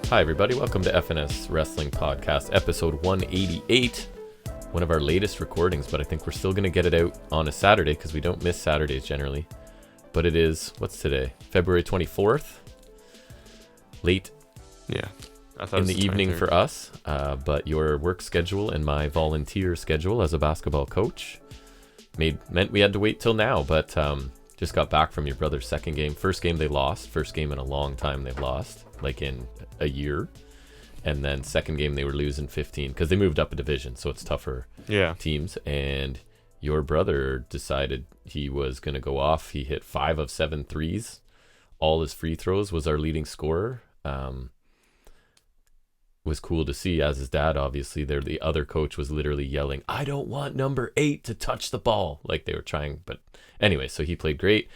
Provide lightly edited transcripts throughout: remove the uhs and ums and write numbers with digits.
Hi, everybody. Welcome to FNS Wrestling Podcast, episode 188. One of our latest recordings, but I think we're still going to get it out on a Saturday because we don't miss Saturdays generally. But it is, what's today? February 24th. Late in the evening for us. But your work schedule and my volunteer schedule as a basketball coach meant we had to wait till now. But just got back from your brother's second game. First game they lost. First game in a long time they've lost. Like in a year. And then second game they were losing 15 because they moved up a division, so it's tougher teams. And your brother decided he was going to go off. He hit 5 of 7 threes. All his free throws, was our leading scorer. Was cool to see, as his dad, obviously. The other coach was literally yelling, "I don't want number 8 to touch the ball." Like they were trying. But anyway, so he played great.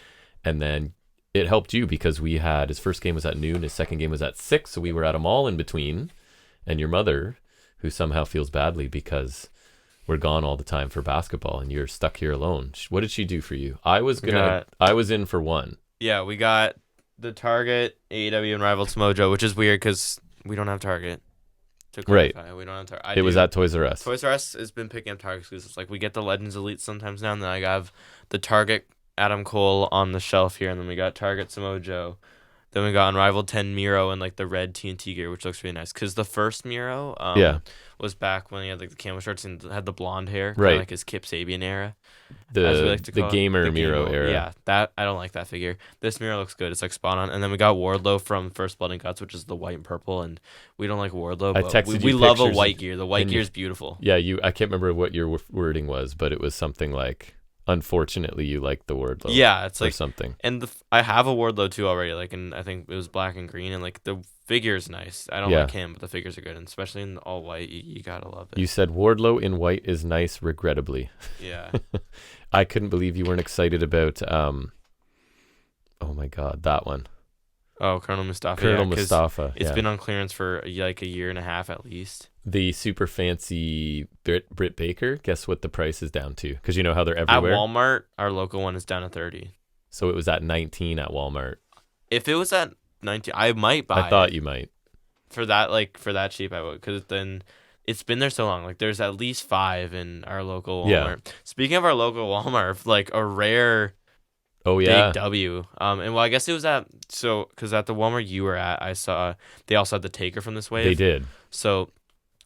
And then it helped you because we had, his first game was at noon, his second game was at 6, so we were at a mall in between. And your mother, who somehow feels badly because we're gone all the time for basketball and you're stuck here alone. What did she do for you? I was in for one. Yeah, we got the Target, AEW, and Rivals Mojo, which is weird because we don't have Target. Right. We don't have Target. It was at Toys R Us. Toys R Us has been picking up Target exclusives. Like, we get the Legends Elite sometimes now, and then I have the Target Adam Cole on the shelf here, and then we got Target Samoa Joe. Then we got Unrivaled 10 Miro and like the red TNT gear, which looks really nice. Because the first Miro was back when he had like the camo shorts and had the blonde hair, right? Like his Kip Sabian era, the gamer Miro era. Yeah, that I don't like that figure. This Miro looks good. It's like spot on. And then we got Wardlow from First Blood and Guts, which is the white and purple. And we don't like Wardlow, but we love a white gear. The white gear is beautiful. Yeah, I can't remember what your wording was, but it was something like, "Unfortunately, you like the Wardlow." Yeah, it's like something. And I have a Wardlow too already. Like, and I think it was black and green, and like the figure is nice. I don't like him, but the figures are good, and especially in all white, you gotta love it. You said Wardlow in white is nice, regrettably. Yeah. I couldn't believe you weren't excited about. Oh my God, that one. Oh, Colonel Mustafa. Colonel Mustafa. It's been on clearance for like a year and a half at least. The super fancy Britt Baker, guess what the price is down to? Because you know how they're everywhere. At Walmart, our local one is down to 30. So it was at 19 at Walmart. If it was at 19, I might buy it. I thought you might. For that cheap, I would. Because then it's been there so long. Like, there's at least 5 in our local Walmart. Yeah. Speaking of our local Walmart, like a rare... Oh, yeah. Big W. And well, I guess it was because at the Walmart you were at, I saw they also had the Taker from this wave. They did. So,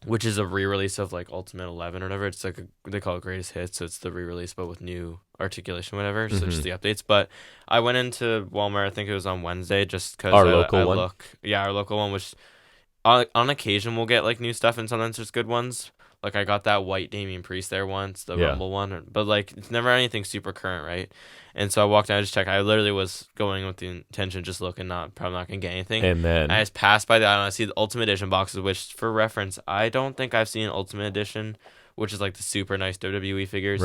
which is a re-release of like Ultimate 11 or whatever. It's like they call it Greatest Hits. So it's the re-release, but with new articulation, whatever. So just the updates. But I went into Walmart, I think it was on Wednesday, just because our local one. Yeah, our local one, which on occasion we'll get like new stuff and sometimes there's good ones. Like, I got that white Damian Priest there once, the Rumble one. But, like, it's never anything super current, right? And so I walked down, I just checked. I literally was going with the intention, just looking, probably not going to get anything. And then I just passed by that, and I see the Ultimate Edition boxes, which, for reference, I don't think I've seen Ultimate Edition, which is, like, the super nice WWE figures,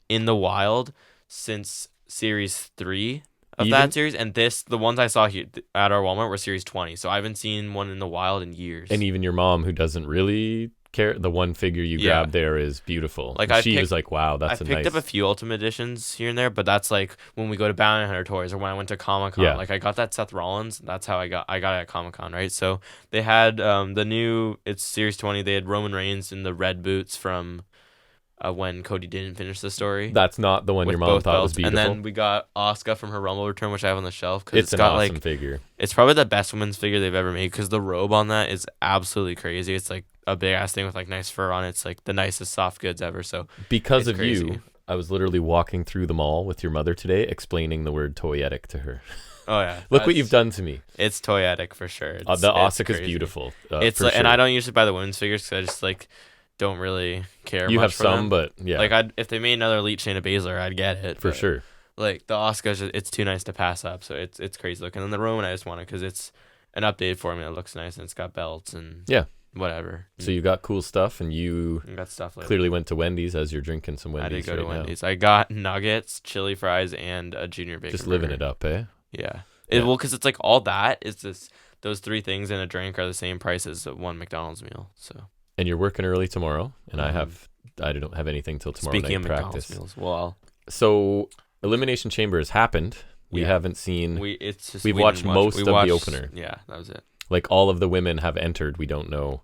in the wild since Series 3 of that series. And the ones I saw here at our Walmart were Series 20. So I haven't seen one in the wild in years. And even your mom, who doesn't really... the one figure you grabbed there is beautiful. Like, she was like, "Wow, that's nice." I picked up a few Ultimate Editions here and there, but that's like when we go to Bounty Hunter Toys or when I went to Comic-Con. Yeah. Like, I got that Seth Rollins. That's how I got it at Comic-Con, right? So they had it's Series 20. They had Roman Reigns in the red boots from when Cody didn't finish the story. That's not the one your mom thought was beautiful. And then we got Asuka from her Rumble return, which I have on the shelf because it's an awesome figure. It's probably the best women's figure they've ever made because the robe on that is absolutely crazy. It's like a big ass thing with like nice fur on it. It's like the nicest soft goods ever. So because of crazy. You, I was literally walking through the mall with your mother today, explaining the word toyetic to her. Oh yeah, look what you've done to me. It's toyetic for sure. The Asuka is beautiful. It's like, and I don't usually buy the women's figures because I just like don't really care. You much have for some, them. But yeah, like if they made another Elite Shayna Baszler, I'd get it for sure. Like the Asuka, it's too nice to pass up. So it's crazy looking. And the Roman, I just want it because it's an updated for me. It looks nice and it's got belts and whatever. So you got cool stuff, and you got stuff clearly went to Wendy's as you're drinking some Wendy's. I did go to Wendy's. Now. I got nuggets, chili fries, and a junior bacon. Just living it up, eh? Yeah. Well, because it's like all that is just those 3 things and a drink are the same price as one McDonald's meal. So. And you're working early tomorrow, and I don't have anything till tomorrow Speaking night of practice. McDonald's meals, so Elimination Chamber has happened. We haven't seen. We've watched most of the opener. Yeah, that was it. Like all of the women have entered. We don't know.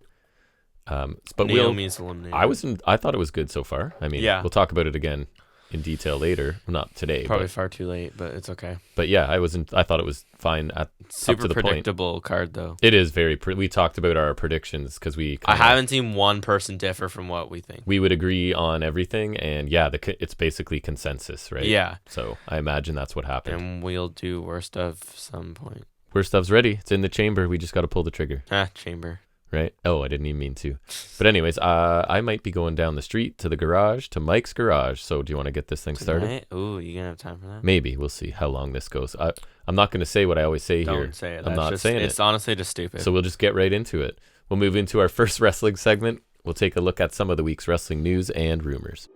But Naomi's eliminated. I thought it was good so far. I mean, we'll talk about it again in detail later. Not today. Probably far too late, but it's okay. But yeah, I thought it was fine super up to the predictable point. card though. It is very. We talked about our predictions because I haven't seen one person differ from what we think. We would agree on everything, and it's basically consensus, right? Yeah. So I imagine that's what happened. And we'll do worst of some point. Worst of's ready. It's in the chamber. We just got to pull the trigger. Chamber. Right? Oh, I didn't even mean to. But anyways, I might be going down the street to the garage, to Mike's garage. So do you want to get this thing started? Ooh, you going to have time for that? Maybe. We'll see how long this goes. I'm not going to say what I always say here. Don't say it. I'm not saying it. It's honestly just stupid. So we'll just get right into it. We'll move into our first wrestling segment. We'll take a look at some of the week's wrestling news and rumors.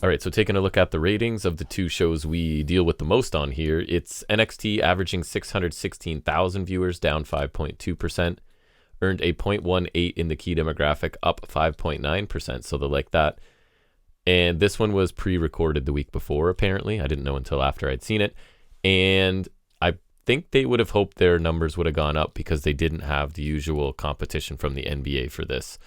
All right, so taking a look at the ratings of the two shows we deal with the most on here, it's NXT averaging 616,000 viewers, down 5.2%, earned a 0.18 in the key demographic, up 5.9%, so they like that. And this one was pre-recorded the week before, apparently. I didn't know until after I'd seen it. And I think they would have hoped their numbers would have gone up because they didn't have the usual competition from the NBA for this,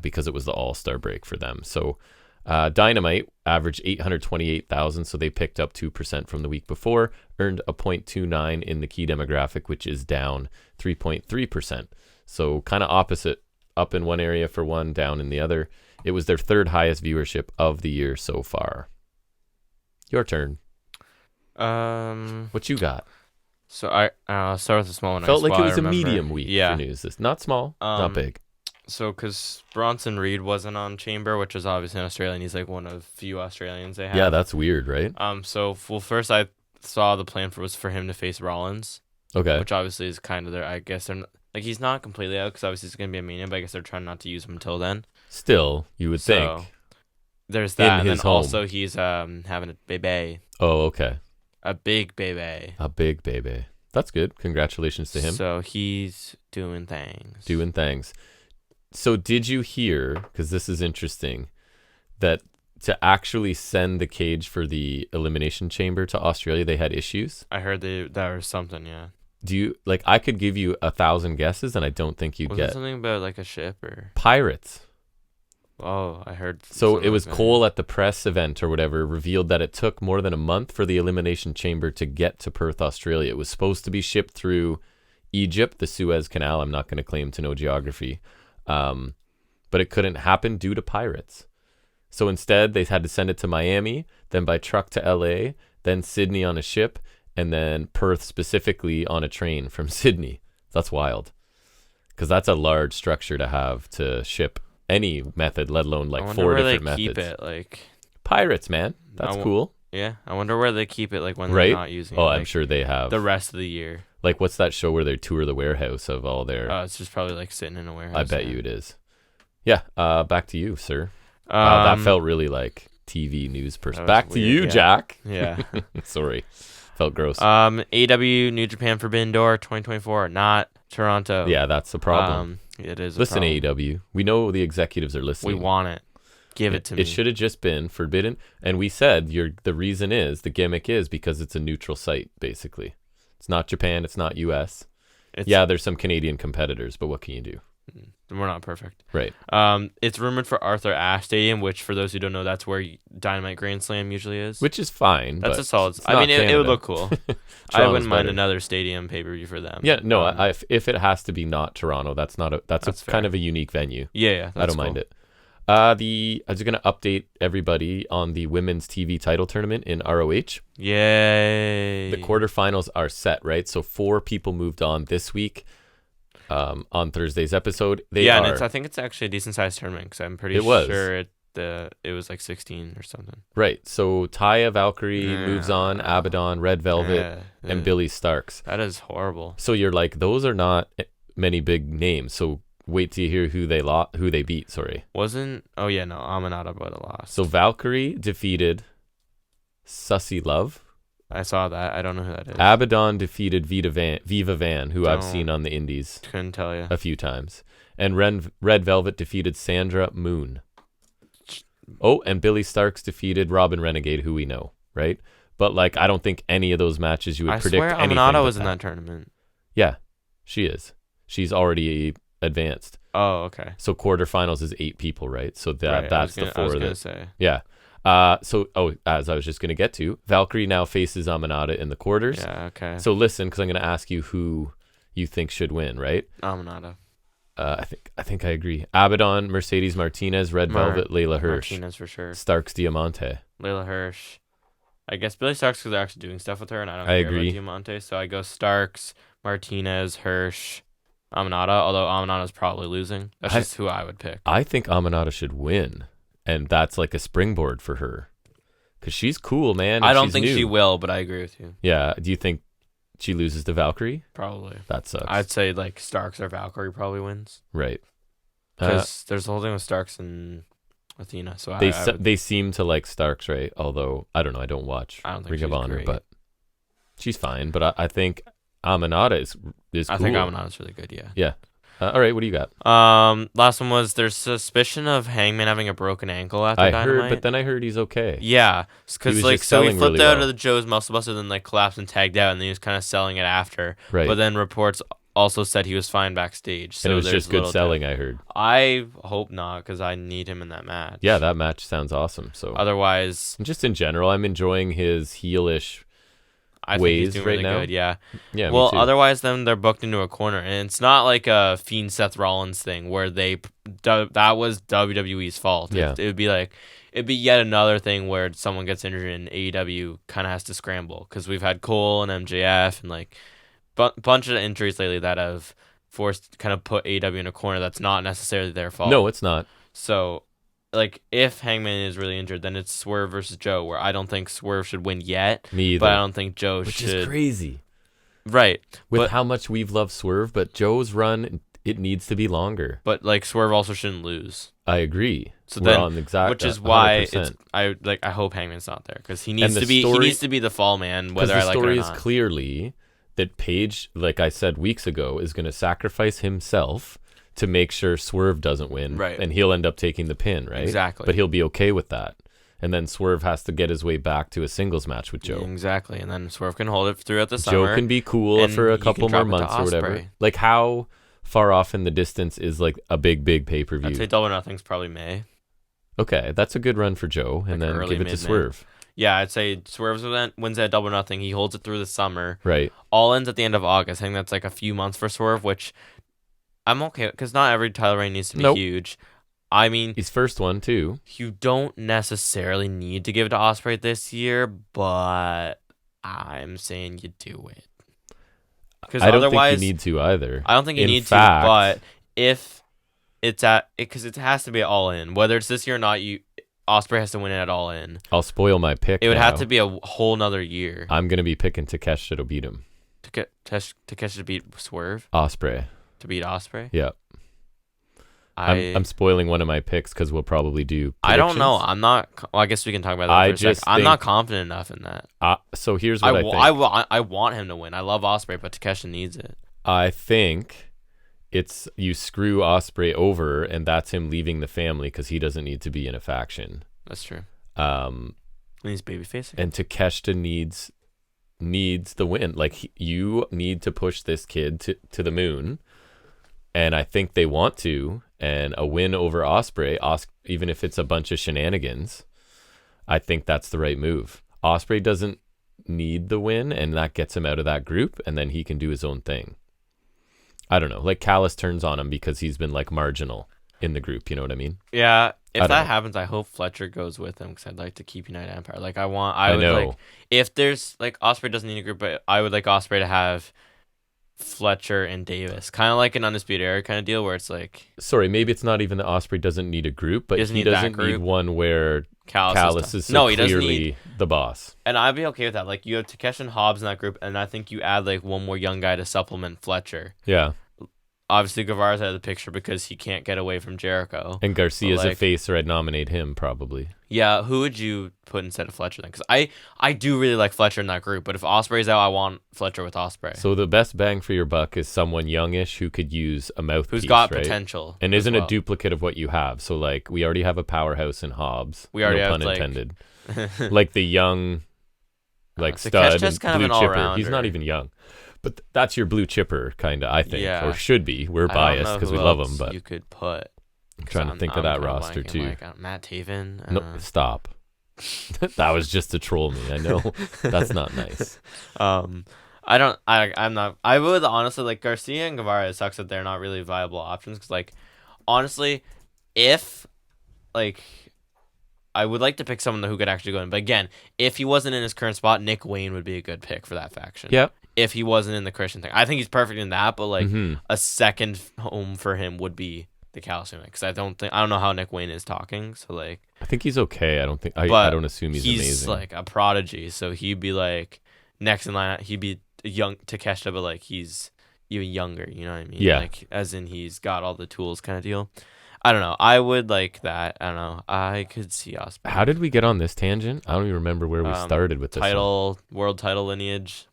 because it was the All-Star break for them. So Dynamite averaged 828,000, so they picked up 2% from the week before, earned a 0.29 in the key demographic, which is down 3.3%. So kind of opposite, up in one area for one, down in the other. It was their third highest viewership of the year so far. Your turn. What you got? So I'll start with the small one. Felt like it was a medium week for news. It's not small, not big. So, because Bronson Reed wasn't on Chamber, which is obviously an Australian, he's like one of few Australians they have. Yeah, that's weird, right? First I saw the plan was for him to face Rollins. Okay. Which obviously is kind of their, I guess they're not, like he's not completely out because obviously it's going to be a Mania, but I guess they're trying not to use him until then. Still, you would think. There's that, and then also he's having a baby. Oh, okay. A big baby. A big baby. That's good. Congratulations to him. So he's doing things. So did you hear, because this is interesting, that to actually send the cage for the Elimination Chamber to Australia, they had issues? I heard that was something, yeah. Do you, I could give you 1,000 guesses, and I don't think you'd get. Was it something about like a ship or? Pirates. Oh, I heard. So it was Cole at the press event or whatever revealed that it took more than a month for the Elimination Chamber to get to Perth, Australia. It was supposed to be shipped through Egypt, the Suez Canal. I'm not going to claim to know geography. But it couldn't happen due to pirates. So instead, they had to send it to Miami, then by truck to LA, then Sydney on a ship, and then Perth specifically on a train from Sydney. That's wild. Because that's a large structure to have to ship any method, let alone like 4 different methods. Keep it, like pirates, man. That's cool. Yeah, I wonder where they keep it, like when they're not using it. Oh, I'm sure they have the rest of the year. Like, what's that show where they tour the warehouse of all their... it's just probably, like, sitting in a warehouse. I bet you it is. Yeah, back to you, sir. That felt really like TV news person. Back to you, Jack. Yeah. Sorry. Felt gross. AEW New Japan Forbidden Door 2024, not Toronto. Yeah, that's the problem. It is Listen, AEW. We know the executives are listening. We want it. Give it to me. It should have just been Forbidden. And we said the reason is, the gimmick is because it's a neutral site, basically. It's not Japan. It's not U.S. There's some Canadian competitors, but what can you do? We're not perfect. Right. It's rumored for Arthur Ashe Stadium, which, for those who don't know, that's where Dynamite Grand Slam usually is. Which is fine. That's a solid... I mean, it would look cool. I wouldn't mind another stadium pay-per-view for them. Yeah, no, if it has to be not Toronto, that's kind of a unique venue. Yeah, I don't mind it. I was going to update everybody on the women's TV title tournament in ROH. Yay. The quarterfinals are set, right? So 4 people moved on this week on Thursday's episode. And I think it's actually a decent-sized tournament because I'm pretty sure it was like 16 or something. Right. So Taya Valkyrie moves on, Abaddon, Red Velvet, and Billy Starks. That is horrible. So you're like, those are not many big names. So wait till you hear who they beat. Sorry. Aminata would have lost. So Valkyrie defeated Sussy Love. I saw that. I don't know who that is. Abaddon defeated Viva Van, who I've seen on the indies. Couldn't tell you. A few times. And Red Velvet defeated Sandra Moon. Oh, and Billy Starks defeated Robin Renegade, who we know, right? But like, I don't think any of those matches you would predict swear anything. Amanada was in that tournament. Yeah, she is. She's already advanced. Oh, okay. So quarterfinals is 8 people, right? So that's the 4 I was gonna say. Yeah. As I was just gonna get to, Valkyrie now faces Amanada in the quarters. Yeah. Okay. So listen, because I'm gonna ask you who you think should win, right? Amanada. I think I agree. Abaddon, Mercedes Martinez, Red Velvet, Layla Hirsch. Martinez for sure. Starks Diamante. Layla Hirsch. I guess Billy Starks because they're actually doing stuff with her, and I don't I care agree. about Diamante. So I go Starks, Martinez, Hirsch, Amanada. Although Amanada's probably losing. That's just who I would pick. I think Amanada should win, and that's like a springboard for her, because she's cool, man. I don't think she will, but I agree with you. Yeah. Do you think she loses to Valkyrie? Probably. That sucks. I'd say like Starks or Valkyrie probably wins. Right. Because there's the whole thing with Starks and Athena. So they seem to like Starks, right? Although I don't know, I don't watch Ring of Honor, but she's fine. But I think Amanada is cool. I think Amanada's really good. Yeah. Yeah. All right, what do you got? Last one was there's suspicion of Hangman having a broken ankle after Dynamite. I heard, but then I heard he's okay. Yeah, because like he flipped really out well. of the Joe's muscle buster, then like collapsed and tagged out, and then he was kind of selling it after. Right. But then reports also said he was fine backstage. So and it was just good selling, I heard. I hope not, because I need him in that match. Yeah, that match sounds awesome. So otherwise, just in general, I'm enjoying his heelish I ways think he's doing right really now. good, yeah. Yeah. Well, otherwise, then they're booked into a corner, and it's not like a Fiend Seth Rollins thing where that was WWE's fault. Yeah. It'd be yet another thing where someone gets injured and AEW kind of has to scramble, because we've had Cole and MJF and like bunch of injuries lately that have forced kind of put AEW in a corner that's not necessarily their fault. No, it's not. So, like, if Hangman is really injured, then it's Swerve versus Joe, where I don't think Swerve should win yet. Me either. But I don't think Joe Which should. is crazy. Right. With how much we've loved Swerve, but Joe's run, it needs to be longer. But, like, Swerve also shouldn't lose. I agree. So We're then, on exact, which is why 100%. I hope Hangman's not there, because he needs to be the fall man, whether I like it or not. The story is clearly that Paige, like I said weeks ago, is going to sacrifice himself to make sure Swerve doesn't win, right? And he'll end up taking the pin, right? Exactly. But he'll be okay with that, and then Swerve has to get his way back to a singles match with Joe. Exactly, and then Swerve can hold it throughout the summer. Joe can be cool for a couple more months or whatever. Like, how far off in the distance is like a big pay-per-view? I'd say Double or Nothing's probably May. Okay, that's a good run for Joe, and then give it to Swerve. Yeah, I'd say Swerve wins at Double or Nothing. He holds it through the summer. Right. All ends at the end of August. I think that's like a few months for Swerve, which I'm okay, because not every title reign needs to be huge. I mean, his first one too. You don't necessarily need to give it to Ospreay this year, but I'm saying you do it. Because I don't think you need to either. I don't think you need to, but if it's because it has to be All In, whether it's this year or not, Ospreay has to win it at All In. I'll spoil my pick. It would have to be a whole nother year. I'm gonna be picking Takeshita to beat him. Takeshita to beat Swerve. Ospreay. To beat Ospreay. Yeah. I'm spoiling one of my picks because we'll probably do predictions. I don't know. I'm not. Well, I guess we can talk about that for a second. I'm not confident enough in that. So here's what I think. I want him to win. I love Ospreay, but Takeshita needs it. I think it's you screw Ospreay over, and that's him leaving the family because he doesn't need to be in a faction. That's true. He's babyface. And Takeshita needs the win. Like, you need to push this kid to the moon. And I think they want to, and a win over Ospreay, even if it's a bunch of shenanigans, I think that's the right move. Ospreay doesn't need the win, and that gets him out of that group, and then he can do his own thing. I don't know. Like, Callis turns on him because he's been like marginal in the group. You know what I mean? Yeah. If that happens, I hope Fletcher goes with him, because I'd like to keep United Empire. Like, I would like, if there's like Ospreay doesn't need a group, but I would like Ospreay to have Fletcher and Davis, kind of like an Undisputed Era kind of deal, where it's like, sorry, maybe it's not even that Ospreay doesn't need a group, but he doesn't need one where Callis is so clearly the boss. And I'd be okay with that. Like, you have Takeshi and Hobbs in that group, and I think you add like one more young guy to supplement Fletcher. Yeah. Obviously, Guevara's out of the picture because he can't get away from Jericho. And Garcia's a face, or I'd nominate him probably. Yeah, who would you put instead of Fletcher then? Because I do really like Fletcher in that group, but if Ospreay's out, I want Fletcher with Ospreay. So the best bang for your buck is someone youngish who could use a mouthpiece, who's got potential, and isn't a duplicate of what you have. So like, we already have a powerhouse in Hobbs. We already have pun intended. Like the young like stud and kind blue of an chipper. He's not even young. But that's your blue chipper, kind of, I think, or should be. We're biased because we love him, but you could put. I'm trying to think of that roster too. Like, Matt Taven. No, stop. That was just to troll me. I know that's not nice. I'm not. I would honestly like Garcia and Guevara. It sucks that they're not really viable options because, like, honestly, if like. I would like to pick someone who could actually go in. But again, if he wasn't in his current spot, Nick Wayne would be a good pick for that faction. Yep. If he wasn't in the Christian thing. I think he's perfect in that, but like a second home for him would be the Calcium. Because I don't know how Nick Wayne is talking. So like I think he's okay. I don't assume he's amazing. He's like a prodigy. So he'd be like next in line. He'd be a young Takeshita, but like he's even younger. You know what I mean? Yeah. Like as in he's got all the tools kind of deal. I don't know. I would like that. I don't know. I could see Ospreay. How did we get on this tangent? I don't even remember where we started with this. World title lineage,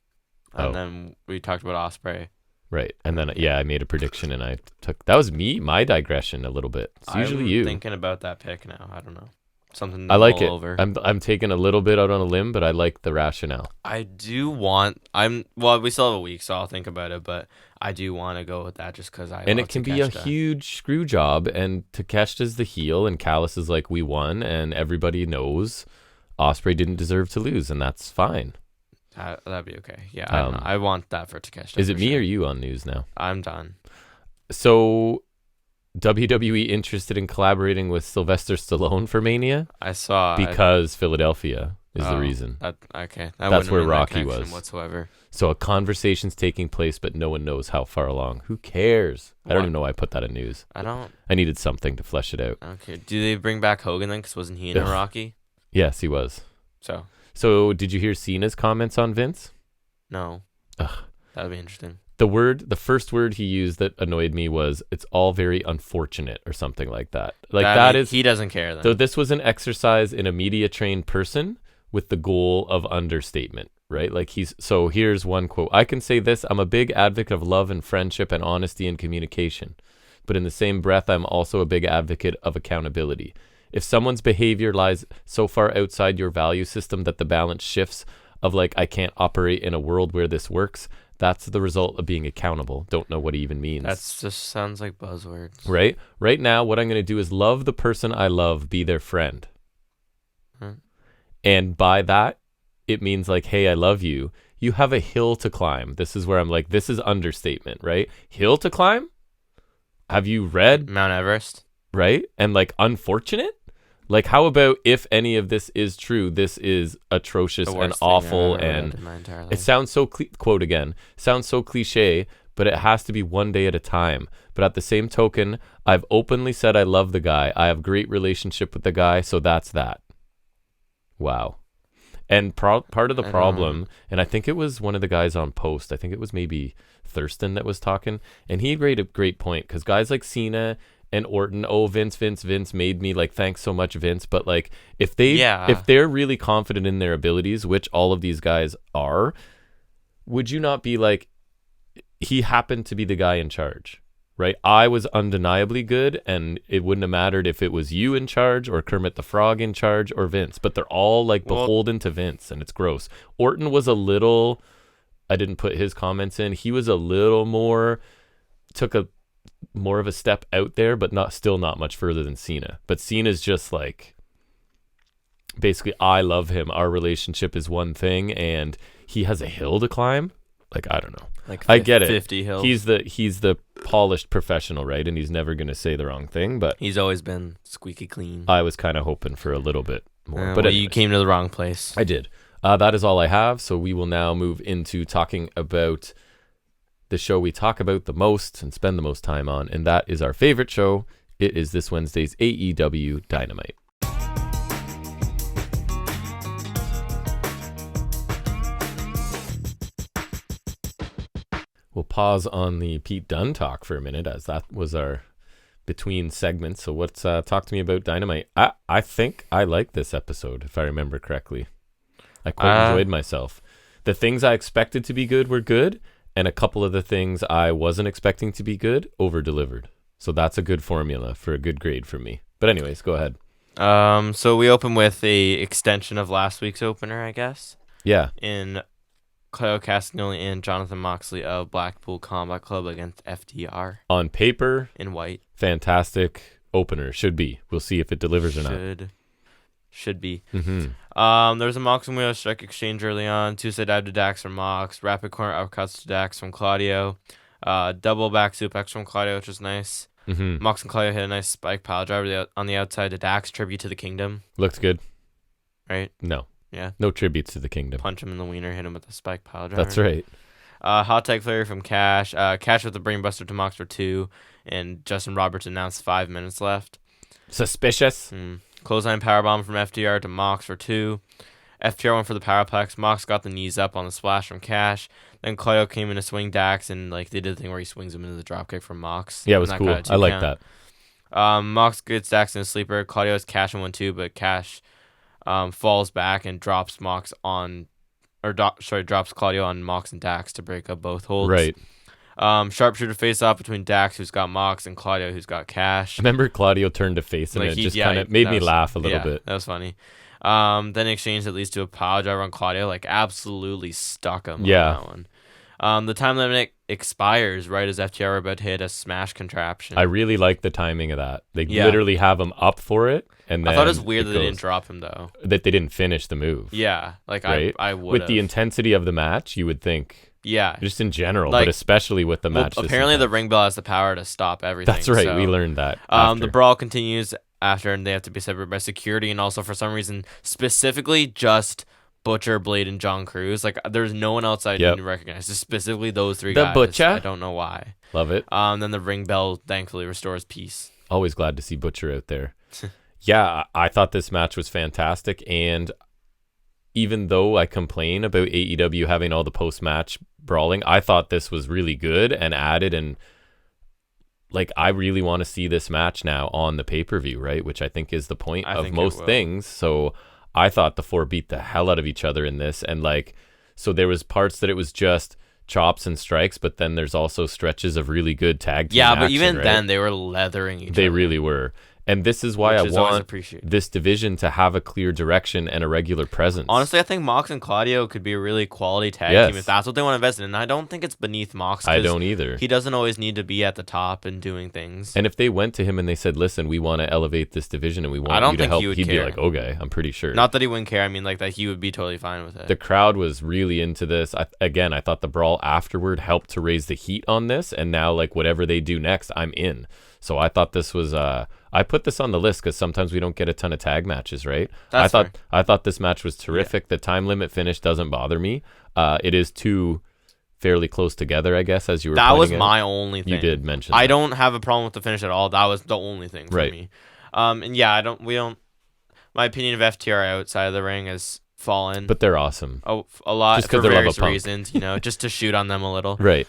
and then we talked about Ospreay. Right, and then I made a prediction, and I took that was me, my digression a little bit. It's usually you. I'm thinking about that pick now. I don't know. Something I like it. Over. I'm taking a little bit out on a limb, but I like the rationale. I do want. We still have a week, so I'll think about it. But I do want to go with that just because it can be a huge screw job, and Takeshita's the heel, and Callis is like, we won, and everybody knows Ospreay didn't deserve to lose, and that's fine. That'd be okay. Yeah, I don't know. I want that for Takeshita. Is it me or you on news now? I'm done. So, WWE interested in collaborating with Sylvester Stallone for Mania? I saw because Philadelphia is the reason. That's where Rocky was whatsoever. So a conversation's taking place, but no one knows how far along. Who cares? I don't even know why I put that in news. I needed something to flesh it out. Okay. Do they bring back Hogan then? Because wasn't he in a Rocky? Yes, he was. So did you hear Cena's comments on Vince? No. That'd be interesting. The first word he used that annoyed me was, it's all very unfortunate or something like that. He doesn't care then. So this was an exercise in a media trained person with the goal of understatement, right? Like so here's one quote. I can say this, I'm a big advocate of love and friendship and honesty and communication. But in the same breath, I'm also a big advocate of accountability. If someone's behavior lies so far outside your value system that the balance shifts of like, I can't operate in a world where this works, that's the result of being accountable. Don't know what it even means. That just sounds like buzzwords. Right? Right now, what I'm going to do is love the person I love, be their friend. And by that, it means like, hey, I love you. You have a hill to climb. This is where I'm like, this is understatement, right? Hill to climb? Have you read Mount Everest? Right? And like, unfortunate? Like, how about if any of this is true, this is atrocious and awful, and it sounds so quote again, sounds so cliche, but it has to be one day at a time. But at the same token, I've openly said I love the guy. I have great relationship with the guy, so that's that. Wow. And part of the problem, and I think it was one of the guys on Post, I think it was maybe Thurston that was talking, and he made a great point, because guys like Cena and Orton, Vince made me, like, thanks so much, Vince. But like, if they're really confident in their abilities, which all of these guys are, would you not be like, he happened to be the guy in charge, right? I was undeniably good, and it wouldn't have mattered if it was you in charge or Kermit the Frog in charge or Vince, but they're all like beholden to Vince, and it's gross. Orton was a little, I didn't put his comments in, he was a little more, took a more of a step out there, but still not much further than Cena. But Cena's just like, basically, I love him, our relationship is one thing, and he has a hill to climb. Like, I don't know. Like I get it. 50 hills. He's the polished professional, right? And he's never going to say the wrong thing, but he's always been squeaky clean. I was kind of hoping for a little bit more. But you came to the wrong place. I did. That is all I have. So we will now move into talking about the show we talk about the most and spend the most time on, and that is our favorite show. It is this Wednesday's AEW Dynamite. We'll pause on the Pete Dunne talk for a minute, as that was our between segments. So what's talk to me about Dynamite. I think I liked this episode, if I remember correctly. I quite enjoyed myself. The things I expected to be good were good, and a couple of the things I wasn't expecting to be good over-delivered. So that's a good formula for a good grade for me. But anyways, go ahead. So we open with a extension of last week's opener, I guess. Yeah. in Claudio Castagnoli and Jonathan Moxley of Blackpool Combat Club against FTR. On paper, in white. Fantastic opener. Should be. We'll see if it delivers or not. Should be. Mm-hmm. There was a Mox and Wheeler strike exchange early on. Tuesday dive to Dax from Mox. Rapid corner upcuts to Dax from Claudio. Double back suplex from Claudio, which was nice. Mm-hmm. Mox and Claudio hit a nice spike pile driver on the outside to Dax. Tribute to the Kingdom. Looked good. Right? No. Yeah. No tributes to the Kingdom. Punch him in the wiener, hit him with the spike pile driver. That's right. Hot tag flurry from Cash. Cash with the brainbuster to Mox for 2. And Justin Roberts announced 5 minutes left. Suspicious. Clothesline powerbomb from FTR to Mox for 2. FTR went for the powerplex. Mox got the knees up on the splash from Cash. Then Claudio came in to swing Dax, and like they did the thing where he swings him into the dropkick from Mox. Yeah, it was cool. I like that. Mox gets Dax in a sleeper. Claudio has Cash in 1-2, but Cash falls back and drops Mox on, drops Claudio on Mox and Dax to break up both holds. Right. Sharpshooter face off between Dax, who's got Mox, and Claudio, who's got Cash. Remember Claudio turned to face him, and it just kind of made me laugh a little bit. That was funny. Then exchange that leads to a power driver on Claudio, like absolutely stuck him on that one. The time limit expires right as FTR are about to hit a smash contraption. I really like the timing of that. They literally have him up for it, and then I thought it was weird that they didn't drop him though. That they didn't finish the move. Yeah, like right? I would. With the intensity of the match, you would think. Yeah, just in general, but especially with the match. Apparently, the ring bell has the power to stop everything. That's right. So, we learned that. The brawl continues after, and they have to be separated by security, and also for some reason, specifically just Butcher, Blade, and John Cruz. Like, there's no one else I didn't recognize. Just specifically those 3 guys. The Butcher. I don't know why. Love it. Then the ring bell thankfully restores peace. Always glad to see Butcher out there. Yeah, I thought this match was fantastic, and even though I complain about AEW having all the post-match brawling, I thought this was really good and added, and like I really want to see this match now on the pay-per-view, right? Which I think is the point of most things. So I thought the 4 beat the hell out of each other in this, and like so there was parts that it was just chops and strikes, but then there's also stretches of really good tag team action, but even right? then they were leathering each other. They really were. And this is why I want this division to have a clear direction and a regular presence. Honestly, I think Mox and Claudio could be a really quality tag team if that's what they want to invest in. And I don't think it's beneath Mox. I don't either. He doesn't always need to be at the top and doing things. And if they went to him and they said, listen, we want to elevate this division and we want you to help, he'd be like, okay, I'm pretty sure. Not that he wouldn't care. I mean, like that he would be totally fine with it. The crowd was really into this. I thought the brawl afterward helped to raise the heat on this. And now, like, whatever they do next, I'm in. So I thought this was... I put this on the list because sometimes we don't get a ton of tag matches, right? I thought this match was terrific. The time limit finish doesn't bother me. It is 2 fairly close together, I guess, as you were That was out. my only thing. You did mention I don't have a problem with the finish at all. That was the only thing for me. And yeah, my opinion of FTR outside of the ring has fallen. But they're awesome. A lot just for they various love a punk. reasons, just to shoot on them a little. Right.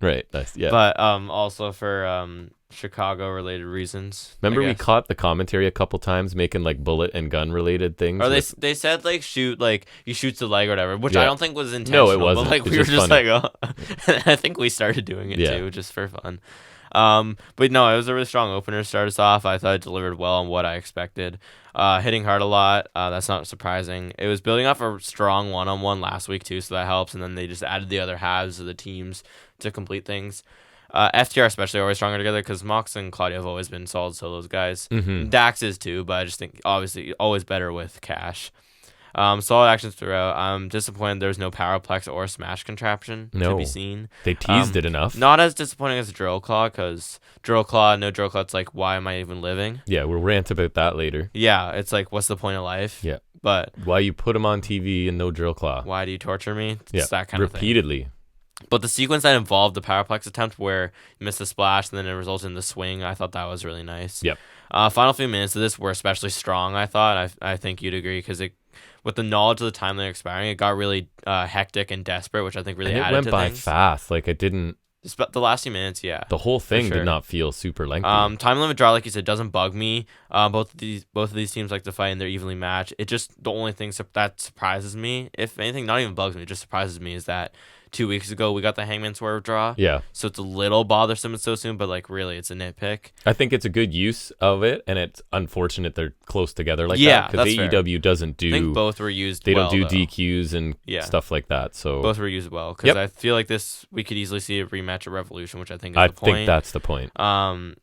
Nice. Yeah. But also for Chicago related reasons. Remember we caught the commentary a couple times making like bullet and gun related things. Or they said like he shoots the leg or whatever, which I don't think was intentional. No, it wasn't. But like we were just funny. like, oh. I think we started doing it too, just for fun. But no, it was a really strong opener. Started us off. I thought it delivered well on what I expected. Hitting hard a lot. That's not surprising. It was building off a strong one-on-one last week too, so that helps. And then they just added the other halves of the teams to complete things. FTR especially are always stronger together because Mox and Claudio have always been solid solos guys. Mm-hmm. Dax is too, but I just think obviously always better with Cash. Solid actions throughout. I'm disappointed there's no Powerplex or Smash contraption to be seen. They teased it enough. Not as disappointing as Drill Claw because Drill Claw, it's like, why am I even living? Yeah, we'll rant about that later. Yeah, it's like, what's the point of life? Yeah. But why you put him on TV and no Drill Claw? Why do you torture me? It's that kind of thing. Repeatedly. But the sequence that involved the Powerplex attempt where you missed the splash and then it resulted in the swing, I thought that was really nice. Yep. Final few minutes of this were especially strong, I thought. I think you'd agree because with the knowledge of the time they're expiring, it got really hectic and desperate, which I think really added to things. It went by fast. Like, it didn't... The last few minutes, yeah. The whole thing sure. did not feel super lengthy. Time limit draw, like you said, doesn't bug me. Both of these teams like to fight and they're evenly matched. It just, the only thing that surprises me, if anything, not even bugs me, it just surprises me, is that 2 weeks ago we got the Hangman Swerve draw. Yeah. So it's a little bothersome it's so soon, but like really it's a nitpick. I think it's a good use of it, and it's unfortunate they're close together like Yeah, that. Because AEW fair. doesn't do. I think both were used. They well, don't do though. DQs and stuff like that. So both were used well, because I feel like we could easily see a rematch at Revolution, which I think is the point. I think that's the point. And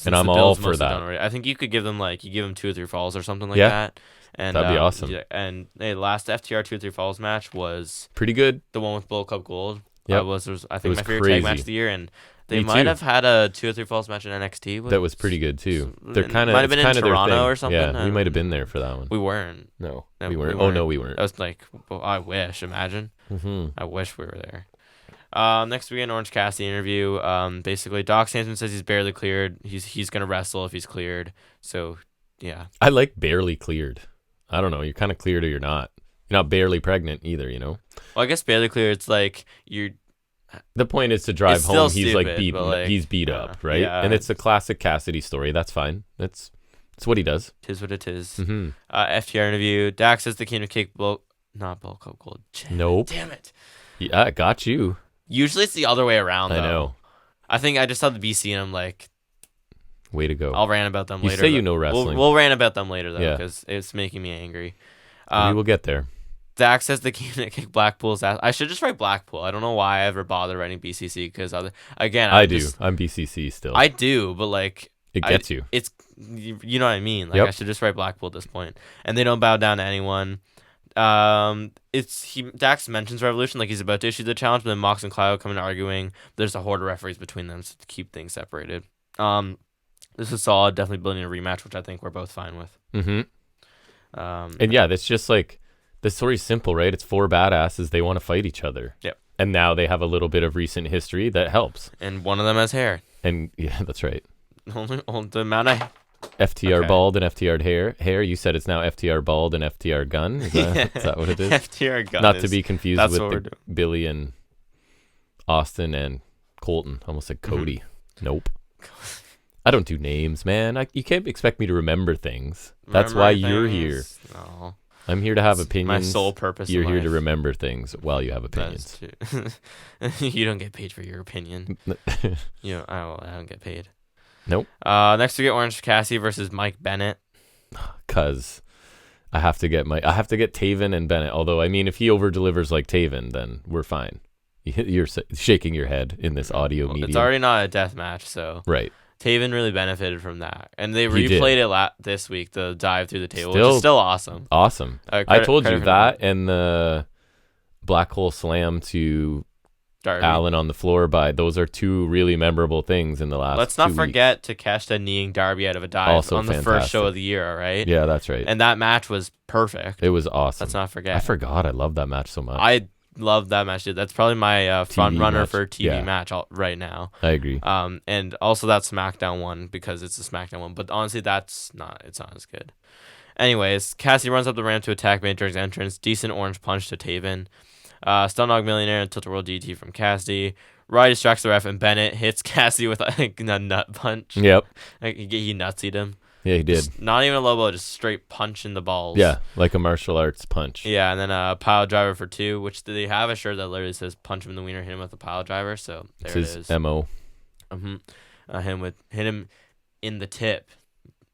I'm all for that. I think you could give them 2 or 3 falls or something like Yeah. that. And that'd be awesome. And the last FTR 2 or 3 falls match was pretty good. The one with Bullet Club Gold. Yeah, was I think my favorite tag match of the year, and they Me might too. have had a 2 or 3 falls match in NXT. That was pretty good too. They're kind of might have been in Toronto or something. Yeah, we might have been there for that one. We weren't. No, we weren't. Oh no, we weren't. That was like, I wish. Imagine. Mm-hmm. I wish we were there. Next we get an Orange Cassidy interview. Basically, Doc Sampson says he's barely cleared. He's gonna wrestle if he's cleared. So, yeah. I like barely cleared. I don't know. You're kind of cleared or you're not. You're not barely pregnant either. You know. Well, I guess barely cleared. It's like you're. The point is to drive home. He's stupid, he's beat up, right? Yeah. And it's a classic Cassidy story. That's fine. It's what he does. Tis what it is. Mm-hmm. FTR interview. Dax says the King of Cake not Bulk Club Gold. Nope. Damn it. Yeah, I got you. Usually it's the other way around. Though. I know. I think I just saw the BC and I'm like, way to go. I'll rant about them later. You say you know wrestling. We'll rant about them later though, because it's making me angry. We will get there. Dax says the King of Cake Blackpool's ass. I should just write Blackpool. I don't know why I ever bother writing BCC because again I do. I'm BCC still. I do, but like it gets you. It's you know what I mean. Like I should just write Blackpool at this point. And they don't bow down to anyone. Dax mentions Revolution like he's about to issue the challenge, but then Mox and Cloud come in arguing. There's a horde of referees between them to keep things separated. This is solid. Definitely building a rematch, which I think we're both fine with. Mm-hmm. And yeah, that's just like. The story's simple, right? It's 4 badasses. They want to fight each other. Yep. And now they have a little bit of recent history that helps. And one of them has hair. And yeah, that's right. Only the amount of FTR bald and FTR hair. You said it's now FTR bald and FTR gun. Is that what it is? FTR gun. Not to be confused with Billy and Austin and Colton. Almost said Cody. Mm-hmm. Nope. I don't do names, man. You can't expect me to remember things. That's why you're here. No. I'm here to have opinions. My sole purpose. You're here to remember things while you have opinions. You don't get paid for your opinion. I don't get paid. Nope. Next we get Orange Cassidy versus Mike Bennett. Cause I have to get Taven and Bennett. Although I mean, if he over delivers like Taven, then we're fine. You're shaking your head in this audio medium. It's already not a death match, so right. Taven really benefited from that, and they replayed it this week. The dive through the table, which is still awesome. Awesome. I told you that, and the black hole slam to Darby. Allen on the floor those are 2 really memorable things in the last. Let's not forget Takeshita kneeing Darby out of a dive also on the first show of the year. All right. Yeah, that's right. And that match was perfect. It was awesome. Let's not forget. I forgot. I love that match so much. I love that match. That's probably my front runner for TV match right now. I agree. And also that SmackDown one because it's a SmackDown one. But honestly, it's not as good. Anyways, Cassie runs up the ramp to attack Bennett during his entrance. Decent orange punch to Taven. Stun Dog Millionaire and Tilt-A-World DT from Cassidy. Roddy distracts the ref and Bennett hits Cassidy with a nut punch. Yep. He nutsied him. Yeah, he did. Just not even a low blow, just straight punch in the balls. Yeah, like a martial arts punch. Yeah, and then a pile driver for 2, which they have a shirt that literally says punch him in the wiener, hit him with a pile driver. So there it's it is. His MO. Hit him in the tip.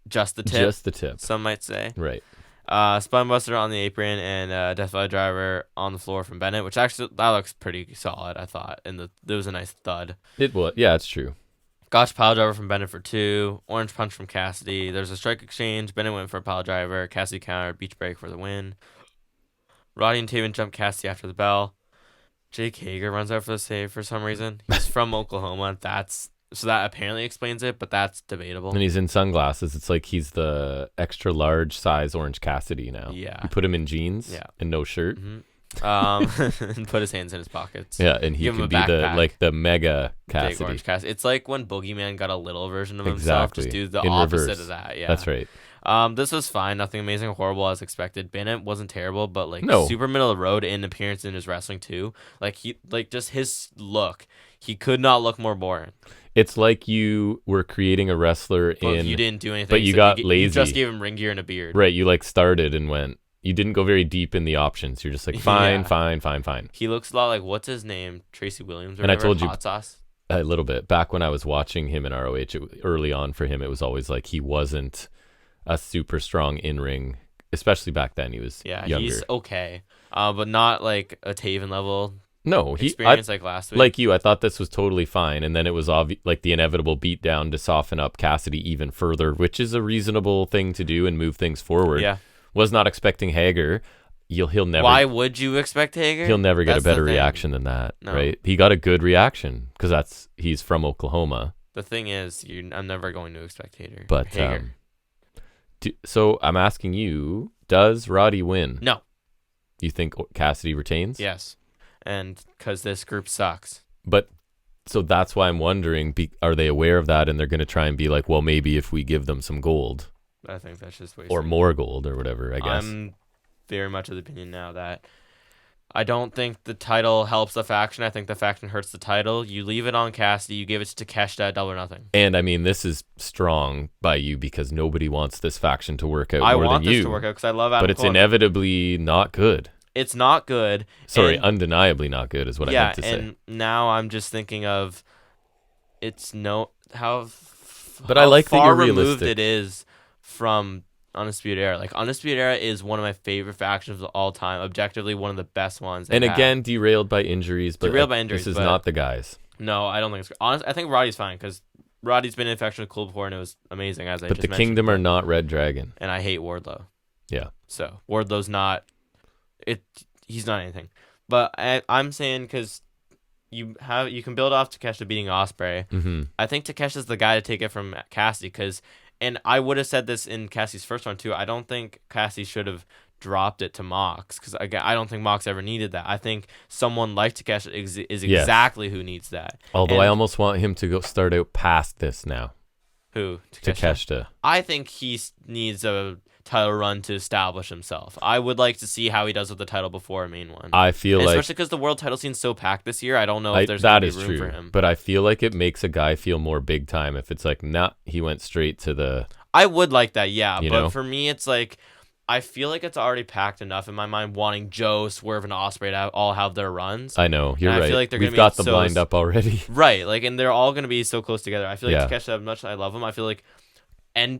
Just the tip. Just the tip. Some might say. Right. Spinebuster on the apron and Death Valley Driver on the floor from Bennett, which actually that looks pretty solid, I thought. And there was a nice thud. It was. Yeah, it's true. Gotch pile driver from Bennett for 2. Orange punch from Cassidy. There's a strike exchange. Bennett went for a pile driver. Cassidy countered. Beach break for the win. Roddy and Taven jump Cassidy after the bell. Jake Hager runs out for the save for some reason. He's from Oklahoma. So that apparently explains it, but that's debatable. And he's in sunglasses. It's like he's the extra large size Orange Cassidy now. Yeah. You put him in jeans and no shirt. Mm-hmm. And put his hands in his pockets. Yeah, and he can be the mega Cassidy. Big Orange Cassidy. It's like when Boogeyman got a little version of himself. Just do the opposite of that. Yeah, that's right. This was fine. Nothing amazing or horrible as expected. Bennett wasn't terrible, but like No. super middle of the road in appearance in his wrestling too. Like just his look. He could not look more boring. It's like you were creating a wrestler you didn't do anything. But you got lazy. You just gave him ring gear and a beard. Right. You like started and went. You didn't go very deep in the options. You're just like, fine. He looks a lot like, what's his name? Tracy Williams or and whatever, I told you Hot Sauce. A little bit. Back when I was watching him in ROH, early on for him, it was always like he wasn't a super strong in-ring, especially back then. He was younger. He's okay, but not like a Taven level. No, experience like last week. Like you, I thought this was totally fine, and then it was like the inevitable beatdown to soften up Cassidy even further, which is a reasonable thing to do and move things forward. Yeah, was not expecting Hager. He'll never. Why would you expect Hager? He'll never get a better reaction than that, right? He got a good reaction because he's from Oklahoma. The thing is, I'm never going to expect Hager. But so I'm asking you: does Roddy win? No. You think Cassidy retains? Yes, and because this group sucks. But so that's why I'm wondering: are they aware of that, and they're going to try and be like, well, maybe if we give them some gold, I think that's just wasting. Or more gold, or whatever. I guess. I'm very much of the opinion now that I don't think the title helps the faction. I think the faction hurts the title. You leave it on Cassidy. You give it to Takeshita at Double or Nothing. And I mean, this is strong by you because nobody wants this faction to work out more than you. I want this to work out because I love Adam But it's Cole. inevitably not good. It's not good. Sorry, undeniably not good is what I meant to say. Yeah, and now I'm just thinking of how I like that far you're removed realistic. it is from Undisputed Era. Like, Undisputed Era is one of my favorite factions of all time. Objectively, one of the best ones. And again, derailed by injuries. But this is not the guys. No, I don't think it's good. Honestly, I think Roddy's fine because Roddy's been in faction with Cool before and it was amazing, as I just mentioned. But the Kingdom are not Red Dragon. And I hate Wardlow. Yeah. So, Wardlow's not... He's not anything. But I'm saying because you can build off Takeshita beating Ospreay. Mm-hmm. I think Takeshi's the guy to take it from Cassidy because... And I would have said this in Cassie's first one, too. I don't think Cassie should have dropped it to Mox because, again, I don't think Mox ever needed that. I think someone like Takeshi is exactly who needs that. Although I almost want him to go start out past this now. Who? Takeshita. I think he needs a title run to establish himself. I would like to see how he does with the title before a main one. I feel like... Especially because the world title scene's so packed this year, I don't know if there's going to be room for him. But I feel like it makes a guy feel more big time if it's like, he went straight to the... I would like that, yeah. You but know? For me, it's like... I feel like it's already packed enough in my mind wanting Joe, Swerve, and Ospreay to all have their runs. I know, you're right. I feel like we've got them lined up already. Right, and they're all going to be so close together. I feel like Takeshita, as much as I love him, I feel like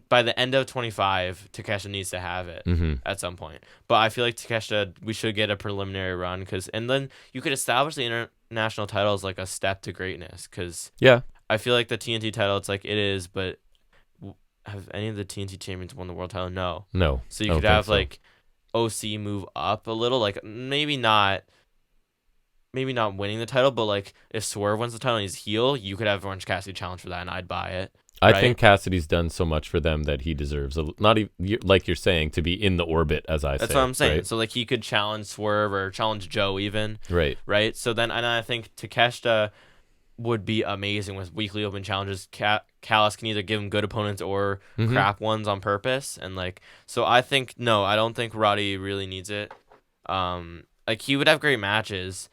by the end of 25, Takeshita needs to have it at some point. But I feel like Takeshita, we should get a preliminary run and then you could establish the international title as like a step to greatness. Because I feel like the TNT title, it's like it is, but have any of the TNT champions won the world title? No. So you could have like OC move up a little, like maybe not winning the title, but like if Swerve wins the title and he's heel, you could have Orange Cassidy challenge for that, and I'd buy it. I think Cassidy's done so much for them that he deserves not even, like you're saying, to be in the orbit, as I say. That's what I'm saying. Right? So like he could challenge Swerve or challenge Joe even. Right. So then, and I think Takeshita would be amazing with weekly open challenges. Callis can either give him good opponents or crap ones on purpose, and so I think I don't think Roddy really needs it. He would have great matches,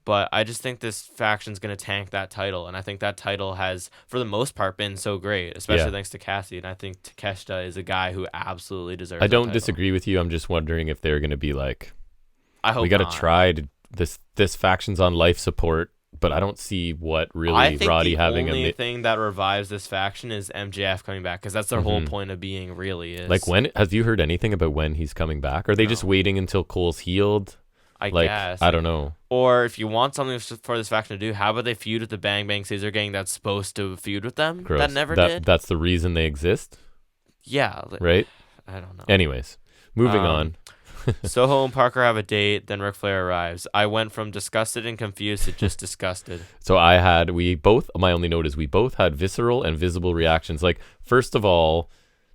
but I just think this faction's gonna tank that title, and I think that title has, for the most part, been so great, especially thanks to Cassie. And I think Takeshita is a guy who absolutely deserves. I don't disagree with you. I'm just wondering if they're gonna be like, I hope we got to try to this faction's on life support. But I don't see what really Roddy having the only thing that revives this faction is MJF coming back, because that's their whole point of being. Really is like, when have you heard anything about when he's coming back? Are they just waiting until Cole's healed? I guess. I don't know. Or if you want something for this faction to do, how about they feud with the Bang Bang Caesar gang that's supposed to feud with them? Gross. That never did. That's the reason they exist. Yeah. Right. I don't know. Anyways, moving on. Soho and Parker have a date, then Ric Flair arrives. I went from disgusted and confused to just disgusted. So my only note is we both had visceral and visible reactions. Like, first of all,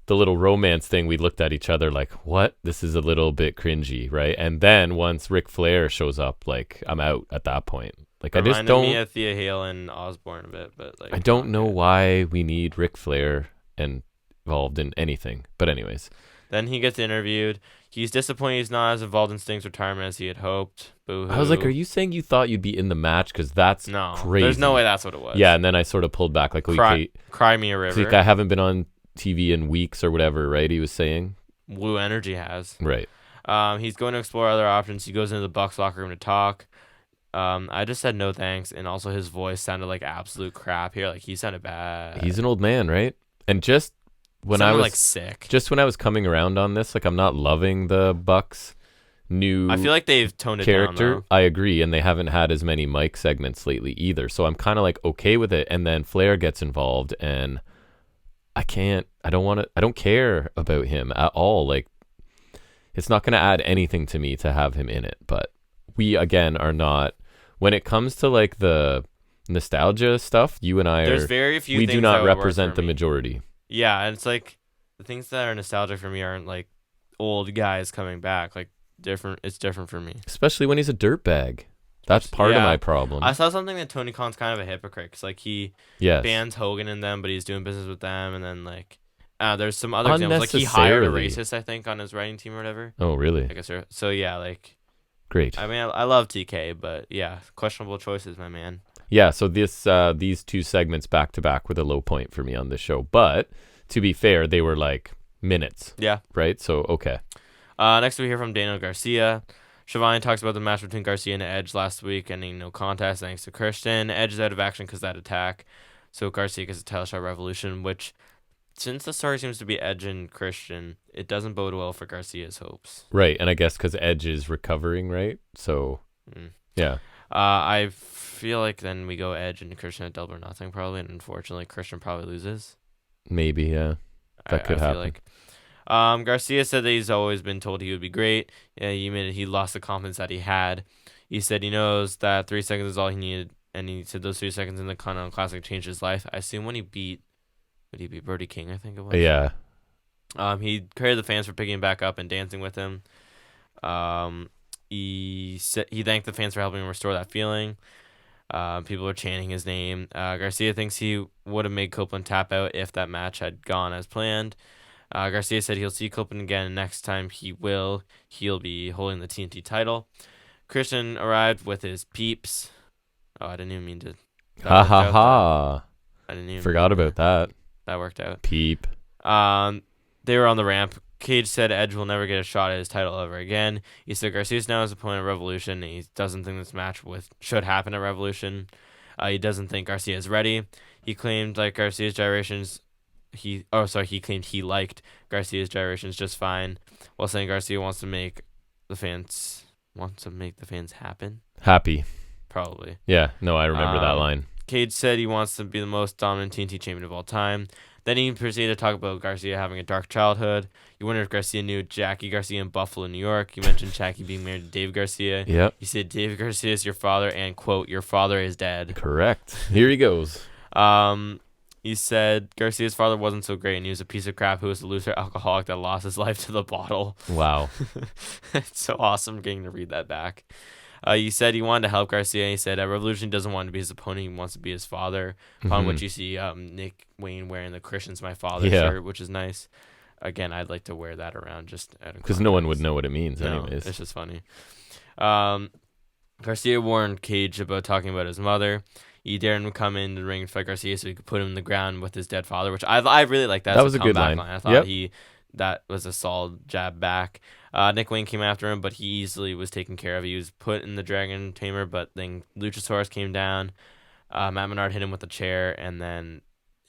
the little romance thing, we looked at each other like, what? This is a little bit cringy, right? And then once Ric Flair shows up, I'm out at that point. Like, Reminded I just don't... me of Thea Hale and Osborne a bit, but I don't know why we need Ric Flair, and involved in anything. But anyways. Then he gets interviewed. He's disappointed he's not as involved in Sting's retirement as he had hoped. Boo-hoo. I was like, are you saying you thought you'd be in the match? Because that's crazy. There's no way that's what it was. Yeah, and then I sort of pulled back. Like, cry me a river. Like, I haven't been on TV in weeks or whatever, right? He was saying. Blue Energy has. Right. He's going to explore other options. He goes into the Bucks locker room to talk. I just said no thanks, and also his voice sounded like absolute crap here. Like, he sounded bad. He's an old man, right? And just when I was like sick. Just when I was coming around on this, like, I'm not loving the Bucks new I feel like they've toned it character. down, though. I agree, and they haven't had as many mic segments lately either. So I'm kind of like okay with it, and then Flair gets involved, and I don't care about him at all. Like, it's not going to add anything to me to have him in it. But we again are not, when it comes to like the nostalgia stuff, you and I There's very few we things do not that would work represent for the me. majority. Yeah, and it's like the things that are nostalgic for me aren't like old guys coming back. Like different, it's different for me. Especially when he's a dirtbag. That's part of my problem. I saw something that Tony Khan's kind of a hypocrite. Cause like he bans Hogan and them, but he's doing business with them, and then like there's some other examples. Like he hired a racist, I think, on his writing team or whatever. Oh, really? I guess so. Yeah, like great. I mean, I love TK, but yeah, questionable choices, my man. Yeah, so these two segments back to back were the low point for me on this show. But to be fair, they were like minutes. Yeah. Right? So, okay. Next we hear from Daniel Garcia. Shivani talks about the match between Garcia and Edge last week, ending no contest thanks to Christian. Edge is out of action because of that attack. So Garcia gets a title shot Revolution, which, since the story seems to be Edge and Christian, it doesn't bode well for Garcia's hopes. Right, and I guess because Edge is recovering, right? So, yeah. I feel like then we go Edge and Christian at Double or Nothing probably, and unfortunately Christian probably loses. Maybe, yeah. That could happen. Feel like. Garcia said that he's always been told he would be great. Yeah, he admitted he lost the confidence that he had. He said he knows that 3 seconds is all he needed, and he said those 3 seconds in the Continental Classic changed his life. I assume when he beat Brody King, I think it was. Yeah. He created the fans for picking him back up and dancing with him. He thanked the fans for helping him restore that feeling. People are chanting his name. Garcia thinks he would have made Copeland tap out if that match had gone as planned. Garcia said he'll see Copeland again, and next time he'll be holding the TNT title. Christian arrived with his peeps. Oh, I didn't even mean to. Ha ha ha. I didn't even forgot about that. That worked out. Peep. They were on the ramp. Cage said Edge will never get a shot at his title ever again. He said Garcia's now his opponent at Revolution, and he doesn't think this match should happen at Revolution. He doesn't think Garcia is ready. He claimed like Garcia's gyrations. He claimed he liked Garcia's gyrations just fine, while saying Garcia wants to make the fans happy. Probably. Yeah. No, I remember that line. Cage said he wants to be the most dominant TNT champion of all time. Then he proceeded to talk about Garcia having a dark childhood. You wonder if Garcia knew Jackie Garcia in Buffalo, New York. You mentioned Jackie being married to Dave Garcia. Yep. He said Dave Garcia is your father, and quote, your father is dead. Correct. Here he goes. He said Garcia's father wasn't so great, and he was a piece of crap who was a loser alcoholic that lost his life to the bottle. Wow. It's so awesome getting to read that back. He said he wanted to help Garcia. He said Revolution doesn't want to be his opponent. He wants to be his father. Upon which you see Nick Wayne wearing the Christian's my father shirt, which is nice. Again, I'd like to wear that around just because no one would know what it means anyways. It's just funny. Garcia warned Cage about talking about his mother. He dared him to come in the ring and fight Garcia so he could put him in the ground with his dead father, which I really like that. That was a good line. I thought that was a solid jab back. Nick Wayne came after him, but he easily was taken care of. He was put in the Dragon Tamer, but then Luchasaurus came down. Matt Menard hit him with a chair, and then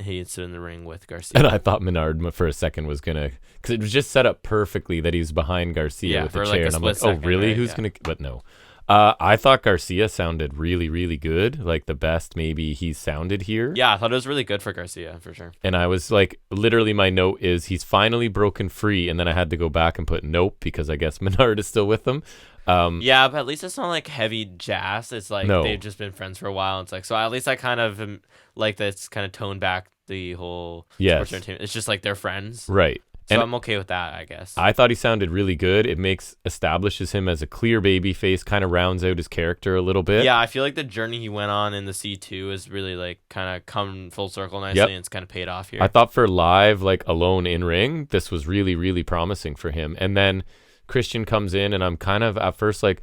he stood in the ring with Garcia. And I thought Menard for a second was going to, because it was just set up perfectly that he was behind Garcia with the chair. And I'm like, oh, really? Right? Who's going to, but no. I thought Garcia sounded really, really good. Like the best maybe he sounded here. Yeah, I thought it was really good for Garcia, for sure. And I was like, literally my note is he's finally broken free. And then I had to go back and put nope because I guess Menard is still with them. Yeah, but at least it's not like heavy jazz. It's like they've just been friends for a while. It's like, so at least I kind of am like that's kind of toned back the whole sports entertainment. It's just like they're friends. Right. So I'm okay with that, I guess. I thought he sounded really good. It establishes him as a clear baby face, kind of rounds out his character a little bit. Yeah, I feel like the journey he went on in the C2 is really like kind of come full circle nicely, and it's kind of paid off here. I thought for live, like alone in ring, this was really, really promising for him. And then Christian comes in, and I'm kind of at first like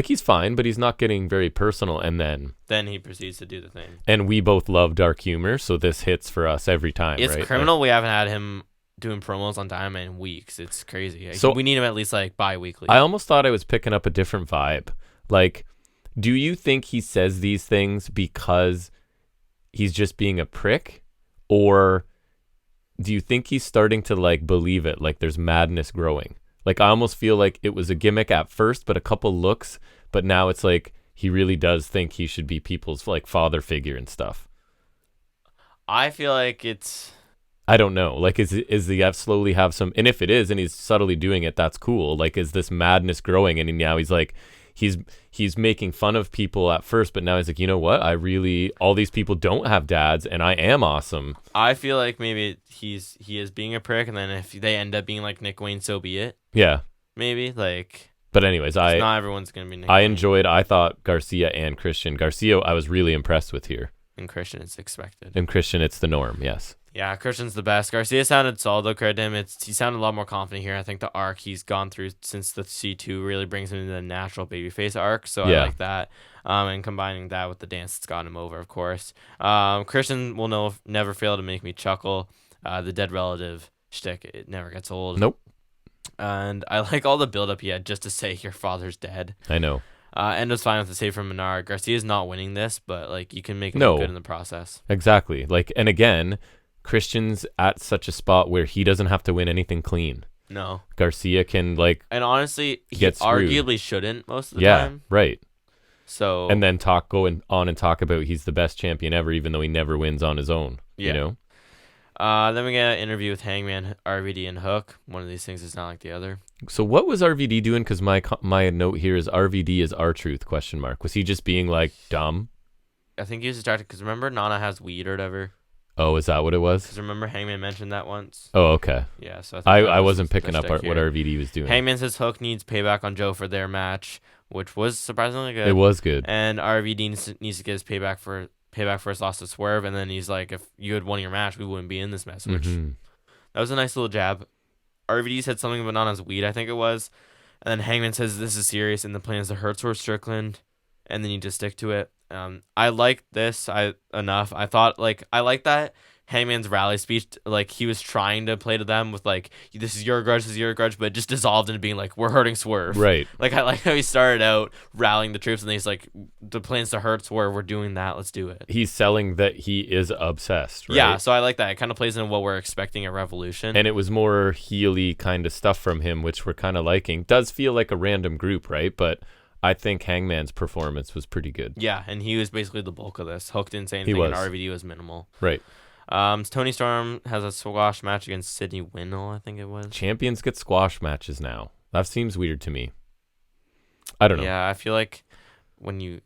he's fine, but he's not getting very personal. And then he proceeds to do the thing. And we both love dark humor, so this hits for us every time. It's right? criminal. We haven't had him doing promos on Dynamite in weeks. It's crazy. So we need him at least like bi-weekly. I almost thought I was picking up a different vibe. Like, do you think he says these things because he's just being a prick, or do you think he's starting to like believe it, like there's madness growing? Like, I almost feel like it was a gimmick at first, but a couple looks, but now it's like he really does think he should be people's like father figure and stuff. I feel like it's, I don't know. Like, is the slowly have some, and if it is, and he's subtly doing it, that's cool. Like, is this madness growing? And now he's like, he's making fun of people at first, but now he's like, you know what? All these people don't have dads, and I am awesome. I feel like maybe he is being a prick, and then if they end up being like Nick Wayne, so be it. Yeah. Maybe like. But anyways, not everyone's gonna be Nick Wayne. I thought Garcia and Christian. Garcia, I was really impressed with here. And Christian, it's expected. And Christian, it's the norm. Yes. Yeah, Christian's the best. Garcia sounded solid, though. Credit him. He sounded a lot more confident here. I think the arc he's gone through since the C2 really brings him into the natural babyface arc. So I like that. And combining that with the dance that's got him over, of course. Christian will never fail to make me chuckle. The dead relative shtick, it never gets old. Nope. And I like all the build-up he had just to say your father's dead. I know. And it was fine with the save from Menard. Garcia's not winning this, but like you can make him look good in the process. Exactly. Like, and again, Christian's at such a spot where he doesn't have to win anything clean. No. Garcia can like. And honestly, he arguably shouldn't most of the time. Yeah, right. So. And then go on and talk about he's the best champion ever, even though he never wins on his own. Yeah. You know. Then we get an interview with Hangman, RVD, and Hook. One of these things is not like the other. So what was RVD doing? Because my note here is RVD is R-Truth, ? Was he just being like dumb? I think he was distracted because remember Nana has weed or whatever. Oh, is that what it was? Because remember Hangman mentioned that once. Oh, okay. Yeah, so I wasn't picking up what RVD was doing. Hangman says Hook needs payback on Joe for their match, which was surprisingly good. It was good. And RVD needs to get his payback for his loss to Swerve, and then he's like, if you had won your match, we wouldn't be in this mess. Which that was a nice little jab. RVD said something about Nana's weed, I think it was, and then Hangman says this is serious, and the plan is to hurt Strickland, and then you just stick to it. I liked this enough. I thought I like that Hangman's rally speech, like he was trying to play to them with like, this is your grudge, but it just dissolved into being like, we're hurting Swerve. Right. Like I like how he started out rallying the troops, and then he's like, the plan's to hurt Swerve, we're doing that, let's do it. He's selling that he is obsessed, right? Yeah, so I like that. It kind of plays into what we're expecting at Revolution. And it was more heel-y kind of stuff from him, which we're kind of liking. Does feel like a random group, right? But I think Hangman's performance was pretty good. Yeah, and he was basically the bulk of this. Hook didn't say anything, and RVD was minimal. Right. Tony Storm has a squash match against Sydney Winnell, I think it was. Champions get squash matches now. That seems weird to me. I don't know. Yeah, I feel like when you...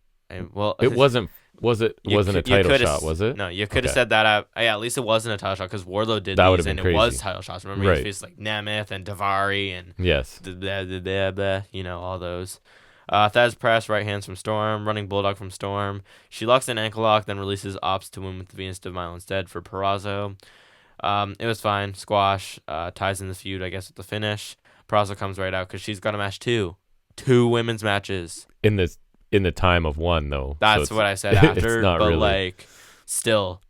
Well, it wasn't... Wasn't a title shot, was it? No, you could have said that. At least it wasn't a title shot because Wardlow did that these and crazy. It was title shots. Remember he faced like Nemeth and Davari and yes, all those. Thaz press, right hands from Storm, running bulldog from Storm. She locks an ankle lock, then releases Ops to win with the Venus de Milo instead for Purrazzo. It was fine. Squash ties in the feud, I guess, with the finish. Purrazzo comes right out because she's got a match too. 2 women's matches in the time of one though. That's what I said after. It's not but really. Like still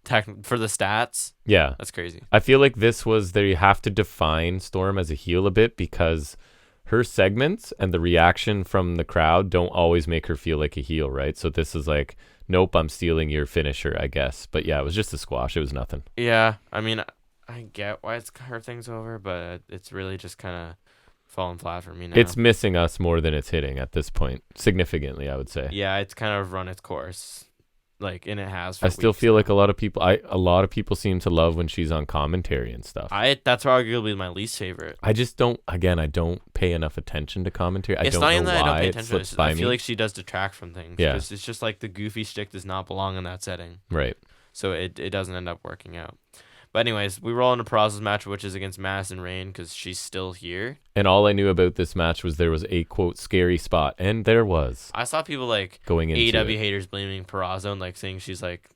for the stats. Yeah, that's crazy. I feel like this was you have to define Storm as a heel a bit because her segments and the reaction from the crowd don't always make her feel like a heel, right? So this is like, nope, I'm stealing your finisher, I guess. But yeah, it was just a squash. It was nothing. Yeah, I mean, I get why her thing's over, but it's really just kind of falling flat for me now. It's missing us more than it's hitting at this point, significantly, I would say. Yeah, it's kind of run its course. And it has. I still feel like a lot of people seem to love when she's on commentary and stuff. That's arguably my least favorite. I just don't. Again, I don't pay enough attention to commentary. I don't know why. It's not even that I don't pay attention. I feel like she does detract from things. Yeah, it's just like the goofy shtick does not belong in that setting. Right. So it doesn't end up working out. But anyways, we roll into Peraza's match, which is against Madison Rayne because she's still here. And all I knew about this match was there was a, quote, scary spot. And there was. I saw people like going into AEW haters blaming Peraza and like saying she's like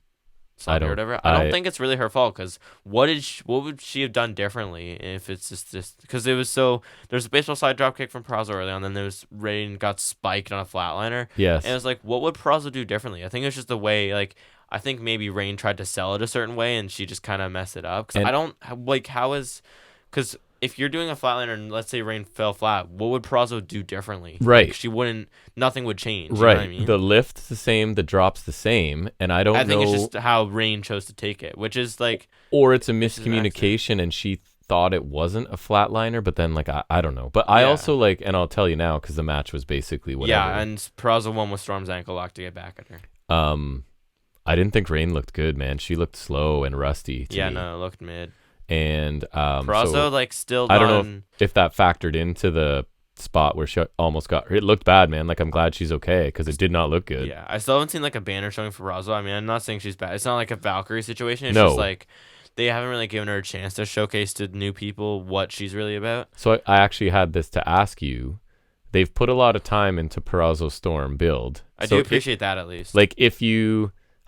sloppy or whatever. I don't think it's really her fault because what would she have done differently if it's just because it was so there's a baseball side drop kick from Peraza early on, then there was Rayne got spiked on a flatliner. Yes. And it was like, what would Peraza do differently? I think it was just the way like I think maybe Rayne tried to sell it a certain way and she just kind of messed it up. Because I don't like because if you're doing a flatliner and let's say Rayne fell flat, what would Peraza do differently? Right. Like, she wouldn't. Nothing would change. Right. You know what I mean? The lift's the same. The drop's the same. And I think it's just how Rayne chose to take it, which is like. Or it's a miscommunication and she thought it wasn't a flatliner, but then like I don't know. But I also like, and I'll tell you now because the match was basically whatever. Yeah, and Peraza won with Storm's ankle lock to get back at her. I didn't think Rayne looked good, man. She looked slow and rusty. To me. No, it looked mid. And Peraza so, like still. I don't know if that factored into the spot where she almost got her. It looked bad, man. Like I'm glad she's okay because it did not look good. Yeah, I still haven't seen like a banner showing for Peraza. I mean, I'm not saying she's bad. It's not like a Valkyrie situation. It's just like they haven't really given her a chance to showcase to new people what she's really about. So I actually had this to ask you. They've put a lot of time into Peraza Storm build. I do appreciate that at least. Like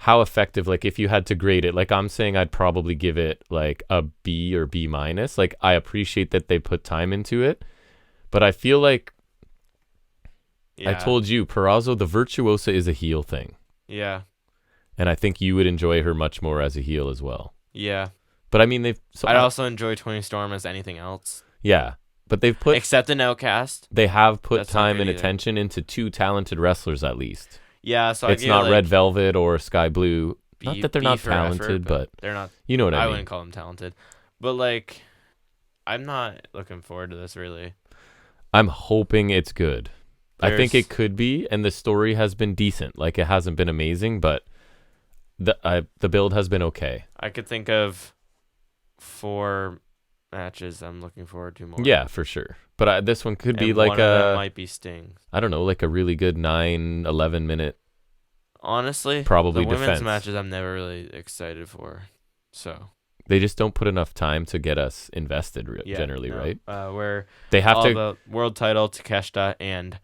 how effective, like if you had to grade it, like I'm saying I'd probably give it like a B or B minus. Like I appreciate that they put time into it, but I feel like I told you, Peraza, the Virtuosa is a heel thing. Yeah. And I think you would enjoy her much more as a heel as well. Yeah. But I mean, I'd also enjoy Tony Storm as anything else. Yeah. But they've put... Except an Outcast. They have put time and attention into two talented wrestlers at least. Yeah, so it's not like Red Velvet or Sky Blue. Not that they're not talented, but they're not. You know what I mean? I wouldn't call them talented, but like, I'm not looking forward to this really. I'm hoping it's good. I think it could be, and the story has been decent. Like it hasn't been amazing, but the build has been okay. I could think of 4 matches I'm looking forward to more. Yeah, for sure. But this one could be like one of them might be Sting. I don't know, like a really good 9-11 minute. Honestly, probably the defense. Women's matches I'm never really excited for. So they just don't put enough time to get us invested. Generally, right? Where they have to the world title, Takeshita, and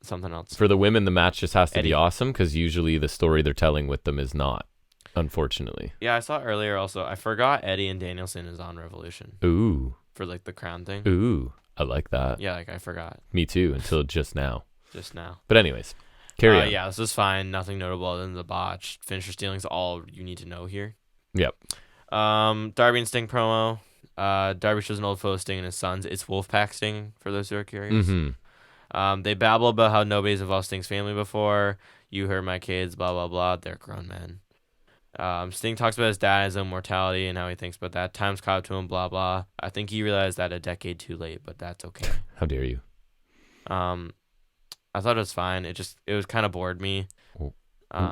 something else. For the women, the match just has to be awesome because usually the story they're telling with them is not. Unfortunately. Yeah, I saw earlier also. I forgot Eddie and Danielson is on Revolution. Ooh. For like the crown thing. Ooh, I like that. Yeah, like I forgot. Me too, until just now. Just now. But anyways, carry on. Yeah, this is fine. Nothing notable other than the botch. Finisher stealing's all you need to know here. Yep. Darby and Sting promo. Darby shows an old photo of Sting and his sons. It's Wolfpack Sting, for those who are curious. Mm-hmm. They babble about how nobody's involved Sting's family before. You hurt my kids, blah, blah, blah. They're grown men. Sting talks about his dad and his own mortality and how he thinks about that. Time's caught up to him, blah, blah. I think he realized that a decade too late, but that's okay. How dare you? I thought it was fine. It was kind of bored me.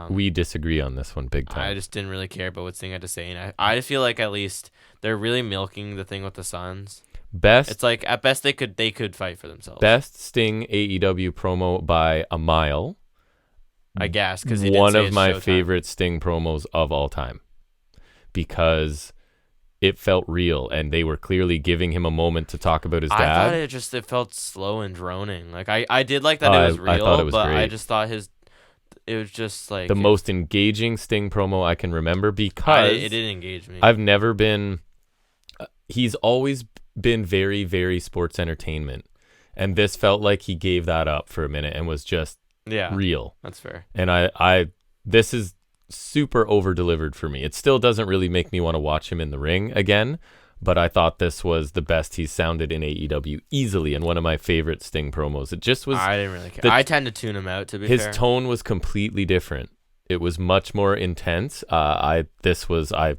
We disagree on this one big time. I just didn't really care about what Sting had to say. And I feel like at least they're really milking the thing with the Sons. It's like at best they could fight for themselves. Best Sting AEW promo by a mile. I guess because one of my favorite Sting promos of all time because it felt real and they were clearly giving him a moment to talk about his dad. I thought it felt slow and droning. Like I did like that it was real, I thought it was great. I just thought it was just like the most engaging Sting promo I can remember because it didn't engage me. I've never been. He's always been very, very sports entertainment, and this felt like he gave that up for a minute and was just. Yeah, real. That's fair. And this is super over delivered for me. It still doesn't really make me want to watch him in the ring again, but I thought this was the best he's sounded in AEW easily and one of my favorite Sting promos. It just was. I didn't really care. I tend to tune him out, to be fair. His tone was completely different. It was much more intense. I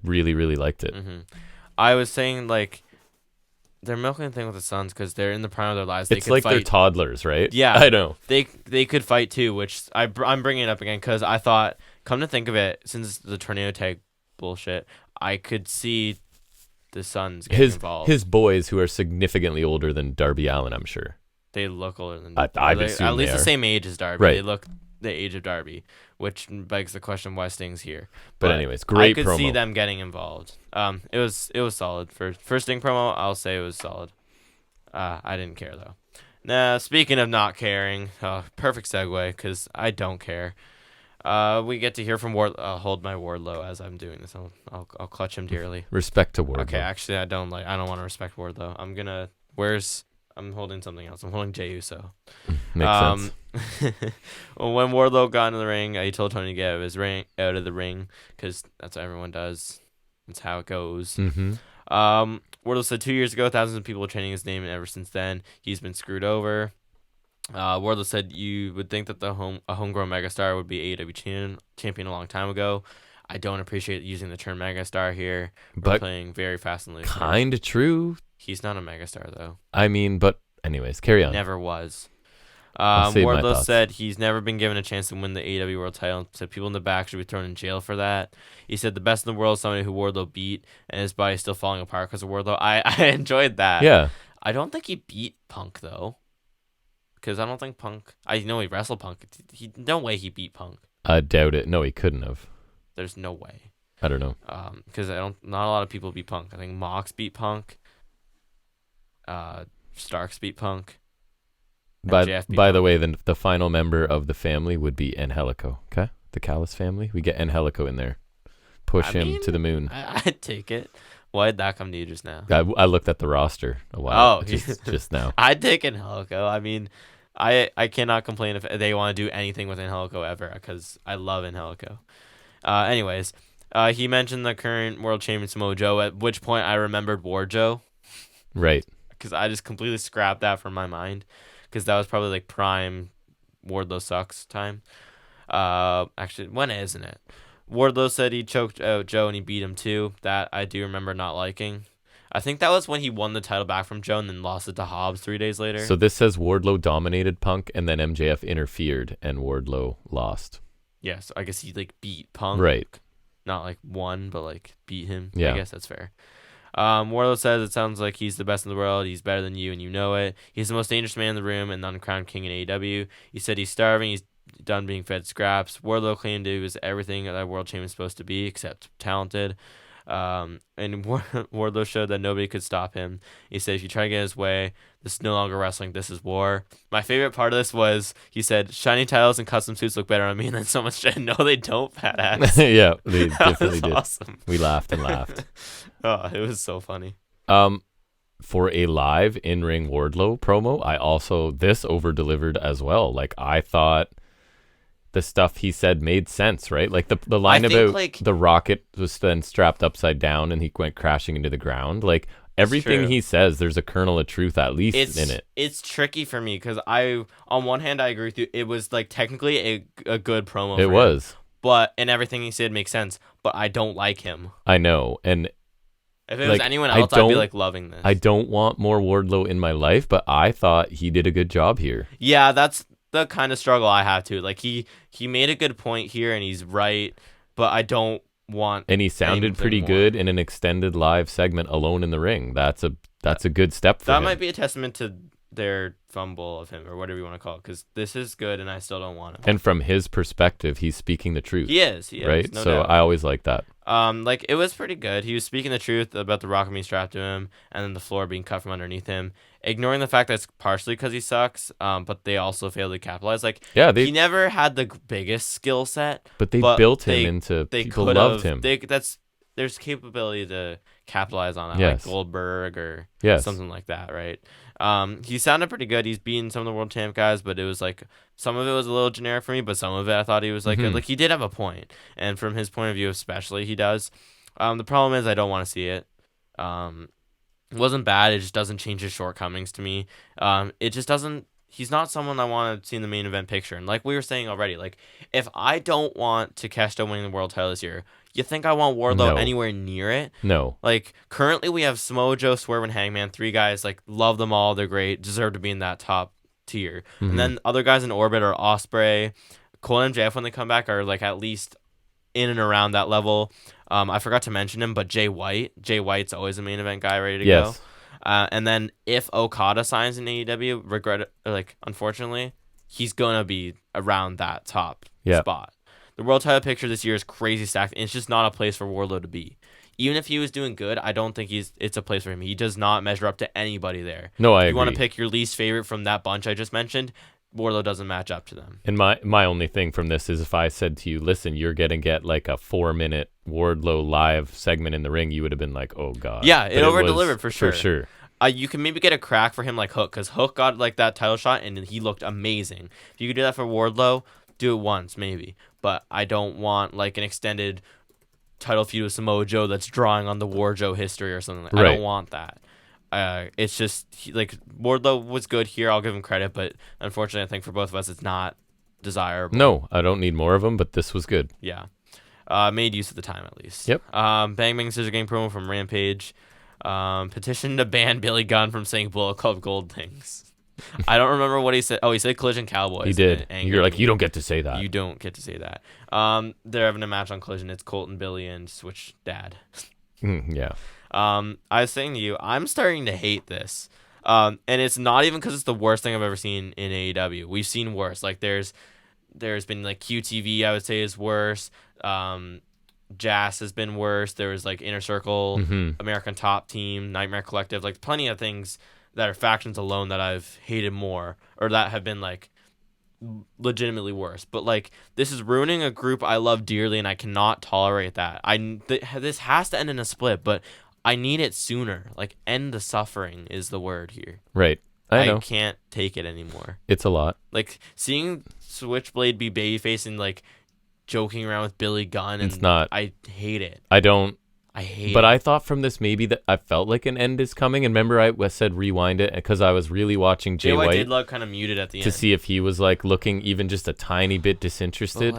really, really liked it. Mm-hmm. I was saying like. They're milking the thing with the Sons because they're in the prime of their lives. It's like they're toddlers, right? Yeah, I know. They could fight too, which I'm bringing it up again because I thought, come to think of it, since the tornado tag bullshit, I could see the Sons getting involved. His boys, who are significantly older than Darby Allin, I'm sure. They look older than Darby. At least the same age as Darby. Right. They look the age of Darby, which begs the question why Sting's here. But anyways, great promo. I could see them getting involved. It was solid for Sting promo. I'll say it was solid. I didn't care though. Now, speaking of not caring, perfect segue because I don't care. We get to hear from hold my Wardlow as I'm doing this. I'll clutch him dearly. Respect to Wardlow. Okay, actually I don't want to respect Wardlow. I'm holding something else. I'm holding Jey Uso. Makes sense. When Wardlow got into the ring, he told Tony to get out of the ring because that's what everyone does. That's how it goes. Mm-hmm. Wardlow said 2 years ago, thousands of people are chanting his name, and ever since then, he's been screwed over. Wardlow said you would think that a homegrown megastar would be AEW champion a long time ago. I don't appreciate using the term megastar here. We're playing very fast and loose. Kind of true. He's not a megastar, though. I mean, but anyways, carry on. Never was. Wardlow said he's never been given a chance to win the AEW World title. Said people in the back should be thrown in jail for that. He said the best in the world is somebody who Wardlow beat, and his body's still falling apart because of Wardlow. I enjoyed that. Yeah. I don't think he beat Punk, though. Because I don't think Punk... I know he wrestled Punk. No way he beat Punk. I doubt it. No, he couldn't have. There's no way. I don't know. Because not a lot of people beat Punk. I think Mox beat Punk. Starks beat Punk. By the way, the final member of the family would be Angelico. Okay, the Callis family. We get Angelico in there. Push him to the moon. I'd take it. Why did that come to you just now? I looked at the roster a while. Just now. I'd take Angelico. I mean, I cannot complain if they want to do anything with Angelico ever because I love Angelico. Anyways, he mentioned the current world champion Samoa Joe, at which point I remembered War Joe. Right. Because I just completely scrapped that from my mind. Because that was probably like prime Wardlow sucks time. Actually, when isn't it? Wardlow said he choked out Joe and he beat him too. That I do remember not liking. I think that was when he won the title back from Joe and then lost it to Hobbs 3 days later. So this says Wardlow dominated Punk and then MJF interfered and Wardlow lost. Yeah, so I guess he like beat Punk. Right. Not like won, but like beat him. Yeah. I guess that's fair. Wardlow says it sounds like he's the best in the world. He's better than you, and you know it. He's the most dangerous man in the room and the uncrowned king in AEW. He said he's starving. He's done being fed scraps. Wardlow claimed he was everything that a world champion is supposed to be, except talented. And Wardlow showed that nobody could stop him. He said if you try to get his way, this is no longer wrestling. This is war. My favorite part of this was he said shiny titles and custom suits look better on me, and then someone said, "No, they don't, fat ass." Yeah, they definitely did. Awesome. We laughed and laughed. Oh, it was so funny. For a live in-ring Wardlow promo, this over-delivered as well. Like, I thought the stuff he said made sense, right? Like, the line about the rocket was then strapped upside down and he went crashing into the ground. Like, everything he says, there's a kernel of truth at least in it. It's tricky for me because on one hand, I agree with you. It was, like, technically a good promo. It was. And everything he said makes sense, but I don't like him. I know, and if it was anyone else, I'd be like loving this. I don't want more Wardlow in my life, but I thought he did a good job here. Yeah, that's the kind of struggle I have too. Like he made a good point here, and he's right, but I don't want. And he sounded pretty good in an extended live segment alone in the ring. That's a good step for him. That might be a testament to their fumble of him or whatever you want to call it, because this is good and I still don't want him. And from his perspective, he's speaking the truth. He is, right? No so doubt. I always like that. Like it was pretty good. He was speaking the truth about the rocket being strapped to him and then the floor being cut from underneath him, ignoring the fact that it's partially because he sucks, but they also failed to capitalize. Like, he never had the biggest skill set, but they built him into people loved him. There's capability to capitalize on that, like Goldberg or something like that, right? He sounded pretty good. He's beaten some of the world champ guys, but it was like some of it was a little generic for me, but some of it I thought he was like good. Like he did have a point, and from his point of view especially, he does. The problem is I don't want to see it. It wasn't bad. It just doesn't change his shortcomings to me. It just doesn't. He's not someone I want to see in the main event picture. And like we were saying already, like if I don't want Takeshita winning the world title this year, you think I want Wardlow anywhere near it? No. Like currently we have Samoa Joe, Swerve, and Hangman. 3 guys, like love them all. They're great. Deserve to be in that top tier. Mm-hmm. And then other guys in orbit are Ospreay, Cole and MJF when they come back are like at least in and around that level. I forgot to mention him, but Jay White's always a main event guy ready to go. And then if Okada signs in AEW, unfortunately, he's gonna be around that top Yeah. spot. The world title picture this year is crazy stacked, and it's just not a place for Wardlow to be. Even if he was doing good, I don't think it's a place for him. He does not measure up to anybody there. No, I agree. If you want to pick your least favorite from that bunch I just mentioned, Wardlow doesn't match up to them. And my only thing from this is if I said to you, listen, you're going to get like a 4-minute Wardlow live segment in the ring, you would have been like, oh, God. Yeah, it over-delivered for sure. For sure. You can maybe get a crack for him like Hook, because Hook got like that title shot, and he looked amazing. If you could do that for Wardlow, do it once, maybe. But I don't want like an extended title feud with Samoa Joe that's drawing on the Wardlow history or something. Right. I don't want that. It's just like Wardlow was good here. I'll give him credit, but unfortunately, I think for both of us, it's not desirable. No, I don't need more of them, but this was good. Yeah, made use of the time at least. Yep. Bang Bang Scissor Gang promo from Rampage. Petition to ban Billy Gunn from saying Bullet Club Gold things. I don't remember what he said. Oh, he said Collision Cowboys. He did. You're like, you don't get to say that. You don't get to say that. They're having a match on Collision. It's Colton, Billy, and Switch Dad. Yeah. I was saying to you, I'm starting to hate this. And it's not even because it's the worst thing I've ever seen in AEW. We've seen worse. Like there's been like QTV, I would say, is worse. Jazz has been worse. There was like Inner Circle, American Top Team, Nightmare Collective, like plenty of things that are factions alone that I've hated more, or that have been like legitimately worse. But like this is ruining a group I love dearly, and I cannot tolerate that. This has to end in a split, but I need it sooner. Like end the suffering is the word here. Right. I know. Can't take it anymore. It's a lot. Like seeing Switchblade be babyface and like joking around with Billy Gunn, and it's not. I hate it. I don't. I hate but it. I thought from this maybe that I felt like an end is coming. And remember I said rewind it because I was really watching Jay White did look kind of muted at the end to see if he was like looking even just a tiny bit disinterested.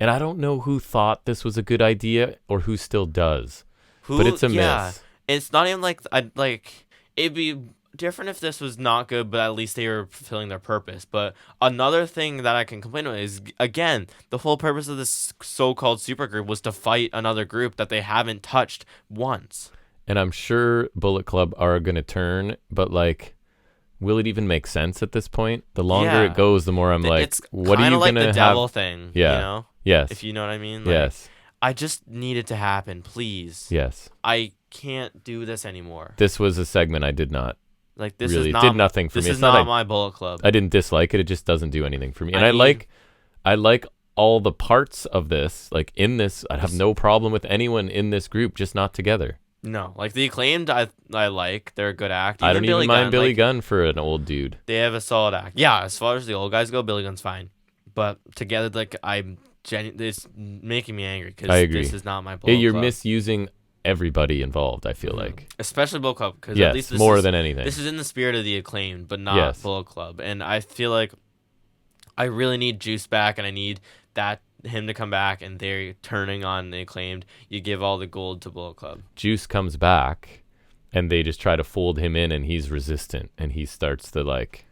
And I don't know who thought this was a good idea or who still does. But it's a miss. It's not even like it'd be different if this was not good, but at least they were fulfilling their purpose. But another thing that I can complain about is, again, the whole purpose of this so-called supergroup was to fight another group that they haven't touched once. And I'm sure Bullet Club are going to turn, but like, will it even make sense at this point? The longer it goes, the more I'm like, it's what are you going to have? It's kind of like the devil thing, you know? Yes. If you know what I mean? Yes. I just need it to happen, please. Yes. I can't do this anymore. This was a segment I did not. Like this really is not, did nothing for me. This is not my Bullet Club. I didn't dislike it. It just doesn't do anything for me. And I like all the parts of this. Like in this, I'd have no problem with anyone in this group, just not together. No, like the Acclaimed, I like. They're a good act. I don't even mind Billy Gunn for an old dude. They have a solid act. Yeah, as far as the old guys go, Billy Gunn's fine. But together, like it's making me angry because this is not my Bullet Club. You're misusing everybody involved, I feel like. Especially Bullet Club, because at least more than anything. This is in the spirit of the Acclaimed, but not Bullet Club. And I feel like I really need Juice back, and I need him to come back, and they're turning on the Acclaimed. You give all the gold to Bullet Club. Juice comes back, and they just try to fold him in, and he's resistant, and he starts to like...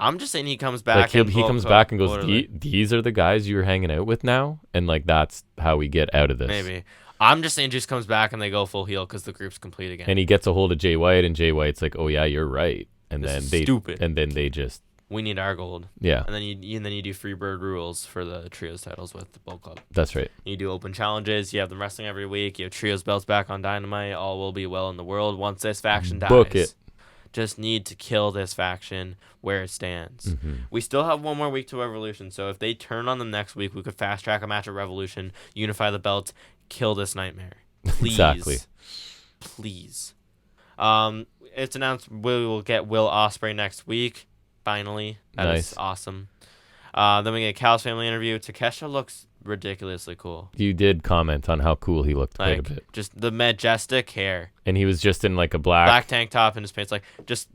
I'm just saying he comes back. Like he comes back and goes, these are the guys you're hanging out with now? And like that's how we get out of this. Maybe. I'm just saying Juice comes back and they go full heel because the group's complete again. And he gets a hold of Jay White, and Jay White's like, "Oh yeah, you're right." And stupid. And then they just, we need our gold. Yeah. And then you do Freebird rules for the trios titles with the Bullet Club. That's right. You do open challenges. You have them wrestling every week. You have trios belts back on Dynamite. All will be well in the world once this faction dies. Book it. Just need to kill this faction where it stands. We still have one more week to Revolution, so if they turn on them next week, we could fast track a match at Revolution, unify the belts, kill this nightmare. Please. Exactly. Please. It's announced we will get Will Ospreay next week. Finally. That is awesome. Then we get a Cal's family interview. Takeshita looks ridiculously cool. You did comment on how cool he looked quite a bit. Just the majestic hair. And he was just in like a black tank top and his pants. Like, just...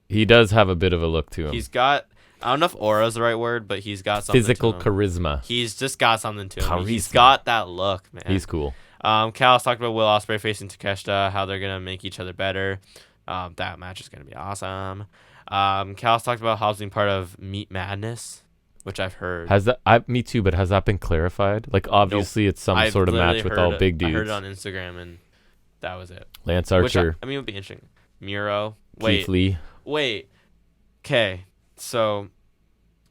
He does have a bit of a look to him. He's got... I don't know if aura is the right word, but he's got something physical to him. charisma. He's just got something to him. He's got that look, man. He's cool. Cal's talked about Will Ospreay facing Takeshita, how they're going to make each other better. That match is going to be awesome. Cal's talked about Hobbs being part of Meat Madness, which I've heard. Me too, but has that been clarified? Like, obviously, it's some sort of match with all big dudes. I heard it on Instagram, and that was it. Lance Archer. Which, I mean, it would be interesting. Miro. Keith Lee. Wait. Okay, so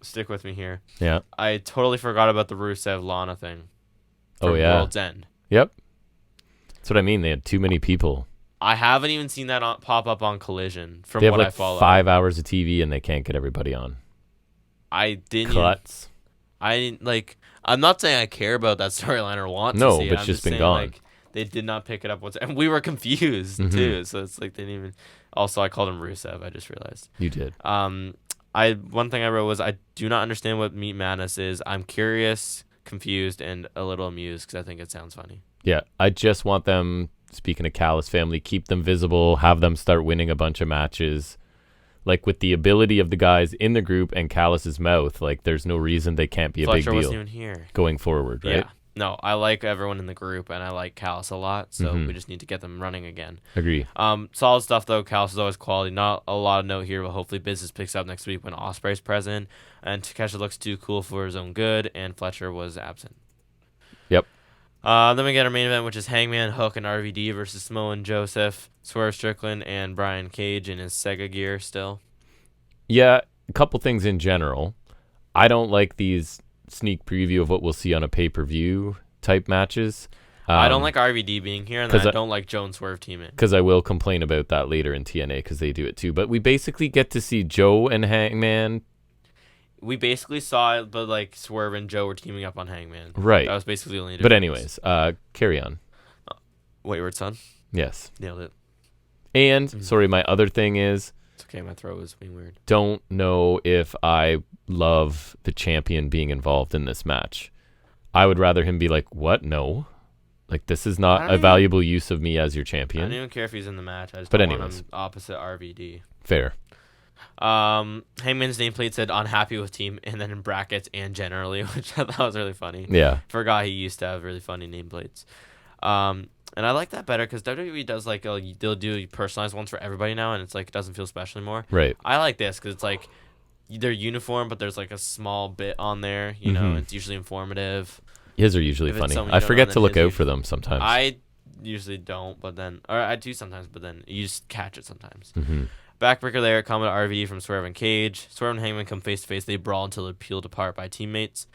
stick with me here. Yeah. I totally forgot about the Rusev Lana thing. Oh, yeah. World's End. Yep. That's what I mean. They had too many people. I haven't even seen that pop up on Collision from They have what like I follow. 5 hours of TV and they can't get everybody on. I didn't. Cuts. I didn't like. I'm not saying I care about that storyline or want to see it. No, but it's just been gone. Like, they did not pick it up once, and we were confused too. So it's like they didn't even. Also, I called him Rusev. I just realized. You did. One thing I wrote was I do not understand what Meat Madness is. I'm curious, confused, and a little amused because I think it sounds funny. Yeah, I just want them, speaking of Callis family, keep them visible, have them start winning a bunch of matches. Like, with the ability of the guys in the group and Callis's mouth, like, there's no reason they can't be a big deal wasn't even here. Going forward, right? Yeah. No, I like everyone in the group, and I like Callis a lot, so we just need to get them running again. Agree. Solid stuff, though. Callis is always quality. Not a lot of note here, but hopefully business picks up next week when Ospreay's present, and Takeshita looks too cool for his own good, and Fletcher was absent. Yep. Then we get our main event, which is Hangman, Hook, and RVD versus Samoa and Joseph, Swerve Strickland, and Brian Cage in his Sega gear still. Yeah, a couple things in general. I don't like these sneak preview of what we'll see on a pay-per-view type matches. I don't like RVD being here, and I don't like Joe and Swerve teaming. Because I will complain about that later in TNA because they do it too. But we basically get to see Joe and Hangman. We basically saw it, but like Swerve and Joe were teaming up on Hangman. Right. That was basically the only difference. But anyways, carry on. Wayward Son. Yes. Nailed it. And, sorry, my other thing is... It's okay, my throat was being weird. Don't know if I love the champion being involved in this match. I would rather him be like, what? No. Like, this is not a valuable use of me as your champion. I don't even care if he's in the match. I just don't want him opposite RVD. Fair. Hangman's nameplate said unhappy with team, and then in brackets and generally, which I thought was really funny. Yeah. Forgot he used to have really funny nameplates. And I like that better because WWE does like they'll do personalized ones for everybody now, and it's like it doesn't feel special anymore. Right. I like this because it's like they're uniform, but there's like a small bit on there. You know, it's usually informative. His are usually funny. I forget to look out for them sometimes. I usually don't, or I do sometimes, but then you just catch it sometimes. Backbreaker there, comment RV from Swerve and Cage. Swerve and Hangman come face to face. They brawl until they're peeled apart by teammates.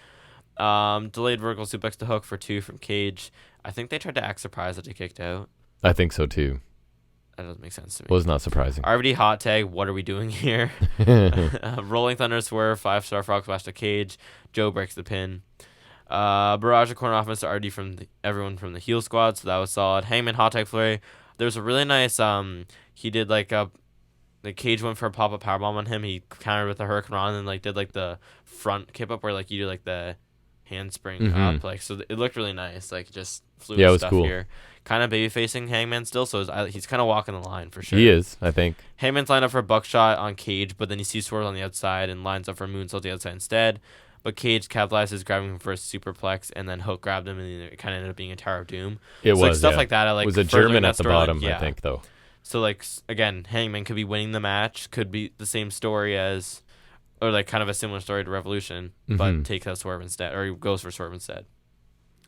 Delayed vertical suplex to Hook for 2 from Cage. I think they tried to act surprised that they kicked out. I think so too. That doesn't make sense to me. Was not surprising. RVD hot tag. What are we doing here? Rolling Thunder Swerve 5-star frog splash to Cage. Joe breaks the pin. Barrage of corner offense to RD from everyone from the heel squad, so that was solid. Hangman hot tag flurry. There's a really nice. He did like a. The Cage went for a pop-up powerbomb on him. He countered with a Hurricane Run and like did like the front kip up where like you do like the handspring up, like so it looked really nice. Like just fluid it was stuff cool. Here. Kind of baby facing Hangman still, so he's kind of walking the line for sure. He is, I think. Hangman's lined up for a buckshot on Cage, but then he sees Swerve on the outside and lines up for a moonsault the outside instead. But Cage capitalizes, grabbing him for a superplex, and then Hook grabbed him, and it kind of ended up being a Tower of Doom. It was like stuff like that. I like. It was a German at the bottom, I think, though. So, like, again, Hangman could be winning the match, could be the same story as, or, like, kind of a similar story to Revolution, but takes out Swerve instead, or he goes for Swerve instead.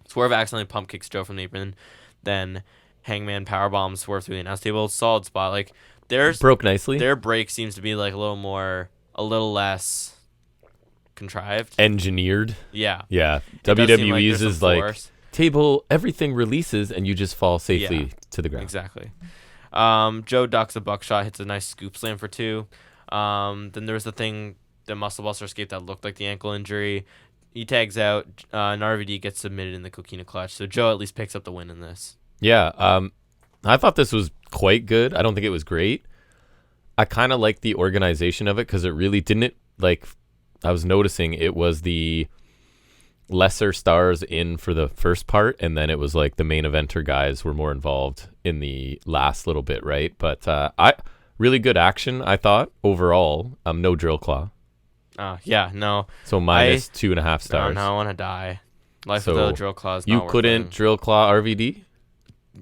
Swerve accidentally pump kicks Joe from the apron, then Hangman powerbombs Swerve through the announce table. Solid spot. Like, broke nicely. Their break seems to be, like, a little less contrived. Engineered. Yeah. Yeah. WWE uses, like, force. Table, everything releases, and you just fall safely to the ground. Exactly. Joe ducks a buckshot, hits a nice scoop slam for 2. Then there was the Muscle Buster escape that looked like the ankle injury. He tags out, and RVD gets submitted in the Coquina clutch. So Joe at least picks up the win in this. Yeah, I thought this was quite good. I don't think it was great. I kind of liked the organization of it because it really didn't, like, I was noticing it was the lesser stars in for the first part, and then it was like the main eventer guys were more involved in the last little bit, right? But really good action, I thought, overall. No drill claw. Yeah, no. So minus 2.5 stars. No, I want to die. Life without drill claw is not you worth couldn't it. drill claw RVD?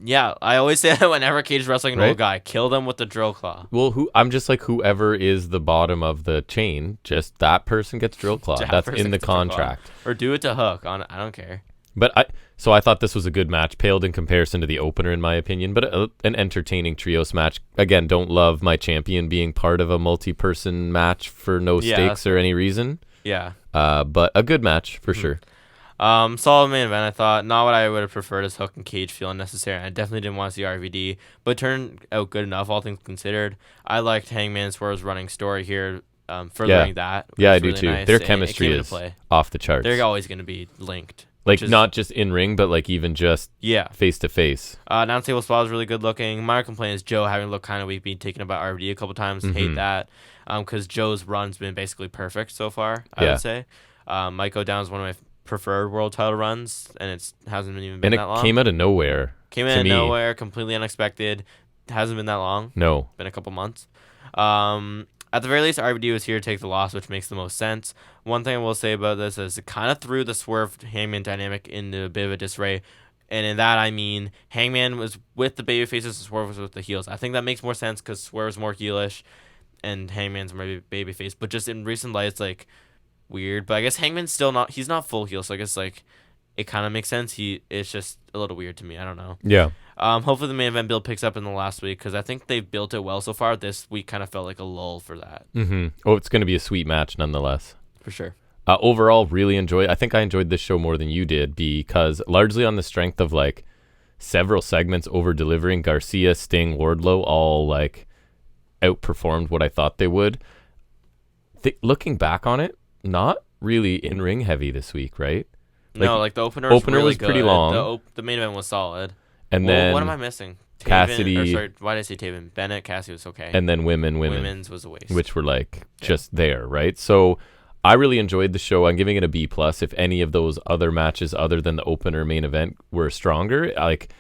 Yeah, I always say that whenever Cage wrestling an old guy, kill them with the drill claw. Well, I'm just like, whoever is the bottom of the chain, just that person gets drill claw. That's in the contract. Or do it to Hook. I don't care. So I thought this was a good match, paled in comparison to the opener in my opinion, but an entertaining trios match. Again, don't love my champion being part of a multi-person match for no stakes or any reason. Yeah. But a good match for sure. Solid main event, I thought. Not what I would have preferred as Hook and Cage feel unnecessary. I definitely didn't want to see RVD, but it turned out good enough, all things considered. I liked Hangman Swerve's running story here, furthering that. Yeah, I do really too. Nice. Their chemistry is off the charts. They're always going to be linked. Like, not just in ring, but like even just face to face. Announce table spot was really good looking. My complaint is Joe having looked kind of weak, being taken about RVD a couple times. Hate that. Because Joe's run's been basically perfect so far, I would say. Might go down as one of my preferred world title runs, and it hasn't even been that long. And it came out of nowhere. Completely unexpected. Hasn't been that long. No. Been a couple months. At the very least, RVD was here to take the loss, which makes the most sense. One thing I will say about this is it kind of threw the Swerve Hangman dynamic into a bit of a disarray. And in that, I mean, Hangman was with the baby faces and Swerve was with the heels. I think that makes more sense because Swerve's more heelish and Hangman's more baby face. But just in recent light, it's like weird. But I guess Hangman's still not, he's not full heel. So I guess like it kind of makes sense. It's just a little weird to me. I don't know. Yeah. Hopefully the main event build picks up in the last week because I think they've built it well so far. This week kind of felt like a lull for that. Oh, it's going to be a sweet match nonetheless. For sure. Overall, really I think I enjoyed this show more than you did because largely on the strength of like several segments over delivering, Garcia, Sting, Wardlow all like outperformed what I thought they would. Looking back on it, not really in ring heavy this week, right? Like, no, like the opener was really pretty long. The main event was solid. And then what am I missing? Cassidy. Why did I say Taven? Bennett, Cassidy was okay. And then women. Women's was a waste. Which were like just there, right? So I really enjoyed the show. I'm giving it a B+. If any of those other matches other than the opener main event were stronger, like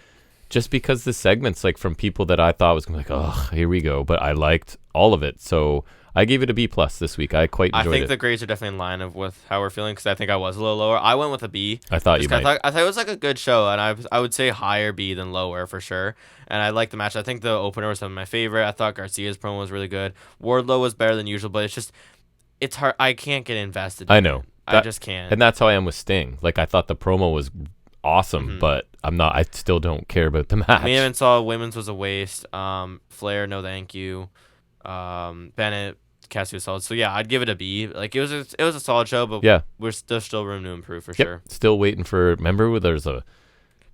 just because the segments like from people that I thought was going to be like, oh, here we go. But I liked all of it. So I gave it a B+ this week. I quite enjoyed it. I think the grades are definitely in line with how we're feeling because I think I was a little lower. I went with a B. I thought you might. I thought it was like a good show, and I would say higher B than lower for sure. And I liked the match. I think the opener was some of my favorite. I thought Garcia's promo was really good. Wardlow was better than usual, but it's hard. I can't get invested. I know. I just can't. And that's how I am with Sting. Like I thought the promo was awesome, but I still don't care about the match. Main event saw women's was a waste. Flair, no thank you. Bennett, Cassidy was solid. So yeah, I'd give it a B. Like it was a solid show, but there's still room to improve for sure. Still waiting for. Remember, there's a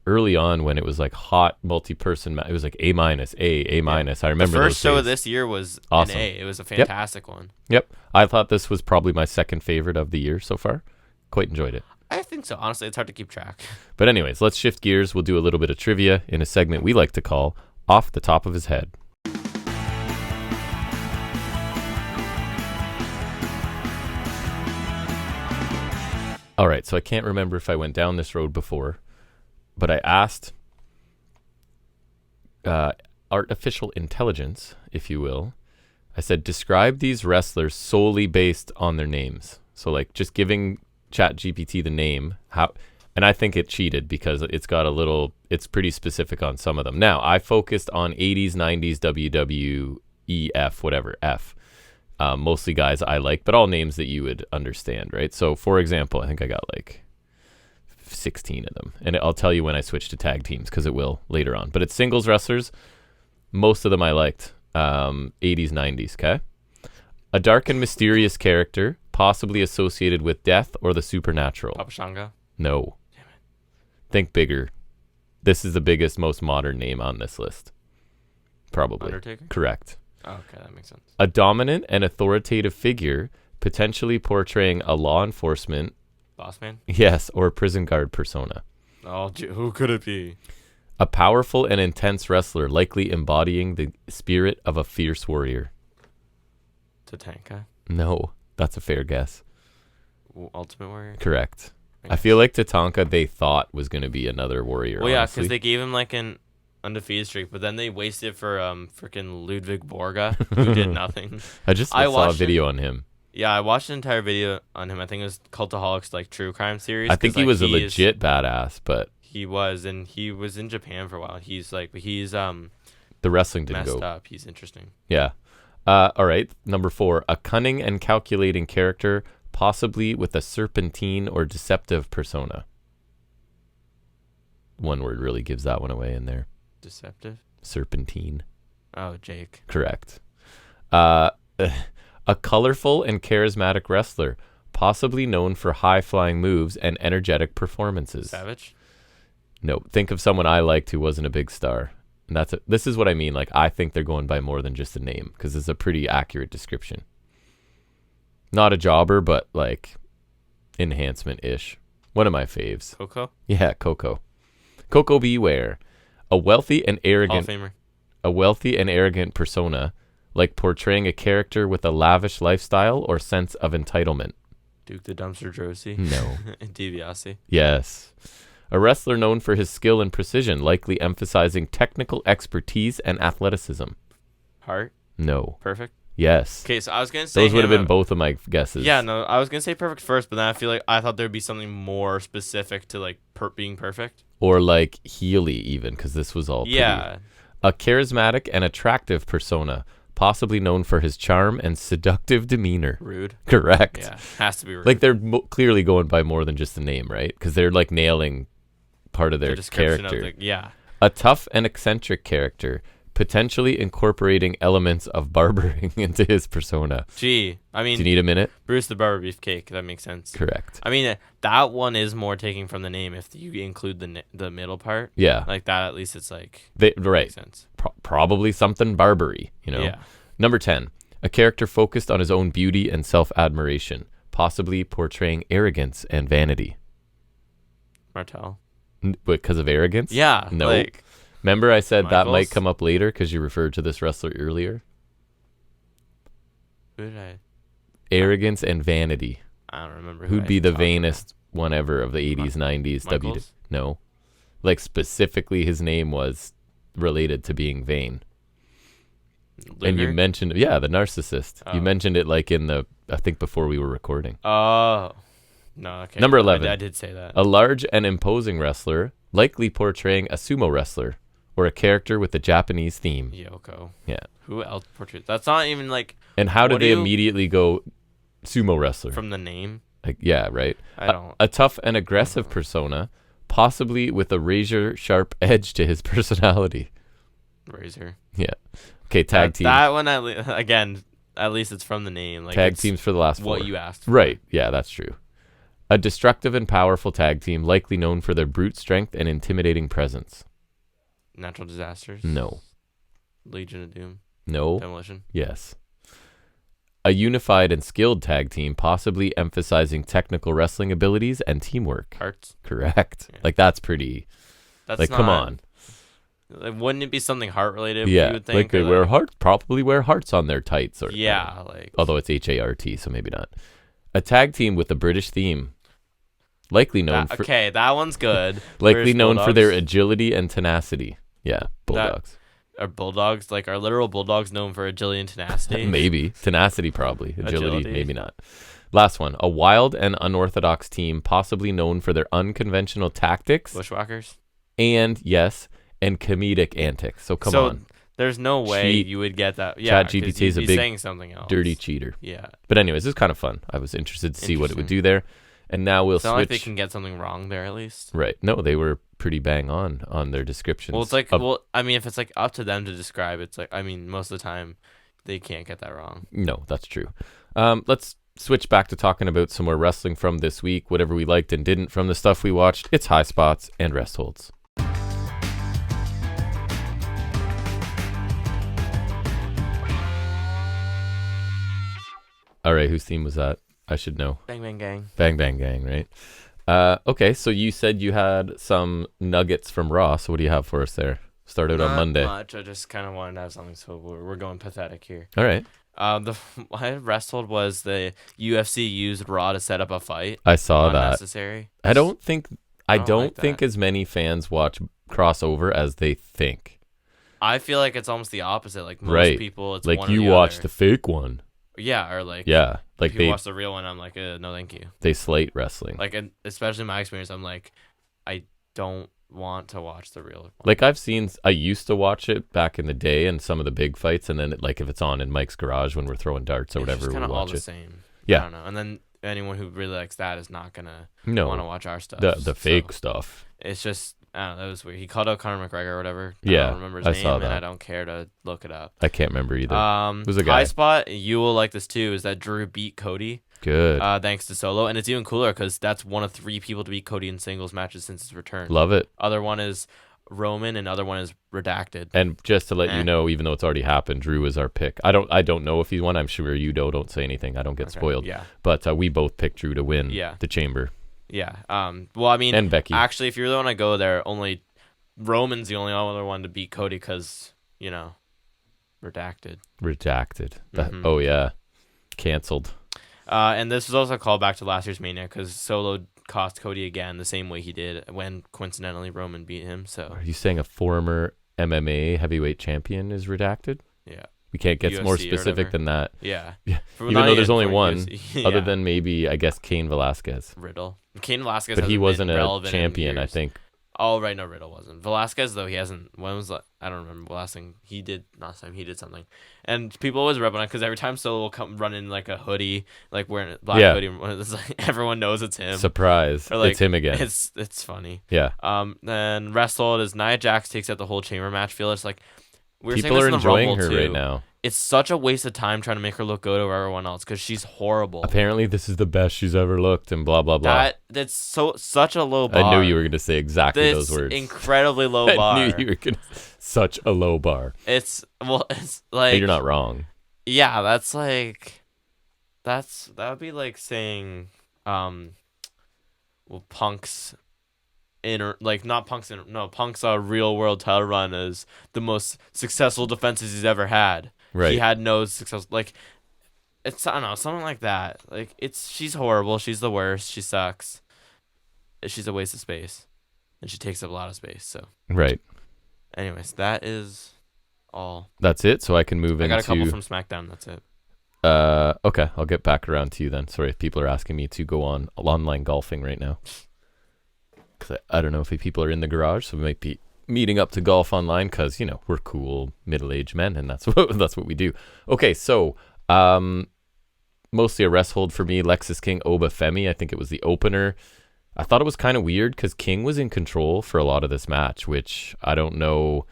early on when it was like hot multi-person. It was like A-, A-. I remember the first show days. of this year was awesome. an A. It was a fantastic one. Yep, I thought this was probably my second favorite of the year so far. Quite enjoyed it. I think so. Honestly, it's hard to keep track. But anyways, let's shift gears. We'll do a little bit of trivia in a segment we like to call Off the Top of His Head. All right, so I can't remember if I went down this road before, but I asked artificial intelligence, if you will. I said, describe these wrestlers solely based on their names. So like just giving ChatGPT the name, and I think it cheated because it's pretty specific on some of them. Now, I focused on 80s, 90s, WWEF, whatever, F. Mostly guys I like, but all names that you would understand, right? So, for example, I think I got like 16 of them. And I'll tell you when I switch to tag teams because it will later on. But it's singles wrestlers. Most of them I liked. 80s, 90s, okay? A dark and mysterious character, possibly associated with death or the supernatural. Papa Shango? No. Damn it. Think bigger. This is the biggest, most modern name on this list. Probably. Undertaker? Correct. Oh, okay, that makes sense. A dominant and authoritative figure, potentially portraying a law enforcement... Boss man? Yes, or prison guard persona. Oh, who could it be? A powerful and intense wrestler, likely embodying the spirit of a fierce warrior. Tatanka? No, that's a fair guess. Ultimate Warrior? Correct. I feel like Tatanka they thought was going to be another warrior. Well, yeah, because they gave him like an undefeated streak, but then they wasted it for freaking Ludwig Borga, who did nothing. I saw a video on him. Yeah, I watched an entire video on him. I think it was Cultaholics, like true crime series. I think he was a legit badass, but he was, and he was in Japan for a while. He's the wrestling didn't messed go up. He's interesting. Yeah. All right. Number 4, a cunning and calculating character, possibly with a serpentine or deceptive persona. one word really gives that one away in there. Deceptive? Serpentine. Oh, Jake. Correct. A colorful and charismatic wrestler, possibly known for high-flying moves and energetic performances. Savage? No, think of someone I liked who wasn't a big star. And this is what I mean. Like, I think they're going by more than just a name, because it's a pretty accurate description. Not a jobber, but like enhancement-ish. One of my faves. Coco? Yeah, Coco. Coco Beware. A wealthy and arrogant Hall of Famer. A wealthy and arrogant persona, like portraying a character with a lavish lifestyle or sense of entitlement. Duke the Dumpster Drosy? No. DiBiase? Yes. A wrestler known for his skill and precision, likely emphasizing technical expertise and athleticism. Hart? No. Perfect? Yes. Okay, so I was going to say those would have been both of my guesses. Yeah, no, I was going to say Perfect first, but then I feel like I thought there'd be something more specific to like being perfect. Or like Healy even, because this was all pretty. Yeah. A charismatic and attractive persona, possibly known for his charm and seductive demeanor. Rude. Correct. Yeah, has to be Rude. Like they're clearly going by more than just the name, right? Because they're like nailing part of their character. Yeah. A tough and eccentric character, potentially incorporating elements of barbering into his persona. Gee, I mean, do you need a minute? Bruce the Barber Beefcake. That makes sense. Correct. I mean, that one is more taking from the name if you include the middle part. Yeah. Like that, at least it's like right. Makes sense. Probably something Barbary, you know. Yeah. Number 10. A character focused on his own beauty and self-admiration, possibly portraying arrogance and vanity. Martel. Because of arrogance? Yeah. No. Like, remember I said Michaels? that might come up later because you referred to this wrestler earlier? Who did I? Arrogance and vanity. I don't remember. Who'd be the vainest one ever of the 80s, 90s? No. Like specifically his name was related to being vain. Luger? And you mentioned, the narcissist. Oh. You mentioned it like I think before we were recording. Oh. No, okay. Number 11. I did say that. A large and imposing wrestler, likely portraying a sumo wrestler or a character with a Japanese theme. Yoko. Yeah. Who else portrays? That's not even like. And how did they immediately go sumo wrestler? From the name? Like, yeah, right. I don't. A tough and aggressive persona, possibly with a razor-sharp edge to his personality. Razor. Yeah. Okay, tag team. That one, again, at least it's from the name. Like tag teams for the last 4. What you asked for. Right. Yeah, that's true. A destructive and powerful tag team, likely known for their brute strength and intimidating presence. Natural disasters? No. Legion of Doom? No. Demolition? Yes. A unified and skilled tag team, possibly emphasizing technical wrestling abilities and teamwork. Hearts? Correct. Yeah. Like, that's pretty... That's like, come on. Like, wouldn't it be something heart related? Yeah, You would think, like they wear hearts, probably wear hearts on their tights. Or yeah, like... Although it's HART, so maybe not. A tag team with a British theme. Likely known for... Okay, that one's good. likely British known Bulldogs. for their agility and tenacity. Yeah, Bulldogs. Are bulldogs, like, are literal bulldogs known for agility and tenacity? Maybe. Tenacity, probably. Agility, maybe not. Last one. A wild and unorthodox team, possibly known for their unconventional tactics. Bushwhackers? And, yes, and comedic antics. So, come on. There's no way you would get that. Yeah, ChatGPT is a big saying something else. Dirty cheater. Yeah. But anyways, it's kind of fun. I was interested to see what it would do there. And now we'll it's not switch. like they can get something wrong there at least. Right. No, they were pretty bang on their descriptions. Well, it's like, I mean, if it's like up to them to describe, it's like, I mean, most of the time they can't get that wrong. No, that's true. Let's switch back to talking about some more wrestling from this week, whatever we liked and didn't from the stuff we watched. It's Highspots and Restholds. All right, whose theme was that? I should know. Bang Bang Gang. Bang Bang Gang, right? Okay, so you said you had some nuggets from Raw, so what do you have for us there? Started on Monday. Not much. I just kind of wanted to have something, so we're going pathetic here. All right. What I wrestled was the UFC used Raw to set up a fight. I saw that. Unnecessary. I don't think like as many fans watch crossover as they think. I feel like it's almost the opposite. Like most people, it's like one or you the watch other. the fake one. Yeah, or like like they watch the real one. I'm like, no, thank you. They slate wrestling. Like, especially in my experience, I'm like, I don't want to watch the real one. Like I used to watch it back in the day and some of the big fights, and then if it's on in Mike's garage when we're throwing darts or whatever, it's we kind of all watch the it. same. Yeah, I don't know. And then anyone who really likes that is not gonna want to watch our stuff. The fake stuff. It's just I don't know, that was weird. He called out Conor McGregor or whatever. Yeah, I don't remember his name, saw that. and I don't care to look it up. I can't remember either. It was a guy. High spot, you will like this too, is that Drew beat Cody. Good. Thanks to Solo, and it's even cooler because that's one of 3 people to beat Cody in singles matches since his return. Love it. Other one is Roman, and other one is Redacted. And just to let you know, even though it's already happened, Drew is our pick. I don't know if he's won. I'm sure you don't say anything. I don't get spoiled. Yeah. But we both picked Drew to win the Chamber. Yeah. Well, I mean, and Becky. Actually, if you really want to go there, only Roman's the only other one to beat Cody because, Redacted. Mm-hmm. Oh, yeah. Canceled. And this was also a callback to last year's Mania because Solo cost Cody again the same way he did when, coincidentally, Roman beat him. So, are you saying a former MMA heavyweight champion is redacted? Yeah. We can't get UFC more specific than that. Yeah. Even though there's only one, yeah. other than maybe, I guess, Cain Velasquez. Riddle. Cain Velasquez but he wasn't a champion, I think. Oh, right. No, Riddle wasn't. Velasquez, though, he hasn't. When was that? I don't remember the last thing he did. Last time he did something. And people always rub on it because every time Solo will come run in like a hoodie, like wearing a black hoodie, it's like, everyone knows it's him. Surprise. Like, it's him again. It's funny. Yeah. Then Restholds is Nia Jax takes out the whole chamber match. Feel it's like people are enjoying her right now. It's such a waste of time trying to make her look good over everyone else because she's horrible. Apparently, this is the best she's ever looked, and blah blah blah. That's such a low bar. I knew you were going to say exactly those words. Incredibly low bar. I knew you were going to. Such a low bar. It's like. But you're not wrong. Yeah, that's like. That would be like saying, Punk's. Punk's real world title run is the most successful defenses he's ever had. Right. He had no success. Like, it's, I don't know, something like that. Like, she's horrible. She's the worst. She sucks. She's a waste of space. And she takes up a lot of space, so. Right. Anyways, that is all. That's it, so I can move into... I got a couple from SmackDown, that's it. Okay, I'll get back around to you then. Sorry if people are asking me to go on online golfing right now. Because I don't know if people are in the garage, so we might be meeting up to golf online because, we're cool middle-aged men, and that's what we do. Okay, so mostly a rest hold for me. Lexis King, Oba Femi. I think it was the opener. I thought it was kind of weird because King was in control for a lot of this match, which I don't know.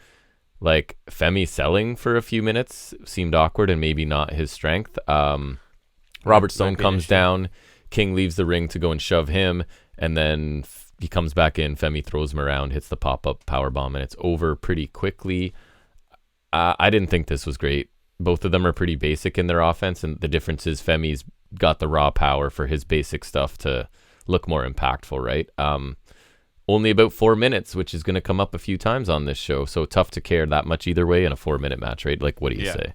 Like, Femi selling for a few minutes seemed awkward and maybe not his strength. Robert Stone comes down. King leaves the ring to go and shove him, and then he comes back in. Femi throws him around, hits the pop-up powerbomb, and it's over pretty quickly. I didn't think this was great. Both of them are pretty basic in their offense, and the difference is Femi's got the raw power for his basic stuff to look more impactful, right? Only about 4 minutes, which is going to come up a few times on this show, so tough to care that much either way in a 4-minute match, right? Like, what do you say?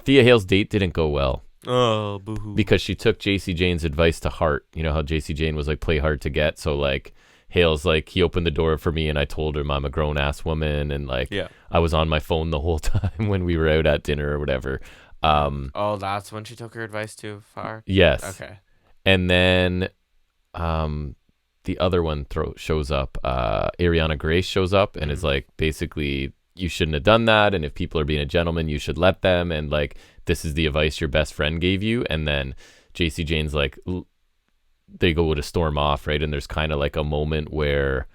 Thea Hale's date didn't go well. Oh, boo-hoo. Because she took JC Jane's advice to heart. You know how JC Jane was like, play hard to get, so like Hale's like, he opened the door for me and I told him I'm a grown-ass woman, and like I was on my phone the whole time when we were out at dinner or whatever. That's when she took her advice too far? Yes. Okay. And then the other one shows up. Ariana Grace shows up and is like, basically, you shouldn't have done that, and if people are being a gentleman, you should let them, and like, this is the advice your best friend gave you. And then JC Jane's like, they go to storm off, right? And there's kind of like a moment where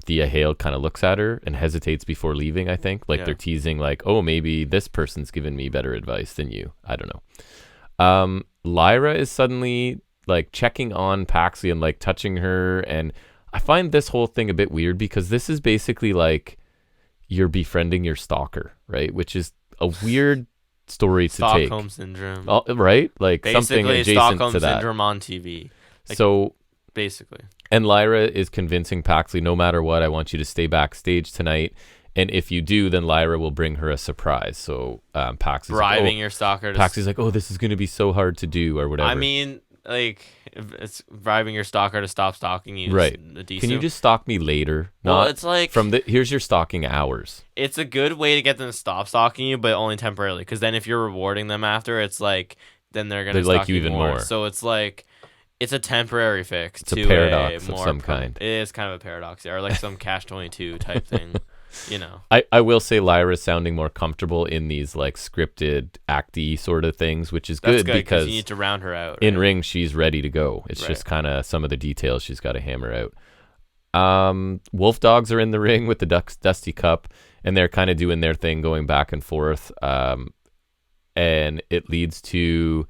Thea Hale kind of looks at her and hesitates before leaving, I think. Like, they're teasing like, oh, maybe this person's given me better advice than you. I don't know. Lyra is suddenly like checking on Paxley and like touching her, and I find this whole thing a bit weird because this is basically like you're befriending your stalker, right? Which is a weird story to take. Stockholm syndrome, right? Like basically something adjacent Stockholm to that. syndrome on TV. Like, so basically, and Lyra is convincing Paxley, no matter what, I want you to stay backstage tonight. And if you do, then Lyra will bring her a surprise. So Paxley's bribing like, your stalker. Paxley's like, oh, this is going to be so hard to do, or whatever. I mean, like, if it's bribing your stalker to stop stalking you. Right. Can you just stalk me later? Well, it's like here's your stalking hours. It's a good way to get them to stop stalking you, but only temporarily. Because then if you're rewarding them after, it's like then they're gonna stalk like you even more. So it's like it's a temporary fix. It's a paradox of some kind. It is kind of a paradox, or like some Catch-22 type thing. You know, I will say Lyra's sounding more comfortable in these like scripted acty sort of things, which is good because you need to round her out. In ring, she's ready to go. It's just kind of some of the details she's got to hammer out. Wolf Dogs are in the ring with the Dusty Cup, and they're kind of doing their thing, going back and forth. And it leads to,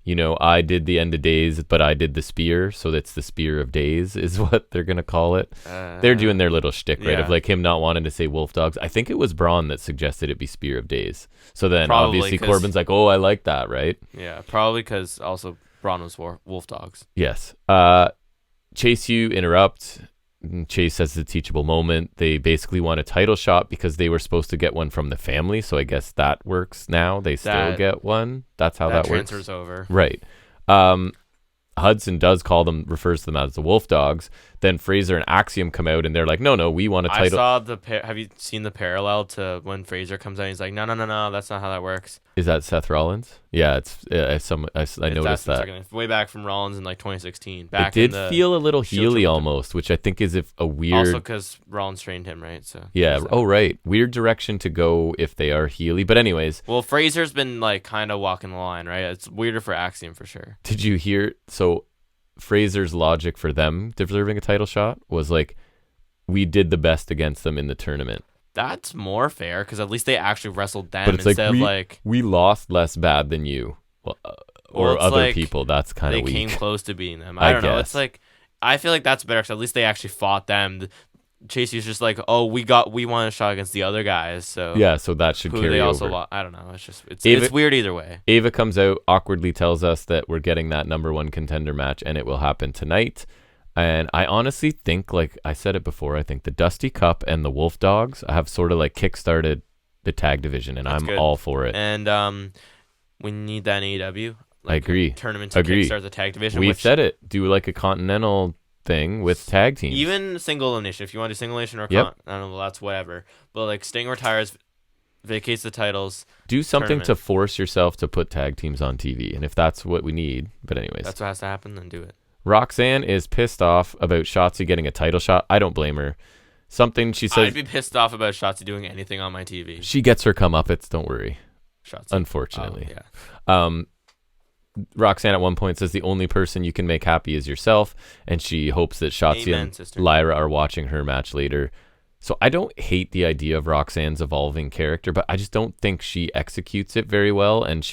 I did the end of days, but I did the spear. So that's the spear of days is what they're going to call it. They're doing their little shtick, right? Of like him not wanting to say Wolf Dogs. I think it was Braun that suggested it be spear of days. So then obviously Corbin's like, oh, I like that, right? Yeah, probably because also Braun was Wolf Dogs. Yes. Chase U interrupt. Chase says the teachable moment. They basically want a title shot because they were supposed to get one from the family. So I guess that works now. They still get one. That's how that works. Transfers over. Right. Hudson refers to them as the Wolf Dogs. Then Fraser and Axiom come out and they're like, no, we want a title. I saw have you seen the parallel to when Fraser comes out? He's like, no, that's not how that works. Is that Seth Rollins? Yeah, I noticed that. Way back from Rollins in like 2016. It did feel a little Healy almost, which I think is a weird. Also because Rollins trained him, right? So yeah. Oh, right. Weird direction to go if they are Healy. But anyways. Well, Fraser's been like kind of walking the line, right? It's weirder for Axiom for sure. Did you hear? So Fraser's logic for them deserving a title shot was like, we did the best against them in the tournament. That's more fair because at least they actually wrestled them instead of we lost less bad than you, or other people. That's kind of weak. They came close to beating them. I don't know. It's like I feel like that's better because at least they actually fought them. Chase was just like, oh, we want a shot against the other guys. So yeah, so that should carry over. I don't know. It's weird either way. Ava comes out, awkwardly tells us that we're getting that number one contender match, and it will happen tonight. And I honestly think, like I said it before, I think the Dusty Cup and the Wolf Dogs have sort of like kickstarted the tag division, and I'm all for it. And we need that in AEW. I agree. Tournament to kickstart the tag division. We've said it. Do like a continental thing with tag teams. Even single elimination. If you want to do single elimination or I don't know, that's whatever. But like Sting retires, vacates the titles. Do something to force yourself to put tag teams on TV. And if that's what we need, but anyways. That's what has to happen, then do it. Roxanne is pissed off about Shotzi getting a title shot. I don't blame her. Something she says. I'd be pissed off about Shotzi doing anything on my TV. She gets her comeuppance, don't worry. Shotzi. Unfortunately. Oh, yeah. Roxanne at one point says the only person you can make happy is yourself, and she hopes that Shotzi and Lyra are watching her match later. So I don't hate the idea of Roxanne's evolving character, but I just don't think she executes it very well, and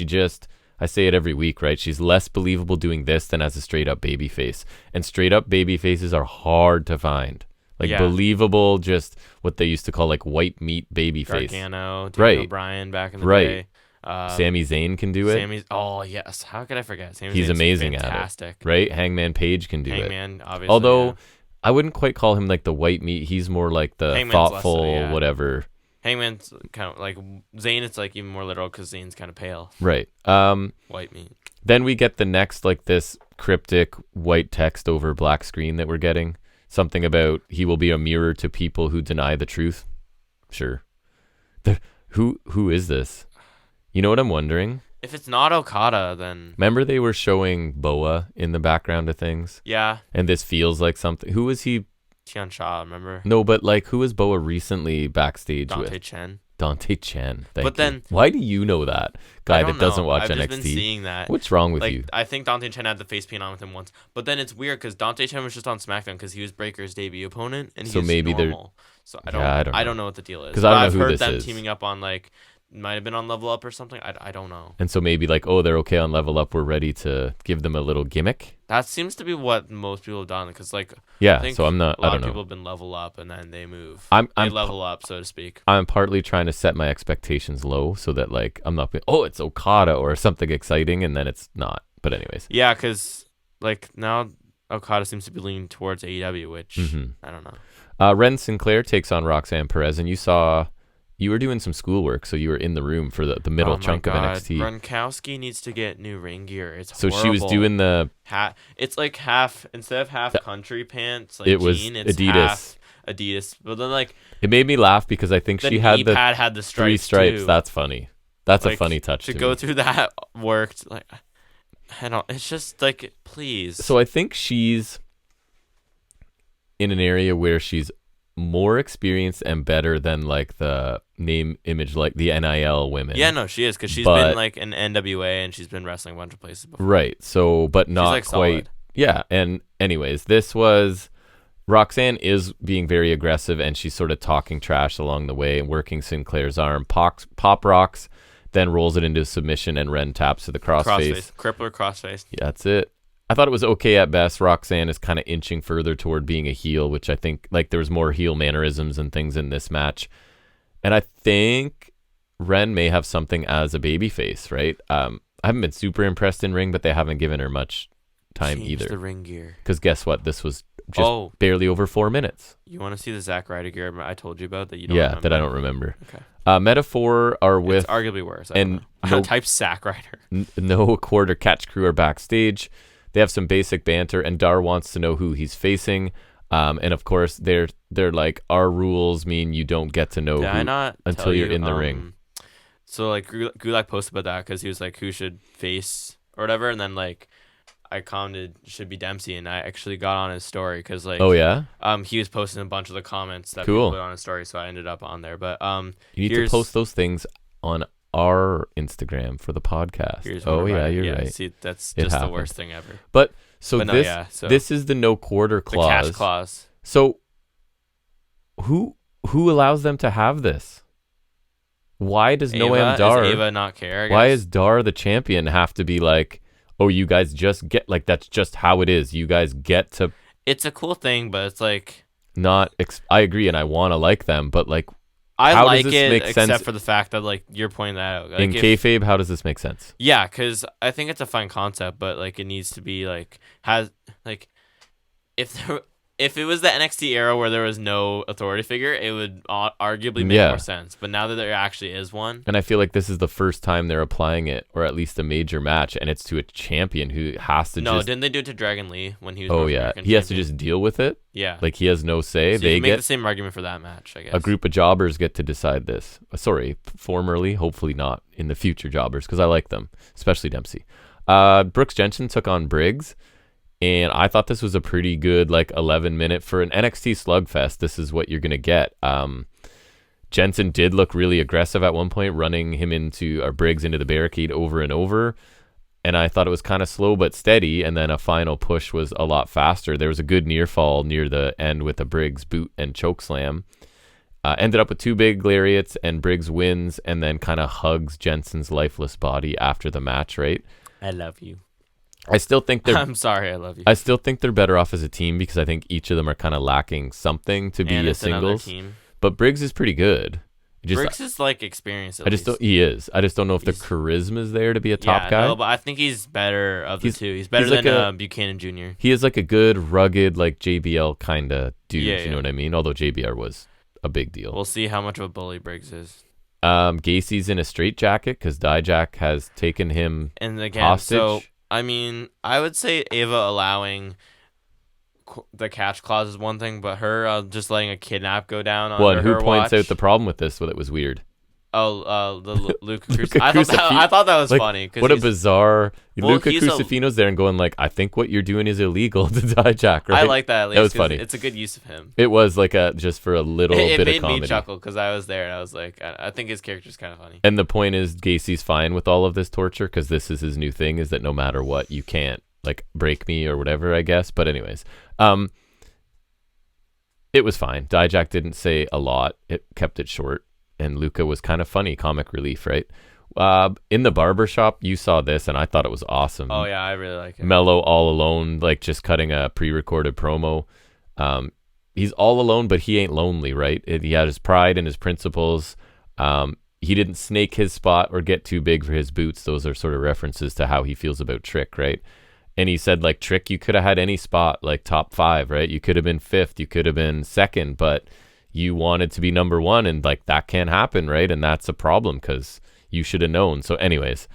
I say it every week, right? She's less believable doing this than as a straight-up babyface, and straight-up babyfaces are hard to find. Believable, just what they used to call like white meat babyface. Gargano, Daniel Bryan back in the day. Sami Zayn can do it. Oh yes, how could I forget? He's amazing fantastic at it, right? Hangman Page can do it. Hangman, obviously. Although I wouldn't quite call him like the white meat. He's more like the Hangman's thoughtful, whatever. Hangman's kind of like Zayn. It's like even more literal because Zayn's kind of pale. Right. White meat. Then we get the next like this cryptic white text over black screen that we're getting. Something about he will be a mirror to people who deny the truth. Sure. Who is this? You know what I'm wondering? If it's not Okada, then... Remember they were showing Boa in the background of things? Yeah. And this feels like something... Who was he? Tian Sha, remember? No, but like, who was Boa recently backstage with? Dante Chen. Thank you. Why do you know that? Guy that doesn't watch NXT. I've just been seeing that. What's wrong with you? I think Dante Chen had the face paint on with him once. But then it's weird because Dante Chen was just on SmackDown because he was Breaker's debut opponent. And he was normal. So I don't know what the deal is. Because I don't know who this is. I've heard them teaming up on like... Might have been on Level Up or something. I don't know. And so maybe like, oh, they're okay on Level Up. We're ready to give them a little gimmick. That seems to be what most people have done. Because like, so I'm not. A lot I don't of know. people have been Level Up and then they move. They level up, so to speak. I'm partly trying to set my expectations low so that like I'm not. It's Okada or something exciting, and then it's not. But anyways. Yeah, because like now Okada seems to be leaning towards AEW, which I don't know. Ren Sinclair takes on Roxanne Perez, and you were doing some schoolwork, so you were in the room for the middle chunk of NXT. Gronkowski needs to get new ring gear. It's so horrible. She was doing the it's like half instead of half country pants. Like it was it's Adidas. Half Adidas, but then like it made me laugh because I think she had the stripes 3 stripes. Too. That's funny. That's like, a funny touch to me. Go through that worked. Like I don't. It's just like please. So I think she's in an area where she's more experienced and better than like the name image like the NIL women. Yeah, no, she is because she's been like in NWA and she's been wrestling a bunch of places before. Right. So, but not like quite. Solid. Yeah. And anyways, this was Roxanne is being very aggressive, and she's sort of talking trash along the way, working Sinclair's arm. Pop rocks, then rolls it into submission, and Ren taps to the crossface. Crippler crossface. Yeah, that's it. I thought it was okay at best. Roxanne is kind of inching further toward being a heel, which I think like there was more heel mannerisms and things in this match. And I think Ren may have something as a babyface, right? I haven't been super impressed in ring, but they haven't given her much time either. The ring gear. Because guess what? This was just barely over 4 minutes. You want to see the Zack Ryder gear I told you about that you don't remember? That I don't remember. Okay. Metaphor are with... It's arguably worse. And type Zack Ryder. No quarter catch crew are backstage. They have some basic banter, and Dar wants to know who he's facing. And of course, they're like, our rules mean you don't get to know who until you're in the ring. So like Gulak posted about that because he was like, who should face or whatever, and then like I commented should be Dempsey, and I actually got on his story because like he was posting a bunch of the comments that people put on his story, so I ended up on there. But you need to post those things on our Instagram for the podcast. You're right. See, that's just the worst thing ever. But this is the no quarter clause. The catch clause. So who allows them to have this? Why does Noam Dar? Does Ava not care? I guess? Why is Dar the champion have to be like, oh, you guys just get like that's just how it is. You guys get to. It's a cool thing, but it's like not. I agree, and I want to like them, but like. I like it, except for the fact that like you're pointing that out. Like, in kayfabe, how does this make sense? Yeah, because I think it's a fun concept, but like it needs to be like if it was the NXT era where there was no authority figure, it would arguably make more sense. But now that there actually is one, and I feel like this is the first time they're applying it, or at least a major match, and it's to a champion who has to. Didn't they do it to Dragon Lee when he was? Oh yeah, he has to just deal with it. Yeah, like he has no say. So they make the same argument for that match, I guess. A group of jobbers get to decide this. Formerly, hopefully not in the future jobbers, because I like them, especially Dempsey. Brooks Jensen took on Briggs. And I thought this was a pretty good, 11-minute for an NXT slugfest. This is what you're going to get. Jensen did look really aggressive at one point, running him Briggs into the barricade over and over. And I thought it was kind of slow but steady. And then a final push was a lot faster. There was a good near fall near the end with a Briggs boot and choke slam. Ended up with 2 big lariats, and Briggs wins and then kind of hugs Jensen's lifeless body after the match, right? I love you. I still think they're. I'm sorry, I love you. I still think they're better off as a team because I think each of them are kind of lacking something to be a singles. Team. But Briggs is pretty good. Briggs is experienced. He is. I just don't know if the charisma is there to be a top guy. No, but I think he's better of the two. He's better than Buchanan Jr. He is like a good, rugged, JBL kind of dude. You know what I mean? Although JBR was a big deal. We'll see how much of a bully Briggs is. Gacy's in a straitjacket because Dijak has taken him hostage. So. I mean, I would say Ava allowing the catch clause is one thing, but her just letting a kidnap go down on her who points watch. out the problem with this? That was weird. The Luca Crucifino. I thought that was funny. What a bizarre... Luca Crucifino's there and going I think what you're doing is illegal to Dijak, right? I like that at least. That was funny. It's a good use of him. It was just for a little bit of comedy. It made me chuckle because I was there and I was like, I think his character's kind of funny. And the point is Gacy's fine with all of this torture because this is his new thing, is that no matter what, you can't break me or whatever, I guess. But anyways, it was fine. Dijak didn't say a lot. It kept it short. And Luca was kind of funny, comic relief, right? In the barbershop, you saw this, and I thought it was awesome. Oh, yeah, I really like it. Mello all alone, just cutting a pre-recorded promo. He's all alone, but he ain't lonely, right? He had his pride and his principles. He didn't snake his spot or get too big for his boots. Those are sort of references to how he feels about Trick, right? And he said, Trick, you could have had any spot, top 5, right? You could have been 5th, you could have been 2nd, but... you wanted to be number 1, and that can't happen, right? And that's a problem because you should have known. So anyways,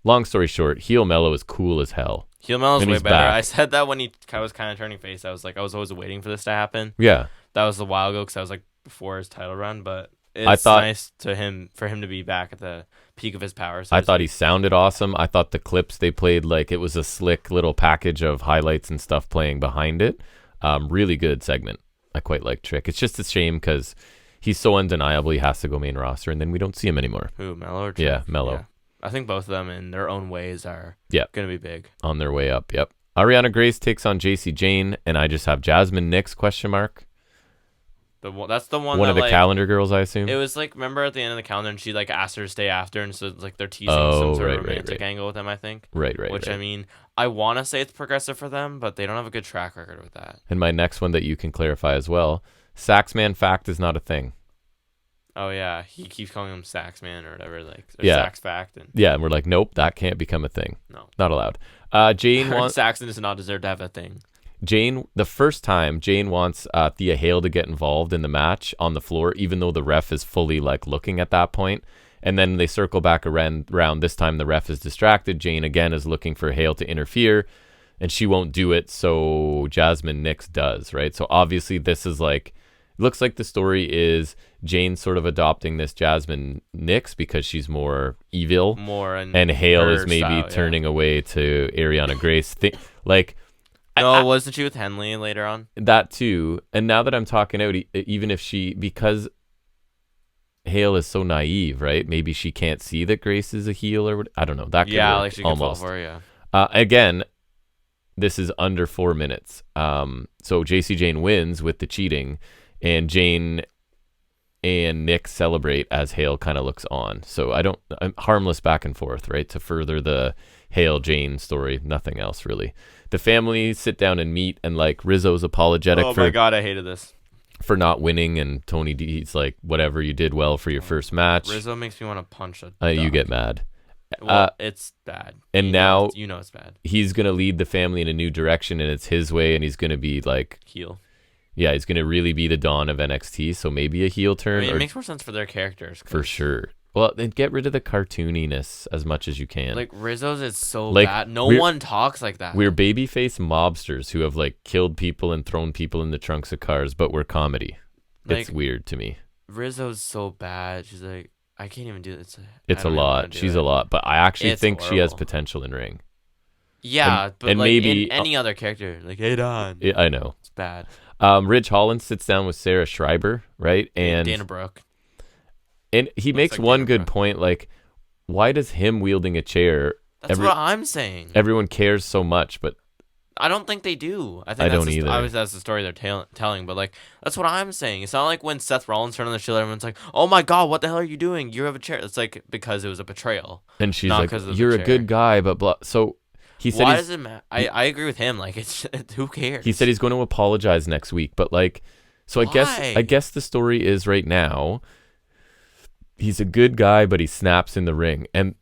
long story short, Heel Mello is cool as hell. Heel Mello's way better. Back. I said that when he was kind of turning face. I was always waiting for this to happen. Yeah. That was a while ago because I was before his title run, but it's nice for him to be back at the peak of his power. So I thought he sounded awesome. I thought the clips they played, it was a slick little package of highlights and stuff playing behind it. Really good segment. I quite like Trick. It's just a shame because he's so undeniable he has to go main roster, and then we don't see him anymore. Who, Mello or Trick? Yeah, Mello. Yeah. I think both of them in their own ways are going to be big. On their way up, yep. Ariana Grace takes on JC Jane, and I just have Jasmine Nix ? That's the one. One that, of the calendar girls, I assume. It was like, remember at the end of the calendar, and she like asked her to stay after, and so it's like they're teasing some sort of romantic angle with them. I think. Right. Which I mean, I want to say it's progressive for them, but they don't have a good track record with that. And my next one that you can clarify as well: Saxman Fact is not a thing. Oh yeah, he keeps calling him Saxman or whatever, like Sax Fact. And we're like, nope, that can't become a thing. No, not allowed. Jane wants Saxon does not deserve to have a thing. Jane, the first time, Jane wants Thea Hale to get involved in the match on the floor, even though the ref is fully like looking at that point. And then they circle back around. This time the ref is distracted. Jane again is looking for Hale to interfere, and she won't do it. So Jasmine Nix does, right? So obviously this is like, looks like the story is Jane sort of adopting this Jasmine Nix because she's more evil, and Hale is maybe turning away to Ariana Grace. No, wasn't she with Henley later on? That too. And now that I'm talking out, even if because Hale is so naive, right? Maybe she can't see that Grace is a heel or what? I don't know. That could work, like she could fall for her, again, this is under 4 minutes. So JC Jane wins with the cheating, and Jane and Nick celebrate as Hale kind of looks on. So I'm harmless back and forth, right? To further the Hale Jane story, nothing else really. The family sit down and meet, and like Rizzo's apologetic my God, I hated this. For not winning, and Tony D's like, whatever, you did well for your first match. Rizzo makes me want to punch you get mad. Well, it's bad. And now it's bad. He's going to lead the family in a new direction, and it's his way, and he's going to be like heel. Yeah, he's going to really be the Dawn of NXT, so maybe a heel turn. It makes more sense for their characters. For sure. Well, then get rid of the cartooniness as much as you can. Like, Rizzo's is so bad. No one talks like that. We're babyface mobsters who have, like, killed people and thrown people in the trunks of cars, but we're comedy. It's weird to me. Rizzo's so bad. She's like, I can't even do this. It's a lot. She's a lot. But I actually think she has potential in ring. Yeah, but like maybe in any other character. Like, hey, Don. Yeah, I know. It's bad. Ridge Holland sits down with Sarah Schreiber, right? And Dana Brooke. And he makes one good point, like, why does him wielding a chair... That's what I'm saying. Everyone cares so much, but... I don't think they do. I don't either. Obviously, that's the story they're telling, but, like, that's what I'm saying. It's not like when Seth Rollins turned on the Shield, everyone's like, oh my God, what the hell are you doing? You have a chair. It's like, because it was a betrayal. And she's like, you're a good guy, but blah. So... He said why does it matter? I agree with him. Like, who cares? He said he's going to apologize next week, but, like... So I guess the story is right now... He's a good guy, but he snaps in the ring. And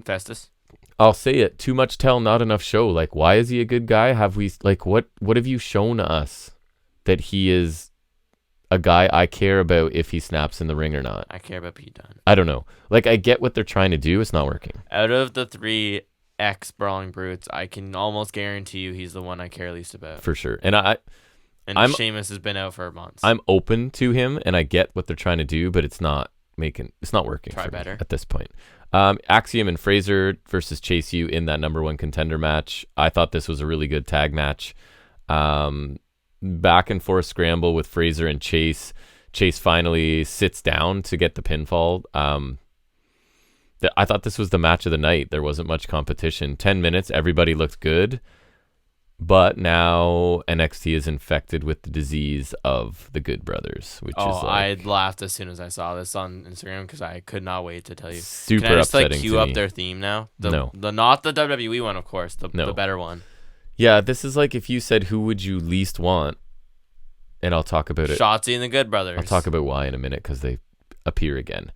Festus? I'll say it. Too much tell, not enough show. Like, why is he a good guy? What have you shown us that he is a guy I care about if he snaps in the ring or not? I care about Pete Dunne. I don't know. Like, I get what they're trying to do. It's not working. Out of the 3 ex-Brawling Brutes, I can almost guarantee you he's the one I care least about. For sure. And Sheamus has been out for months. I'm open to him, and I get what they're trying to do, but it's not working. Try better at this point. Axiom and Fraser versus Chase U in that #1 contender match. I thought this was a really good tag match. Back and forth scramble with Fraser and Chase. Chase finally sits down to get the pinfall. I thought this was the match of the night. There wasn't much competition. 10 minutes, everybody looked good. But now NXT is infected with the disease of the Good Brothers, which is I laughed as soon as I saw this on Instagram because I could not wait to tell you. Super Can I just upsetting cue up their theme now? No. Not the WWE one, of course. The better one. Yeah, this is like if you said, who would you least want? And I'll talk about it. Shotzi and the Good Brothers. I'll talk about why in a minute because they appear again.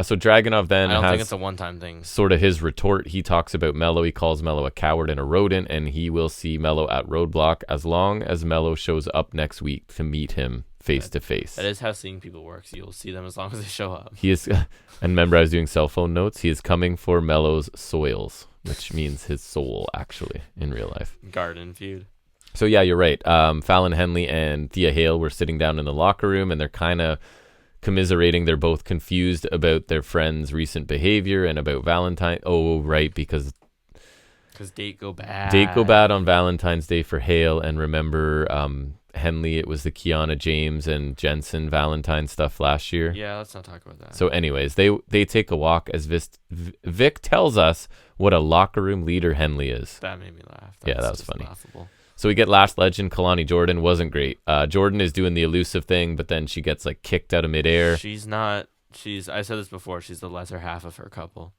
So Dragunov then I don't think it's a one-time thing. Sort of his retort. He talks about Mello. He calls Mello a coward and a rodent, and he will see Mello at Roadblock as long as Mello shows up next week to meet him face to face. That is how seeing people works. You'll see them as long as they show up. He is, and remember I was doing cell phone notes. He is coming for Mello's soils, which means his soul, actually, in real life. Garden feud. So yeah, you're right. Fallon Henley and Thea Hale were sitting down in the locker room, and they're kind of commiserating. They're both confused about their friend's recent behavior and about Valentine. Oh, right, because date go bad. Date go bad on Valentine's Day for Hale, and remember Henley, it was the Kiana James and Jensen Valentine stuff last year. Yeah, let's not talk about that. So anyways, they take a walk as Vic tells us what a locker room leader Henley is. That made me laugh. That was funny. Laughable. So we get last legend, Kalani Jordan. Wasn't great. Jordan is doing the elusive thing, but then she gets like kicked out of midair. I said this before, she's the lesser half of her couple.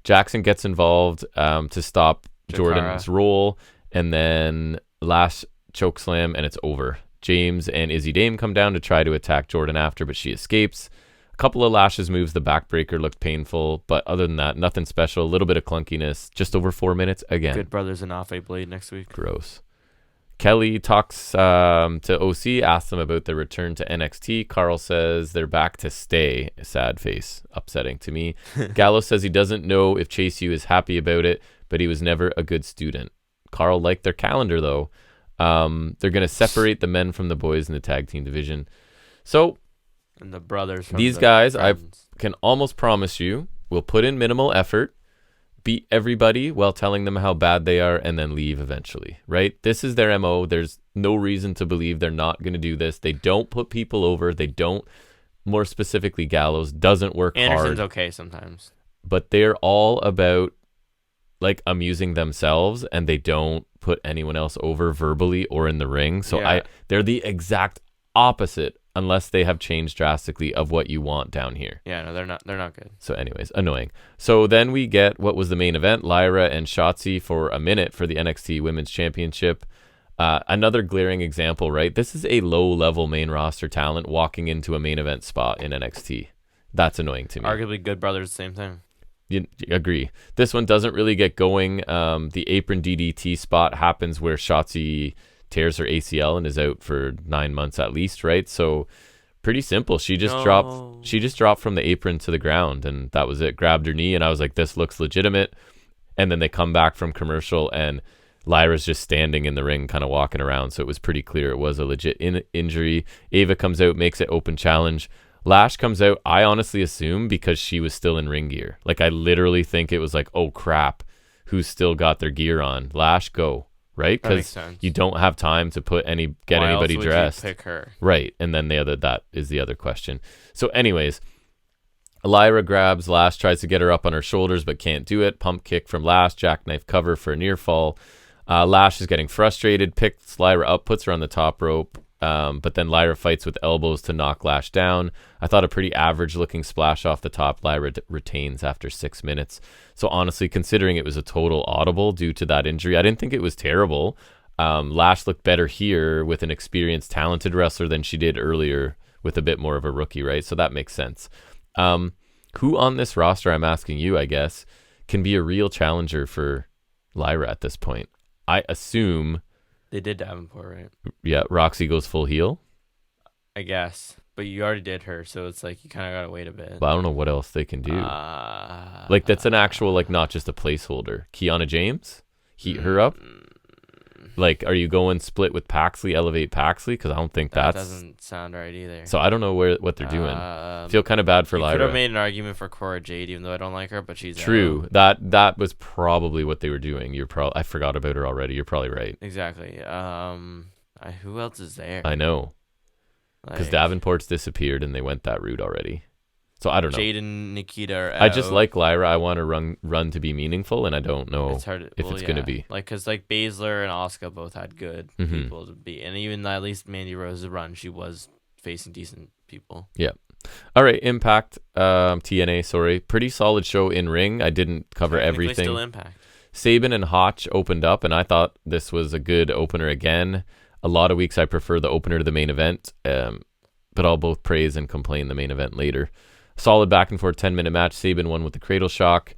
Jackson gets involved to stop Jakara. Jordan's roll, and then last chokeslam, and it's over. James and Izzy Dame come down to try to attack Jordan after, but she escapes. A couple of lashes moves. The backbreaker looked painful, but other than that, nothing special. A little bit of clunkiness. Just over 4 minutes again. Good Brothers and Afe Blade next week. Gross. Kelly talks to OC, asks them about their return to NXT. Carl says they're back to stay. Sad face. Upsetting to me. Gallo says he doesn't know if Chase U is happy about it, but he was never a good student. Carl liked their calendar, though. They're going to separate the men from the boys in the tag team division. So, and the brothers from these guys, I can almost promise you, will put in minimal effort, beat everybody while telling them how bad they are, and then leave eventually, right? This is their MO. There's no reason to believe they're not going to do this. They don't put people over. They don't, more specifically, Gallows doesn't work Anderson's hard. okay sometimes. But they're all about, like, amusing themselves, and they don't put anyone else over verbally or in the ring. So they're the exact opposite, unless they have changed drastically, of what you want down here. Yeah, no, they're not good. So anyways, annoying. So then we get what was the main event, Lyra and Shotzi for a minute for the NXT Women's Championship. Another glaring example, right? This is a low-level main roster talent walking into a main event spot in NXT. That's annoying to me. Arguably Good Brothers, same thing. You agree. This one doesn't really get going. The apron DDT spot happens where Shotzi tears her ACL and is out for 9 months at least, right? So pretty simple. She just dropped from the apron to the ground, and that was it. Grabbed her knee, and I was like, this looks legitimate. And then they come back from commercial, and Lyra's just standing in the ring, kind of walking around. So it was pretty clear it was a legit injury. Ava comes out, makes it open challenge. Lash comes out, I honestly assume because she was still in ring gear. Like, I literally think it was like, oh crap, who's still got their gear on? Lash, go. Right? Because you don't have time to get anybody dressed. Pick her? Right. And then that is the other question. So anyways, Lyra grabs Lash, tries to get her up on her shoulders, but can't do it. Pump kick from Lash, jackknife cover for a near fall. Lash is getting frustrated, picks Lyra up, puts her on the top rope. But then Lyra fights with elbows to knock Lash down. I thought a pretty average looking splash off the top. Lyra retains after 6 minutes. So honestly, considering it was a total audible due to that injury, I didn't think it was terrible. Lash looked better here with an experienced, talented wrestler than she did earlier with a bit more of a rookie, right? So that makes sense. Who on this roster, I'm asking you, I guess, can be a real challenger for Lyra at this point? I assume... They did Davenport, right? Yeah, Roxy goes full heel. I guess. But you already did her, so it's like you kind of got to wait a bit. But I don't know what else they can do. Like, that's an actual, like, not just a placeholder. Kiana James? Heat her up? Like, are you going split with Paxley, elevate Paxley? Because I don't think that doesn't sound right either. So I don't know what they're doing. Feel kind of bad for Lyra. Could have made an argument for Cora Jade, even though I don't like her, but she's true. That was probably what they were doing. I forgot about her already. You're probably right. Exactly. Who else is there? I know. Because Davenport's disappeared and they went that route already. So I don't know. Jade and Nikita are out. I just like Lyra. I want to run to be meaningful, and I don't know if it's going to be. Like, because like Baszler and Asuka both had good people to be. And even at least Mandy Rose's run, she was facing decent people. Yeah. All right, Impact, TNA, sorry. Pretty solid show in ring. I didn't cover everything. Still Impact. Sabin and Hotch opened up, and I thought this was a good opener again. A lot of weeks I prefer the opener to the main event, but I'll both praise and complain the main event later. Solid back and forth 10-minute match. Sabin won with the cradle shock.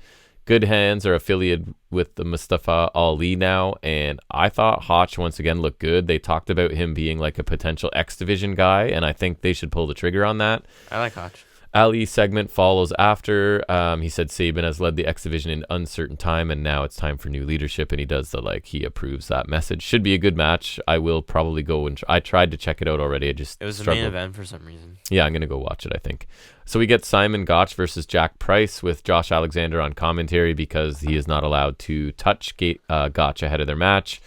Good Hands are affiliated with the Mustafa Ali now, and I thought Hotch once again looked good. They talked about him being like a potential X Division guy, and I think they should pull the trigger on that. I like Hotch. Ali's segment follows after. He said Sabin has led the X Division in uncertain time, and now it's time for new leadership, and he does he approves that message. Should be a good match. I will probably go and I tried to check it out already. It was the main event for some reason. Yeah, I'm going to go watch it, I think. So we get Simon Gotch versus Jack Price with Josh Alexander on commentary because he is not allowed to touch Gotch ahead of their match.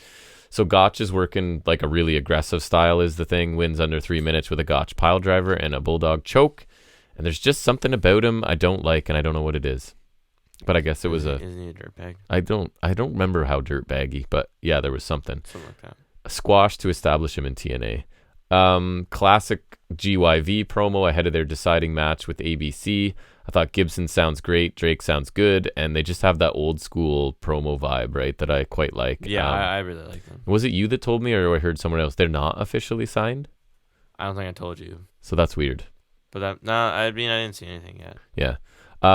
So Gotch is working like a really aggressive style is the thing. Wins under 3 minutes with a Gotch pile driver and a bulldog choke. And there's just something about him I don't like, and I don't know what it is. But I guess it was Isn't he a dirtbag? I don't remember how dirtbaggy, but yeah, there was something. Something like that. A squash to establish him in TNA. Classic GYV promo ahead of their deciding match with ABC. I thought Gibson sounds great, Drake sounds good, and they just have that old school promo vibe, right, that I quite like. Yeah, I really like them. Was it you that told me, or I heard someone else? They're not officially signed? I don't think I told you. So that's weird. But I didn't see anything yet. Yeah.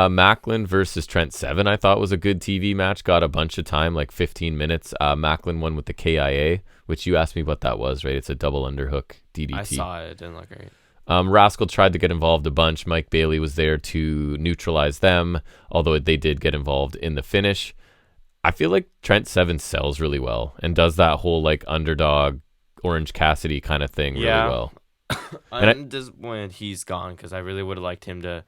Macklin versus Trent Seven, I thought was a good TV match. Got a bunch of time, like 15 minutes. Macklin won with the KIA, which you asked me what that was, right? It's a double underhook DDT. I saw it. It didn't look great. Rascal tried to get involved a bunch. Mike Bailey was there to neutralize them, although they did get involved in the finish. I feel like Trent Seven sells really well and does that whole like underdog Orange Cassidy kind of thing really well. I'm disappointed he's gone because I really would have liked him to.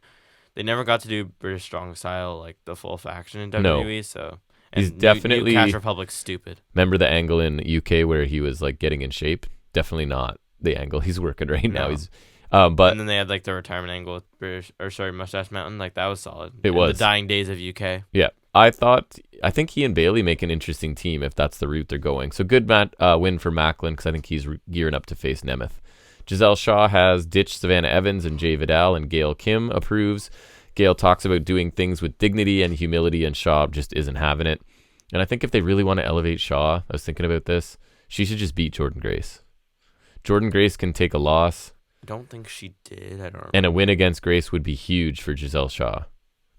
They never got to do British Strong Style, like the full faction in WWE. No. So he's definitely Cash Republic's stupid. Remember the angle in UK where he was like getting in shape? Definitely not the angle he's working right now. He's but and then they had like the retirement angle with Mustache Mountain. Like that was solid. It was the dying days of UK. Yeah, I think he and Bailey make an interesting team if that's the route they're going. So good win for Macklin because I think he's gearing up to face Nemeth. Giselle Shaw has ditched Savannah Evans and Jay Vidal, and Gail Kim approves. Gail talks about doing things with dignity and humility, and Shaw just isn't having it. And I think if they really want to elevate Shaw, I was thinking about this, she should just beat Jordan Grace. Jordan Grace can take a loss. I don't think she did. I don't remember. And a win against Grace would be huge for Giselle Shaw.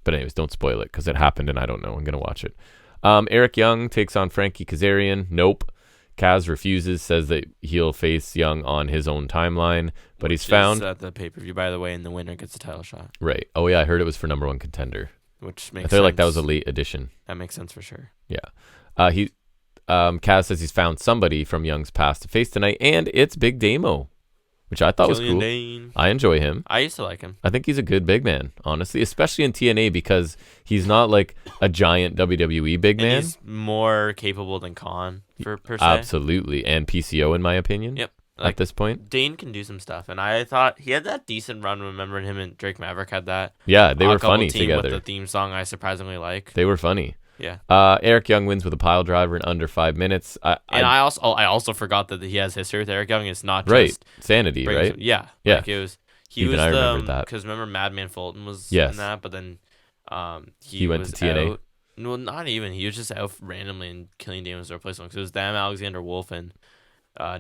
But anyways, don't spoil it because it happened and I don't know. I'm going to watch it. Eric Young takes on Frankie Kazarian. Nope. Kaz refuses, says that he'll face Young on his own timeline, but he's found at the pay-per-view, by the way, and the winner gets the title shot. Right. Oh yeah, I heard it was for number one contender, which makes. I feel like that was a late addition. That makes sense for sure. Yeah. Kaz says he's found somebody from Young's past to face tonight, and it's Big Damo, which I thought was cool. Dane. I enjoy him. I used to like him. I think he's a good big man, honestly, especially in TNA because he's not like a giant WWE big man. He's more capable than Khan per se. Absolutely, and PCO in my opinion. Yep. At this point, Dane can do some stuff, and I thought he had that decent run. Remembering him and Drake Maverick had that. Yeah, they were funny together. With the theme song, I surprisingly like. They were funny. Yeah. Eric Young wins with a pile driver in under 5 minutes. I also forgot that he has history with Eric Young. It's not just right Sanity, right? Yeah. Yeah. Like he Even was I remembered that because remember Madman Fulton was yes. in that, but then he went to TNA. No, not even. He was just out randomly and killing demons to replace him. Because it was them, Alexander Wolf, and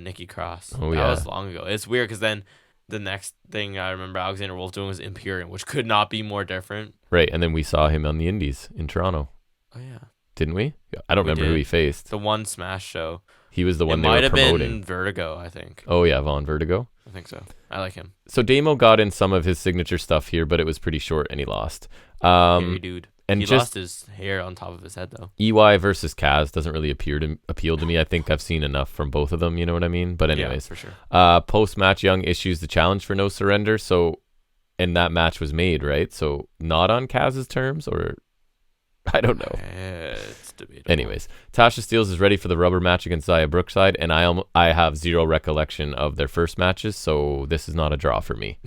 Nikki Cross. Oh, that was long ago. It's weird because then the next thing I remember Alexander Wolf doing was Imperium, which could not be more different. Right, and then we saw him on the Indies in Toronto. Oh, yeah. Didn't we? I don't remember who he faced. The one Smash show. He was the one they were promoting. It might have been Vertigo, I think. Oh, yeah, Von Vertigo. I think so. I like him. So Damo got in some of his signature stuff here, but it was pretty short and he lost. Hairy dude. And he lost his hair on top of his head, though. EY versus Kaz doesn't really appeal to me. I think I've seen enough from both of them, you know what I mean? But anyways. Yeah, for sure. Post-match, Young issues the challenge for no surrender. So, and that match was made, right? So, not on Kaz's terms, or I don't know. It's debatable. Anyways, Tasha Steelz is ready for the rubber match against Zaya Brookside, and I have zero recollection of their first matches, so this is not a draw for me.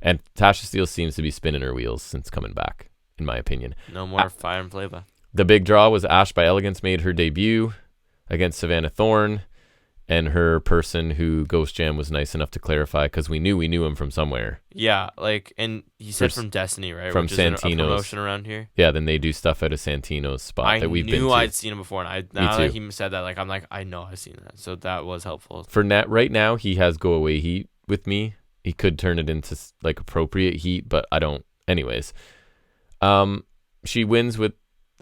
And Tasha Steelz seems to be spinning her wheels since coming back, in my opinion. No more fire and flavor. The big draw was Ash by Elegance made her debut against Savannah Thorne, and her person who Ghost Jam was nice enough to clarify because we knew him from somewhere. Yeah, and he said from Destiny, right? From Santino's. A promotion around here. Yeah, then they do stuff out of Santino's spot that we've been to. I knew I'd seen him before, and now that he said that, I know I've seen that, so that was helpful. For right now, he has go away heat with me. He could turn it into appropriate heat, but I don't. Anyways, she wins with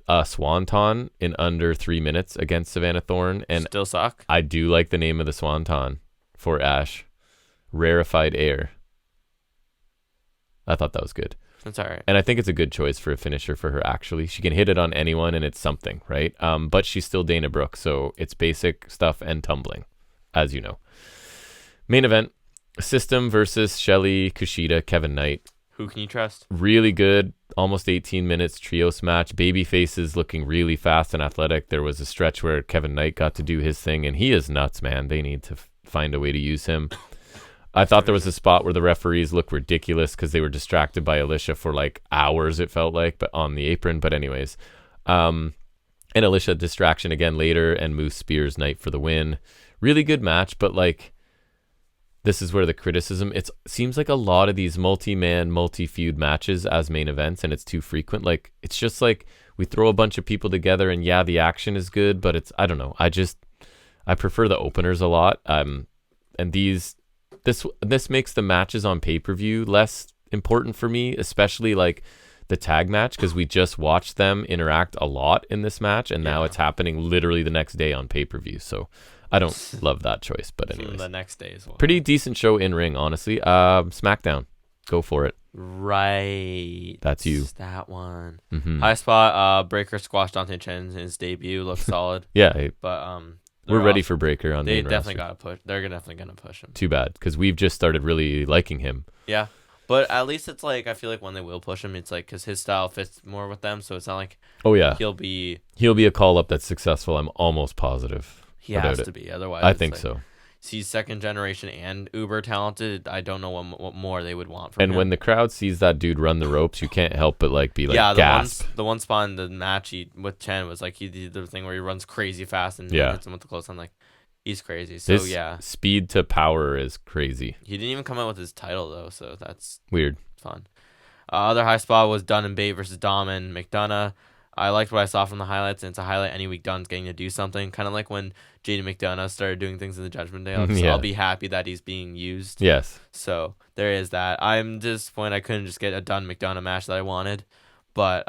a Swanton in under 3 minutes against Savannah Thorne, and still suck. I do like the name of the Swanton for Ash, Rarefied Air. I thought that was good. That's all right. And I think it's a good choice for a finisher for her, actually. She can hit it on anyone, and it's something, right? But she's still Dana Brooke, so it's basic stuff and tumbling, as you know. Main event, System versus Shelly Kushida, Kevin Knight. Who can you trust? Really good almost 18 minutes trios match. Babyface looking really fast and athletic. There was a stretch where Kevin Knight got to do his thing, and he is nuts, man. They need to find a way to use him. I thought there was a spot where the referees looked ridiculous because they were distracted by Alicia for like hours, it felt like, but on the apron. But anyways, and Alicia distraction again later, and Moose spears Knight for the win. Really good match, but like, this is where the criticism, it seems like a lot of these multi-man, multi-feud matches as main events, and it's too frequent. Like, it's just like we throw a bunch of people together and yeah, the action is good, but it's, I don't know. I prefer the openers a lot. And this makes the matches on pay-per-view less important for me, especially like the tag match, because we just watched them interact a lot in this match, and now it's happening literally the next day on pay-per-view. So I don't love that choice, but anyways. The next day as well. Pretty decent show in ring, honestly. SmackDown. Go for it. Right. That's you. That one. Mm-hmm. High spot. Breaker squashed Dante Chen in his debut. Looks solid. Yeah. But we're ready for Breaker on the main roster. They definitely got to push. They're definitely going to push him. Too bad, because we've just started really liking him. Yeah. But at least it's like, I feel like when they will push him, it's like, because his style fits more with them. So it's not like he'll be a call-up that's successful. I'm almost positive. He has to be, otherwise. I think so. He's second generation and uber talented. I don't know what more they would want from him. And when the crowd sees that dude run the ropes, you can't help but like be like, gasp. The one spot in the match with Chen was like he did the thing where he runs crazy fast and hits him with the close. I'm like, he's crazy. So his speed to power is crazy. He didn't even come out with his title though, so that's weird. Fun. Other high spot was Dunn and Bate versus Dom and McDonough. I liked what I saw from the highlights, and it's a highlight any week Dunn's getting to do something. Kind of like when Jaden McDonough started doing things in the Judgment Day. I'll be happy that he's being used. Yes. So there is that. I'm disappointed I couldn't just get a Dunn McDonough match that I wanted, but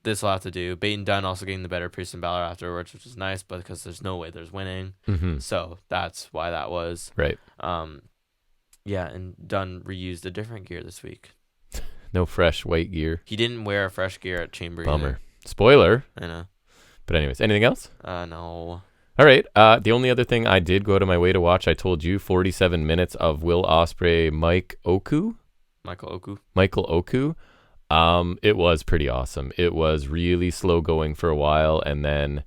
this will have to do. Bate and Dunn also getting the better Priest and Balor afterwards, which is nice, but because there's no way there's winning. Mm-hmm. So that's why that was. Right. Yeah, and Dunn reused a different gear this week. No fresh white gear. He didn't wear a fresh gear at Chamber Bummer. either. Spoiler. I know. But anyways, anything else? No. All right. The only other thing I did go out of my way to watch, I told you, 47 minutes of Will Ospreay, Michael Oku. It was pretty awesome. It was really slow going for a while, and then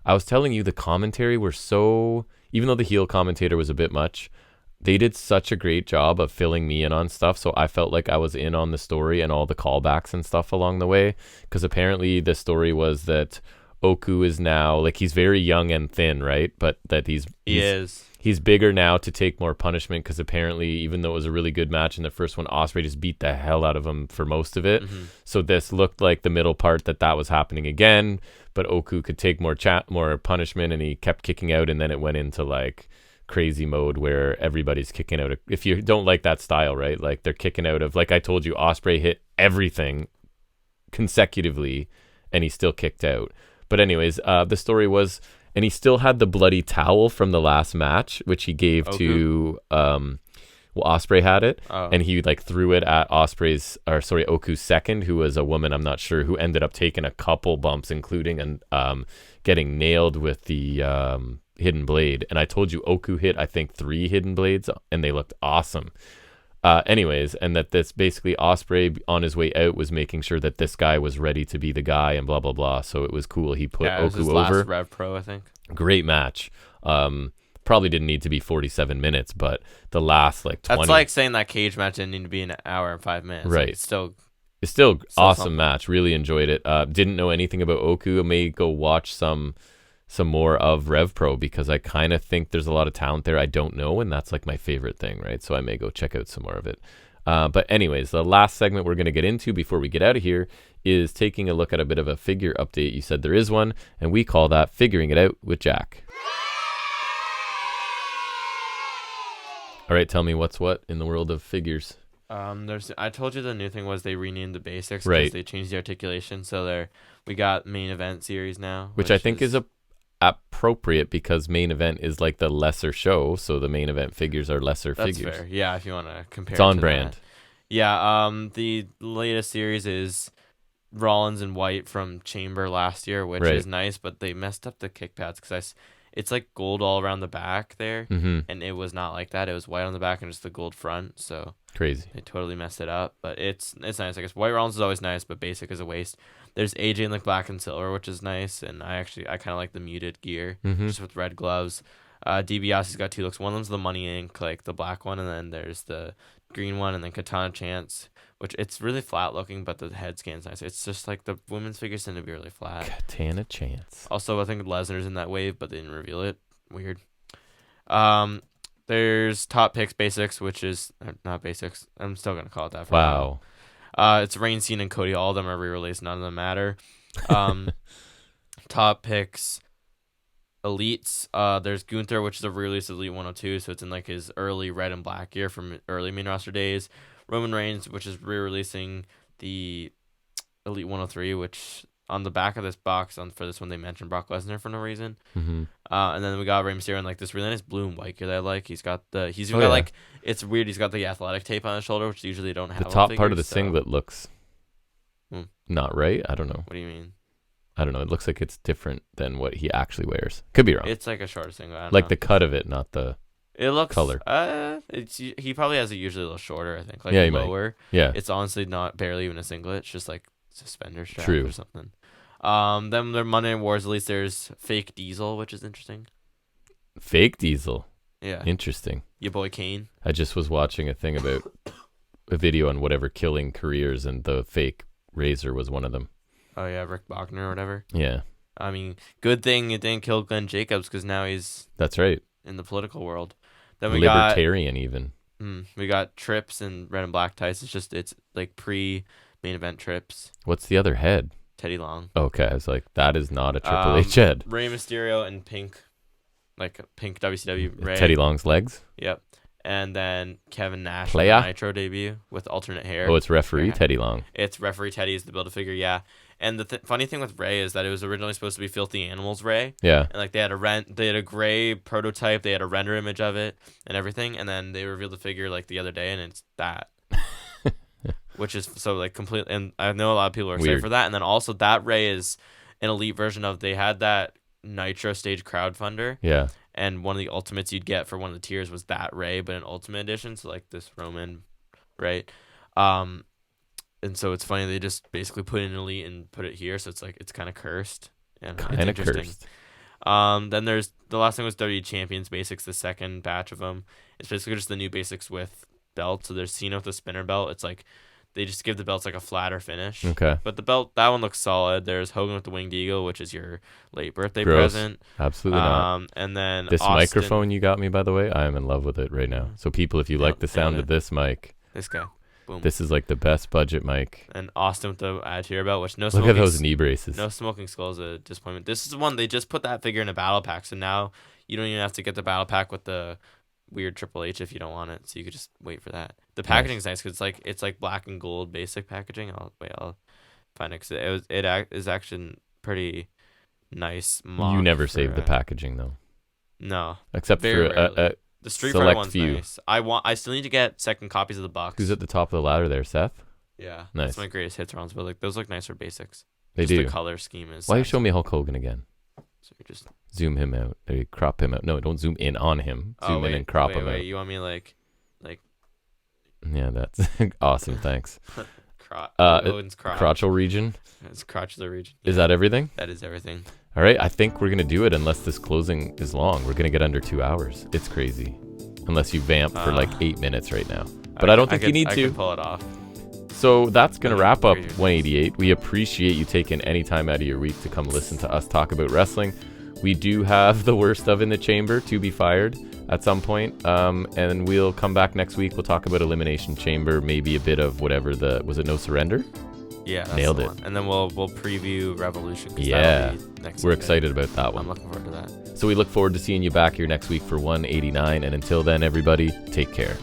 I was telling you the commentary were so, even though the heel commentator was a bit much, they did such a great job of filling me in on stuff, so I felt like I was in on the story and all the callbacks and stuff along the way, because apparently the story was that Oku is now, like, he's very young and thin, right? But that he's bigger now to take more punishment, because apparently, even though it was a really good match in the first one, Ospreay just beat the hell out of him for most of it. Mm-hmm. So this looked like the middle part that was happening again, but Oku could take more punishment, and he kept kicking out, and then it went into like crazy mode where everybody's kicking out. If you don't like that style, right? Like they're kicking out of, like I told you, Ospreay hit everything consecutively, and he still kicked out. But anyways, the story was, and he still had the bloody towel from the last match, which he gave to, Ospreay had it, and he like threw it at Oku's second, who was a woman, I'm not sure, who ended up taking a couple bumps, including getting nailed with the hidden blade. And I told you Oku hit, I think, 3 hidden blades, and they looked awesome. Anyways, and that this basically Ospreay on his way out was making sure that this guy was ready to be the guy and blah blah blah. So it was cool. He put Oku his over. Last Rev Pro, I think. Great match. Probably didn't need to be 47 minutes, but the last like 20. That's like saying that cage match didn't need to be an hour and 5 minutes. Right. Like, it's still awesome something. match. Really enjoyed it. Didn't know anything about Oku. I may go watch some more of Rev Pro, because I kind of think there's a lot of talent there I don't know, and that's like my favorite thing, right? So I may go check out some more of it. But anyways, the last segment we're going to get into before we get out of here is taking a look at a bit of a figure update. You said there is one, and we call that Figuring It Out with Jack. All right, tell me what's what in the world of figures. I told you the new thing was they renamed the basics, because right? They changed the articulation, so we got main event series now, which I think is appropriate, because main event is like the lesser show, so the main event figures are lesser figures. That's fair. Yeah, if you want to compare. It's on brand. That. Yeah. The latest series is Rollins and White from Chamber last year, which is nice, but they messed up the kick pads, because it's like gold all around the back there, Mm-hmm. and it was not like that. It was white on the back and just the gold front. So crazy. They totally messed it up, but it's nice. I guess White Rollins is always nice, but basic is a waste. There's AJ in like black and silver, which is nice, and I kind of like the muted gear, just with red gloves. DiBiase's got 2 looks. One of them's the Money Inc., like the black one, and then there's the green one, and then Katana Chance, which it's really flat looking, but the head scan's nice. It's just like the women's figures tend to be really flat. Katana Chance. Also, I think Lesnar's in that wave, but they didn't reveal it. Weird. There's Top Picks Basics, which is not basics. I'm still gonna call it that. Wow. It's Reigns, Cena, and Cody. All of them are re-released. None of them matter. Top Picks Elites. There's Gunther, which is a re-release of Elite 102, so it's in like his early red and black gear from early main roster days. Roman Reigns, which is re-releasing the Elite 103, which on the back of this box for this one they mentioned Brock Lesnar for no reason. And then we got Rey Mysterio in like this really nice blue and white gear that I like. He's got like, it's weird, he's got the athletic tape on his shoulder, which usually don't have. The top part of the singlet looks not right. I don't know. What do you mean? I don't know. It looks like it's different than what he actually wears. Could be wrong. It's like a shorter singlet. I don't like know. The cut of it, not the it looks color. He probably has it usually a little shorter, I think. Like lower. Yeah. It's honestly not barely even a singlet. It's just like suspender strap True. or something. Then their Monday Night Wars, at least there's Fake Diesel, which is interesting. Fake Diesel. Yeah. Interesting. Your boy Kane. I just was watching a thing about a video on whatever killing careers, and the fake Razor was one of them. Oh yeah, Rick Bachner or whatever. Yeah. I mean, good thing it didn't kill Glenn Jacobs, because now he's That's right. in the political world. Then we Libertarian even. We got Trips and red and black ties. It's like pre main event Trips. What's the other head? Teddy Long. Okay, I was like, that is not a Triple H head. Rey Mysterio and pink, like pink WCW Rey. Teddy Long's legs. Yep. And then Kevin Nash Playa? Nitro debut with alternate hair. Oh, it's referee Teddy Long. It's referee Teddy is the Build-A-Figure, yeah. And the funny thing with Rey is that it was originally supposed to be Filthy Animals Rey. Yeah. And like they had a gray prototype, they had a render image of it and everything, and then they revealed the figure like the other day, and it's that. Which is so like complete, and I know a lot of people are excited for that. And then also that Rey is an elite version of, they had that Nitro stage crowdfunder. Yeah. And one of the ultimates you'd get for one of the tiers was that Rey, but an ultimate edition, so like this Roman, right? And so it's funny, they just basically put in elite and put it here, so it's like it's kind of cursed. And kind of cursed. Then there's the last thing was WWE Champions Basics, the second batch of them. It's basically just the new basics with belts. So there's Cena with the spinner belt. It's like they just give the belts like a flatter finish. Okay. But the belt, that one looks solid. There's Hogan with the Winged Eagle, which is your late birthday present. Absolutely not. And then this Austin, microphone you got me, by the way, I am in love with it right now. So people, if you like the sound of this mic, this guy, boom. This is like the best budget mic. And Austin with the Attitude belt, which look at those knee braces. No Smoking Skull is a disappointment. This is the one they just put that figure in a battle pack, so now you don't even have to get the battle pack with the weird Triple H if you don't want it, so you could just wait for that. The packaging is nice because it's like black and gold basic packaging. I'll find it, because it is actually pretty nice. You never save the packaging though. No, except very for the Street Fighter one's few. Nice. I still need to get second copies of the box. Who's at the top of the ladder there, Seth? Yeah, nice. That's my greatest hits rounds, but like those look nicer basics. They just do. The color scheme is. Why you show me Hulk Hogan again? So you just zoom him out. There, you crop him out. No, don't zoom in on him. Zoom in and crop him out. You want me like? Yeah, that's awesome. Thanks. Hogan's crotch. Crotchal region. It's crotchal region. Yeah. Is that everything? That is everything. All right, I think we're gonna do it unless this closing is long. We're gonna get under 2 hours. It's crazy, unless you vamp for like 8 minutes right now. But I don't think you need to. I can pull it off. So that's going to wrap up 188. We appreciate you taking any time out of your week to come listen to us talk about wrestling. We do have the worst of in the chamber to be fired at some point. And we'll come back next week. We'll talk about Elimination Chamber, maybe a bit of whatever was it No Surrender? Yeah, that's nailed it. One. And then we'll preview Revolution. Yeah, we're excited about that one. I'm looking forward to that. So we look forward to seeing you back here next week for 189. And until then, everybody, take care.